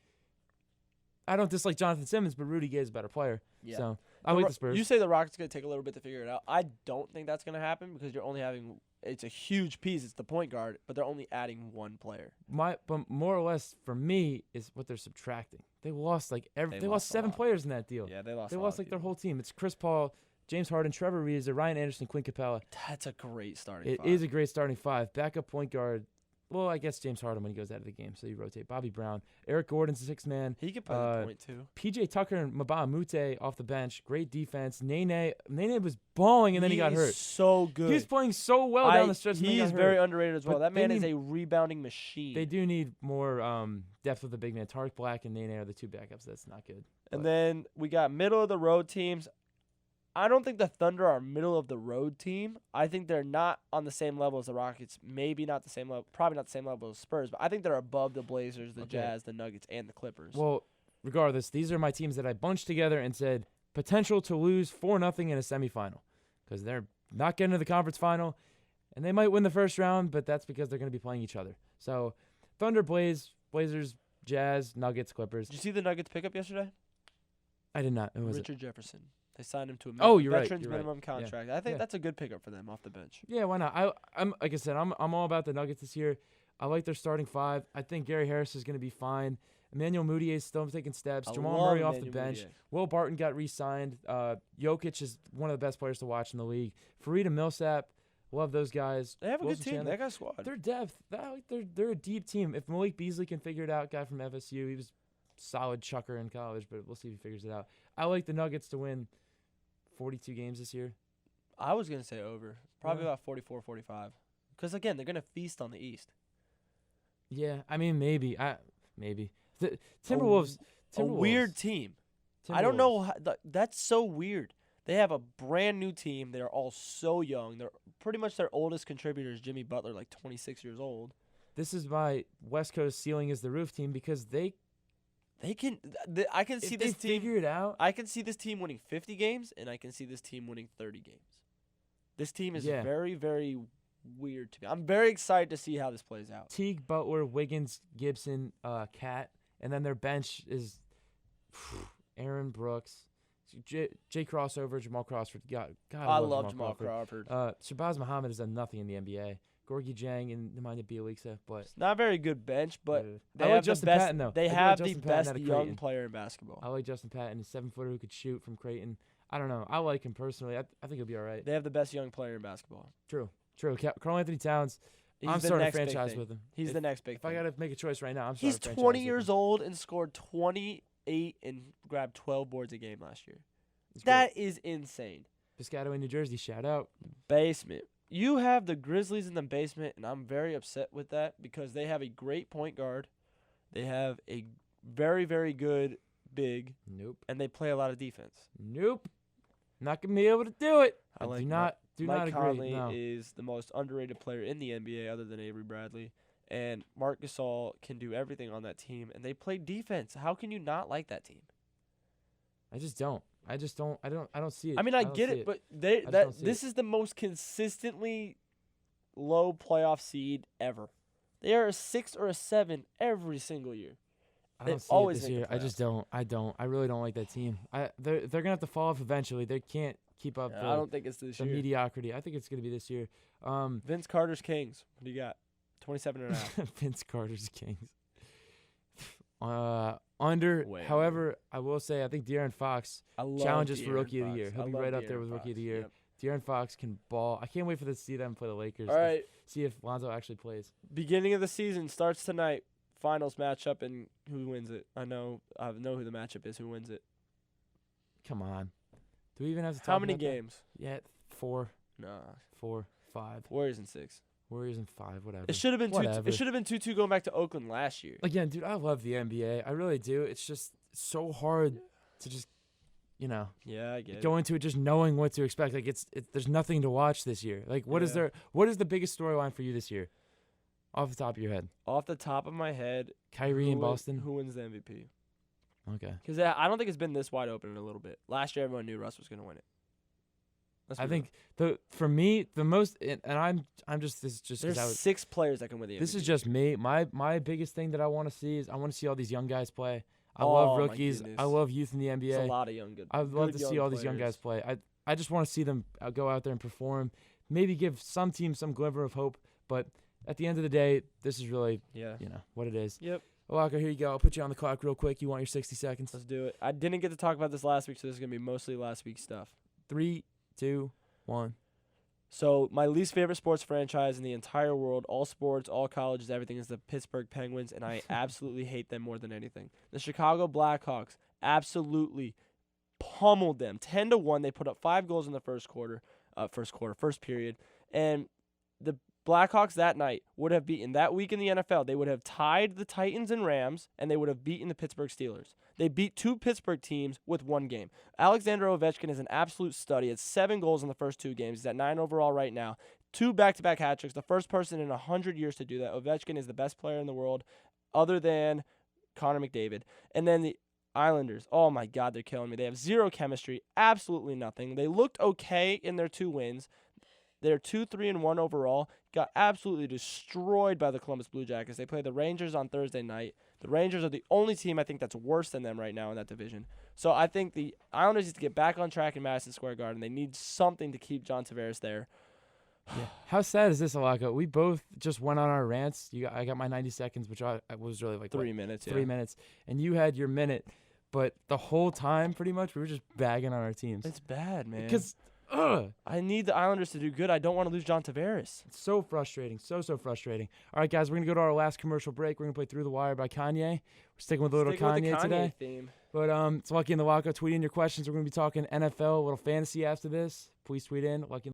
I don't dislike Jonathan Simmons, but Rudy Gay is a better player. Yeah. So I like the Spurs. You say the Rockets going to take a little bit to figure it out. I don't think that's going to happen because you're only having – it's a huge piece. It's the point guard, but they're only adding one player. But more or less for me is what they're subtracting. They lost they lost 7 players in that deal. Yeah, they lost. They lost their whole team. It's Chris Paul, James Harden, Trevor Ariza, Ryan Anderson, Quinn Capella. That's a great starting. It is a great starting 5. Backup point guard. Well, I guess James Harden when he goes out of the game, so you rotate. Bobby Brown, Eric Gordon's a 6 man. He could play the point too. PJ Tucker and Mbah Moute off the bench. Great defense. Nene was balling and then he got hurt. So good. He was playing so well down the stretch. He is very underrated as well. That man is a rebounding machine. They do need more depth with the big man. Tariq Black and Nene are the 2 backups. That's not good. And then we got middle of the road teams. I don't think the Thunder are a middle of the road team. I think they're not on the same level as the Rockets. Maybe not the same level. Probably not the same level as Spurs. But I think they're above the Blazers, the Jazz, the Nuggets, and the Clippers. Well, regardless, these are my teams that I bunched together and said potential to lose 4-0 in a semifinal. because they're not getting to the conference final, and they might win the first round, but that's because they're going to be playing each other. So Thunder, Blazers, Jazz, Nuggets, Clippers. Did you see the Nuggets pickup yesterday? I did not. Who was Richard Jefferson. They signed him to a Oh, you're right, veterans you're right. minimum Yeah. contract. I think Yeah. that's a good pickup for them off the bench. Yeah, why not? I'm like I said, I'm all about the Nuggets this year. I like their starting five. I think Gary Harris is going to be fine. Emmanuel Mudiay is still taking steps. I Jamal love Murray off the Emmanuel bench. Mudiay. Will Barton got re-signed. Jokic is one of the best players to watch in the league. Farida Millsap, love those guys. They have a Wilson good team. Chandler. They got a squad. Their depth, they're a deep team. If Malik Beasley can figure it out, guy from FSU, he was solid chucker in college, but we'll see if he figures it out. I like the Nuggets to win 42 games this year. I was going to say over. Probably Yeah. about 44, 45. Because, again, they're going to feast on the East. Yeah, I mean maybe. The Timberwolves. A weird team. I don't know. That's so weird. They have a brand new team. They are all so young. They're pretty much their oldest contributors, Jimmy Butler, like 26 years old. This is my West Coast ceiling is the roof team because they can. I can see if this they team. figure it out. I can see this team winning 50 games, and I can see this team winning 30 games. This team is Yeah. very, very weird to me. I'm very excited to see how this plays out. Teague, Butler, Wiggins, Gibson, Cat, and then their bench is Aaron Brooks, Jay Crossover, Jamal Crawford. God, I love Jamal Crawford. Shabazz Muhammad has done nothing in the NBA. Gorgie Jang and Nemanja Bjelica, but Not very good bench, but they I like have Justin the best. Patton, though. They I do like have the Justin Patton best out of young Creighton. player in basketball. I like Justin Patton, a 7-footer who could shoot from Creighton. I don't know. I like him personally. I think he'll be all right. They have the best young player in basketball. True. Karl Anthony Towns. He's I'm the starting a next big franchise thing. with him. He's the next big If I thing. got to make a choice right now, I'm He's starting a franchise 20 with years him. old and scored 28 and grabbed 12 boards a game last year. He's That is insane. great. Piscataway, New Jersey. Shout out. Basement. You have the Grizzlies in the basement, and I'm very upset with that because they have a great point guard. They have a very, very good big, Nope. and they play a lot of defense. Nope. Not gonna be able to do it. I like do not Mike agree. Conley No. is the most underrated player in the NBA other than Avery Bradley. And Marc Gasol can do everything on that team, and they play defense. How can you not like that team? I just don't. I don't see it. I mean, I don't get see it, but just don't see this is the most consistently low playoff seed ever. They are a 6 or a 7 every single year. I they don't see always it this make the year. I just don't. I really don't like that team. They're gonna have to fall off eventually. They can't keep up I don't think it's this the year. mediocrity. I think it's gonna be this year. Vince Carter's Kings. What do you got? 27.5. Vince Carter's Kings. Under. Way However, I will say I think De'Aaron Fox I love challenges for De'Aaron Rookie of the Fox. Year. He'll I be love right up there De'Aaron with Rookie of the Fox. Year. Yep. De'Aaron Fox can ball. I can't wait to see them play the Lakers. All right. See if Lonzo actually plays. Beginning of the season starts tonight. Finals matchup and who wins it? I know who the matchup is. Who wins it? Come on. Do we even have to talk How many about that? games? Yeah, 4, Nah. 4, 5. Warriors in 6. Warriors in 5. Whatever. It should have been 2. Whatever. It should have been 2-2 going back to Oakland last year. Again, dude, I love the NBA. I really do. It's just so hard to just, Yeah, I get it. go into it just knowing what to expect. Like there's nothing to watch this year. Like what is Yeah. what is the biggest storyline for you this year? Off the top of your head. Off the top of my head, Kyrie in who win- Boston. Who wins the MVP? Okay. Because I don't think it's been this wide open in a little bit. Last year, everyone knew Russ was going to win it. Let's I be think for me the most and I'm just this is just real. 'cause I There's was, 6 players that can win the MVP. this is just me. My biggest thing that I want to see is I want to see all these young guys play. I Oh, love my rookies. goodness. I love youth in the There's NBA. a lot of young good. I'd love good to see all these young guys players. play. I just want to see them go out there and perform. Maybe give some teams some glimmer of hope. But at the end of the day, this is really Yeah. what it is. Yep. Locko, here you go. I'll put you on the clock real quick. You want your 60 seconds? Let's do it. I didn't get to talk about this last week, so this is going to be mostly last week's stuff. 3, 2, 1. So my least favorite sports franchise in the entire world, all sports, all colleges, everything, is the Pittsburgh Penguins, and I absolutely hate them more than anything. The Chicago Blackhawks absolutely pummeled them 10-1. They put up 5 goals in the first period, and the Blackhawks that night would have beaten that week in the NFL. They would have tied the Titans and Rams, and they would have beaten the Pittsburgh Steelers. They beat 2 Pittsburgh teams with 1 game. Alexander Ovechkin is an absolute stud. He had 7 goals in the first 2 games. He's at 9 overall right now. 2 back-to-back hat tricks. The first person in 100 years to do that. Ovechkin is the best player in the world, other than Connor McDavid. And then the Islanders. Oh my God, they're killing me. They have zero chemistry, absolutely nothing. They looked okay in their 2 wins. They're 2-3-1 overall. Got absolutely destroyed by the Columbus Blue Jackets. They play the Rangers on Thursday night. The Rangers are the only team I think that's worse than them right now in that division. So I think the Islanders need to get back on track in Madison Square Garden. They need something to keep John Tavares there. Yeah. How sad is this, Locko? We both just went on our rants. I got my 90 seconds, which I was really like 3 minutes. 3 minutes, and you had your minute. But the whole time, pretty much, we were just bagging on our teams. It's bad, man. Because I need the Islanders to do good. I don't want to lose John Tavares. It's so frustrating. So frustrating. All right, guys, we're going to go to our last commercial break. We're going to play Through the Wire by Kanye. We're sticking with a little Kanye today. Theme. But it's Lucky in the Locko. Tweet in your questions. We're going to be talking NFL, a little fantasy after this. Please tweet in. Lucky.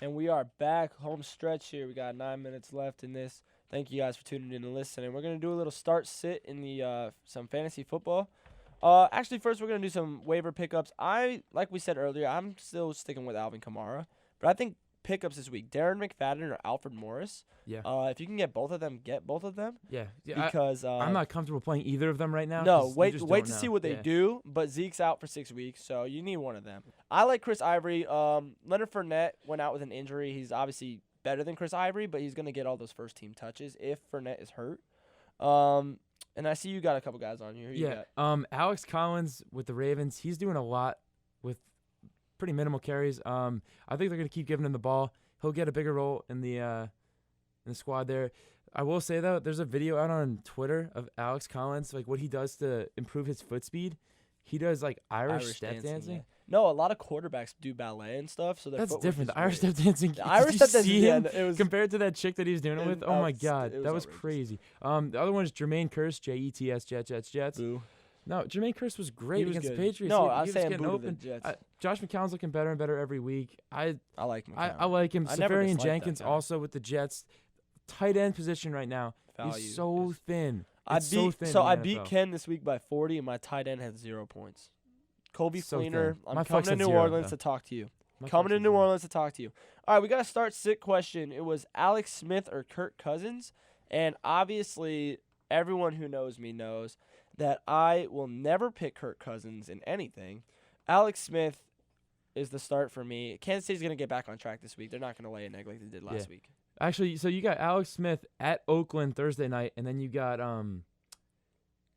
And we are back, home stretch here. We got 9 minutes left in this. Thank you guys for tuning in and listening. We're going to do a little start-sit in the some fantasy football. Actually, first we're going to do some waiver pickups. Like we said earlier, I'm still sticking with Alvin Kamara. But I think pickups this week, Darren McFadden or Alfred Morris. Yeah. If you can get both of them, get both of them. Yeah. Because I'm not comfortable playing either of them right now. No, 'cause you wait just to don't see know. what they do. But Zeke's out for 6 weeks, so you need one of them. I like Chris Ivory. Leonard Fournette went out with an injury. He's obviously better than Chris Ivory, but he's going to get all those first-team touches if Fournette is hurt. And I see you got a couple guys on here. Who you got? Alex Collins with the Ravens. He's doing a lot with pretty minimal carries. I think they're going to keep giving him the ball. He'll get a bigger role in the squad there. I will say, though, there's a video out on Twitter of Alex Collins, like what he does to improve his foot speed. He does, like, Irish step dancing. Yeah. No, a lot of quarterbother do ballet and stuff. So that's different. The Irish step dancing. The Irish step dancing, it was compared to that chick that he was doing it with. Oh, my God. That was crazy. The other one is Jermaine Kearse, Jets, Jets. Boo. No, Jermaine Kearse was great against the Patriots. No, I was saying getting open. Josh McCown's looking better and better every week. I like McCown. I like him. Safarian Jenkins also with the Jets. Tight end position right now is so thin. I beat Ken this week by 40, and my tight end had 0 points. Colby Fleener, I'm coming to New Orleans to talk to you. All right, we got to start sick question. It was Alex Smith or Kirk Cousins, and obviously everyone who knows me knows that I will never pick Kirk Cousins in anything. Alex Smith is the start for me. Kansas City's going to get back on track this week. They're not going to lay an egg like they did last week. Actually, so you got Alex Smith at Oakland Thursday night, and then you got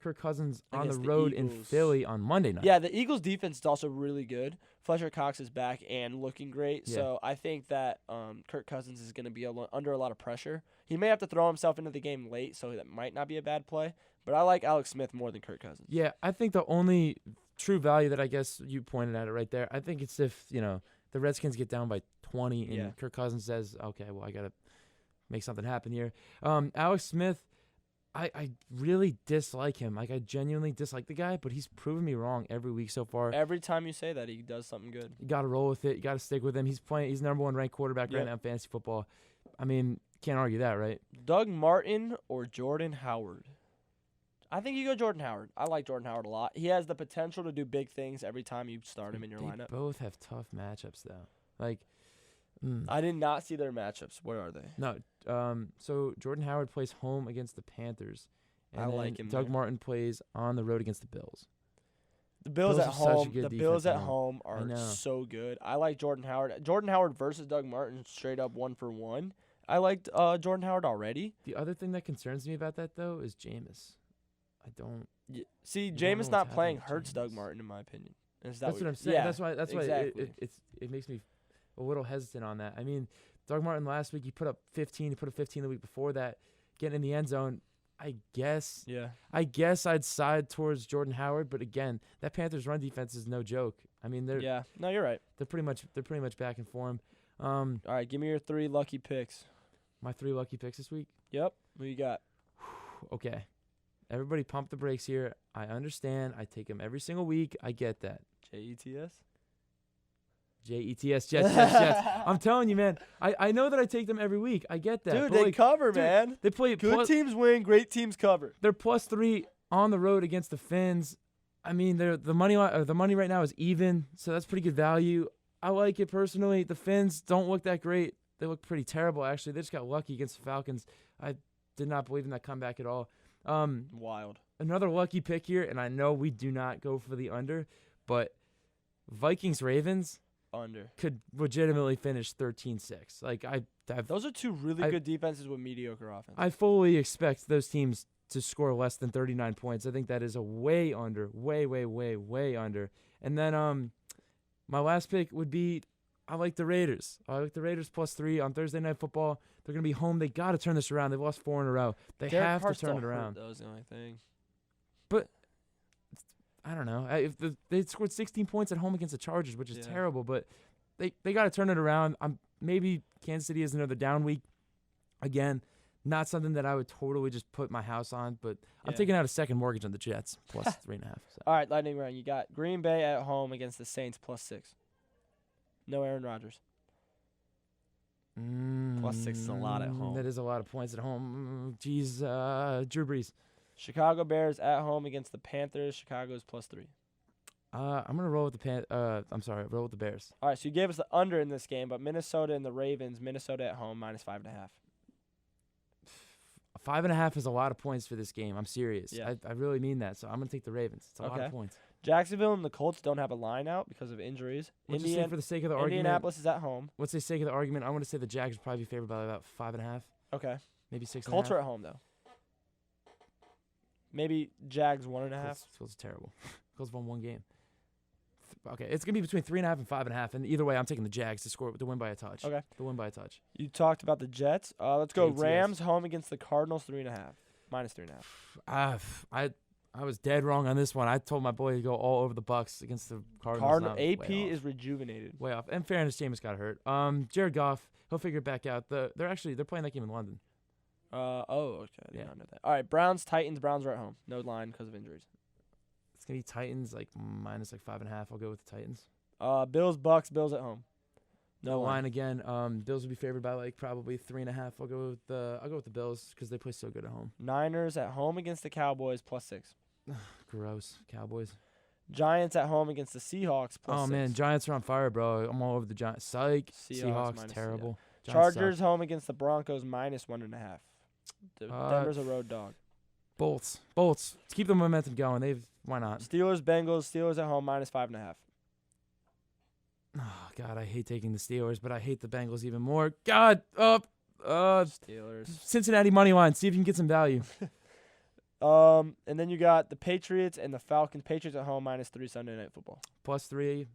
Kirk Cousins on the road in Philly on Monday night. Yeah, the Eagles' defense is also really good. Fletcher Cox is back and looking great, so I think that Kirk Cousins is going to be under a lot of pressure. He may have to throw himself into the game late, so that might not be a bad play, but I like Alex Smith more than Kirk Cousins. Yeah, I think the only true value that I guess you pointed at it right there, I think it's if, the Redskins get down by 20 and Kirk Cousins says, okay, well, I got to make something happen here. Alex Smith, I really dislike him. Like, I genuinely dislike the guy, but he's proven me wrong every week so far. Every time you say that, he does something good. You got to roll with it. You got to stick with him. He's number 1 ranked quarterback right now in fantasy football. I mean, can't argue that, right? Doug Martin or Jordan Howard? I think you go Jordan Howard. I like Jordan Howard a lot. He has the potential to do big things every time you start him in your lineup. They both have tough matchups, though. I did not see their matchups. Where are they? No. So Jordan Howard plays home against the Panthers. And I like him. Doug Martin plays on the road against the Bills. The Bills at home. The Bills at home are so good. I like Jordan Howard. Jordan Howard versus Doug Martin, straight up 1-for-1. I liked Jordan Howard already. The other thing that concerns me about that though is Jameis. I don't see Jameis not playing hurts Doug Martin in my opinion. That's what I'm saying. Yeah, that's why it makes me a little hesitant on that. I mean, Doug Martin last week he put up 15. He put up 15 the week before that, getting in the end zone. I guess I'd side towards Jordan Howard, but again, that Panthers run defense is no joke. I mean, you're right. They're pretty much back in form. All right, give me your 3 lucky picks. My 3 lucky picks this week? Yep. What you got? Okay. Everybody pump the brakes here. I understand. I take them every single week. I get that. Jets. Jets. I'm telling you, man. I know that I take them every week. I get that. Dude, they cover, man. They play good teams win, great teams cover. They're +3 on the road against the Finns. I mean, the money right now is even, so that's pretty good value. I like it personally. The Finns don't look that great. They look pretty terrible, actually. They just got lucky against the Falcons. I did not believe in that comeback at all. Wild. Another lucky pick here, and I know we do not go for the under, but Vikings-Ravens under could legitimately finish 13-6. Like those are 2 really good defenses with mediocre offense. I fully expect those teams to score less than 39 points. I think that is a way under, way under. And then my last pick would be I like the Raiders. I like the Raiders +3 on Thursday Night Football. They're going to be home. They got to turn this around. They've lost 4 in a row. They have to turn it around. That was the only thing. But I don't know. They scored 16 points at home against the Chargers, which is terrible. But they got to turn it around. Maybe Kansas City is another down week. Again, not something that I would totally just put my house on. But I'm taking out a second mortgage on the Jets +3.5. So. All right, lightning round. You got Green Bay at home against the Saints +6. No Aaron Rodgers. +6 is a lot at home. That is a lot of points at home. Drew Brees. Chicago Bears at home against the Panthers. Chicago's +3. I'm gonna roll with roll with the Bears. All right, so you gave us the under in this game, but Minnesota and the Ravens. Minnesota at home -5.5. 5.5 is a lot of points for this game. I'm serious. Yeah. I really mean that. So I'm gonna take the Ravens. It's a lot of points. Jacksonville and the Colts don't have a line out because of injuries. Let's just say for the sake of the argument, Indianapolis is at home. Let's say sake of the argument, I want to say the Jags would probably be favored by about 5.5. Okay. Maybe 6.5. Colts are at home though. Maybe Jags 1.5. Feels terrible. Colts won one game. Okay, it's gonna be between 3.5 and 5.5, and either way, I'm taking the Jags to win by a touch. Okay. To win by a touch. You talked about the Jets. Let's go ATS. Rams home against the Cardinals 3.5. -3.5. I was dead wrong on this one. I told my boy to go all over the Bucks against the Cardinals. AP is rejuvenated. Way off. In fairness, Jameis got hurt. Jared Goff, he'll figure it back out. They're playing that game in London. Okay. I did Yeah. not know that. All right, Browns, Titans. Browns are at home. No line because of injuries. It's gonna be Titans minus 5.5. I'll go with the Titans. Bills, Bucks. Bills at home. No line again. Bills will be favored by probably 3.5. I'll go with the Bills because they play so good at home. Niners at home against the Cowboys +6. Gross. Cowboys. Giants at home against the Seahawks +6. Oh man, Giants are on fire, bro. I'm all over the Giants. Psych. Seahawks terrible. Yeah. Giants Chargers suck. home against the Broncos -1.5. Denver's a road dog. Bolts. To keep the momentum going. Why not? Steelers, Bengals. Steelers at home -5.5. Oh God, I hate taking the Steelers, but I hate the Bengals even more. God, Steelers. Cincinnati money line. See if you can get some value. And then you got the Patriots and the Falcons. Patriots at home -3 Sunday Night Football. +3.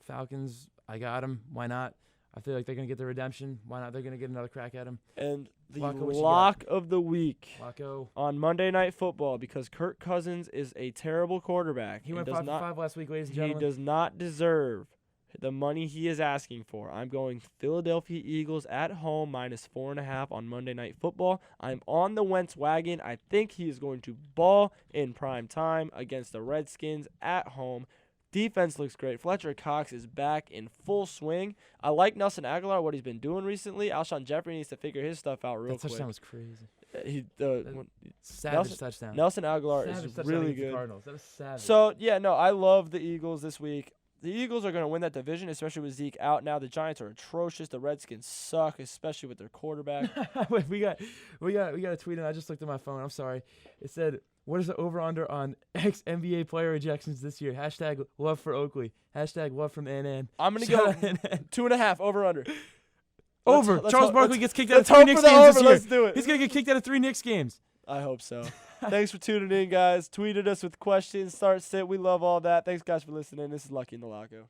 Falcons. I got them. Why not? I feel like they're gonna get the redemption. Why not? They're gonna get another crack at him. And the Locko, what you lock of the week Locko. on Monday Night Football, because Kirk Cousins is a terrible quarterback. He went does 5 for not, 5 last week, ladies and He gentlemen. does not deserve the money he is asking for. I'm going Philadelphia Eagles at home -4.5 on Monday Night Football. I'm on the Wentz wagon. I think he is going to ball in prime time against the Redskins at home. Defense looks great. Fletcher Cox is back in full swing. I like Nelson Aguilar, what he's been doing recently. Alshon Jeffrey needs to figure his stuff out real That quick. touchdown was crazy. Savage touchdown. Nelson Aguilar Savage is touchdown really against the good. Cardinals. That was savage. So, yeah, no, I love the Eagles this week. The Eagles are going to win that division, especially with Zeke out now. The Giants are atrocious. The Redskins suck, especially with their quarterback. Wait, we got a tweet, and I just looked at my phone. I'm sorry. It said, "What is the over/under on ex-NBA player ejections this year? Hashtag love for Oakley. Hashtag love from NN." I'm going to go 2.5 over/under. Over. Let's Charles hope- Barkley let's- gets kicked out of Let's 3 hope Knicks for the games over. this year. Let's do it. He's gonna get kicked out of 3 Knicks games. I hope so. Thanks for tuning in, guys. Tweeted us with questions, start, sit. We love all that. Thanks, guys, for listening. This is Lucky in the Locko.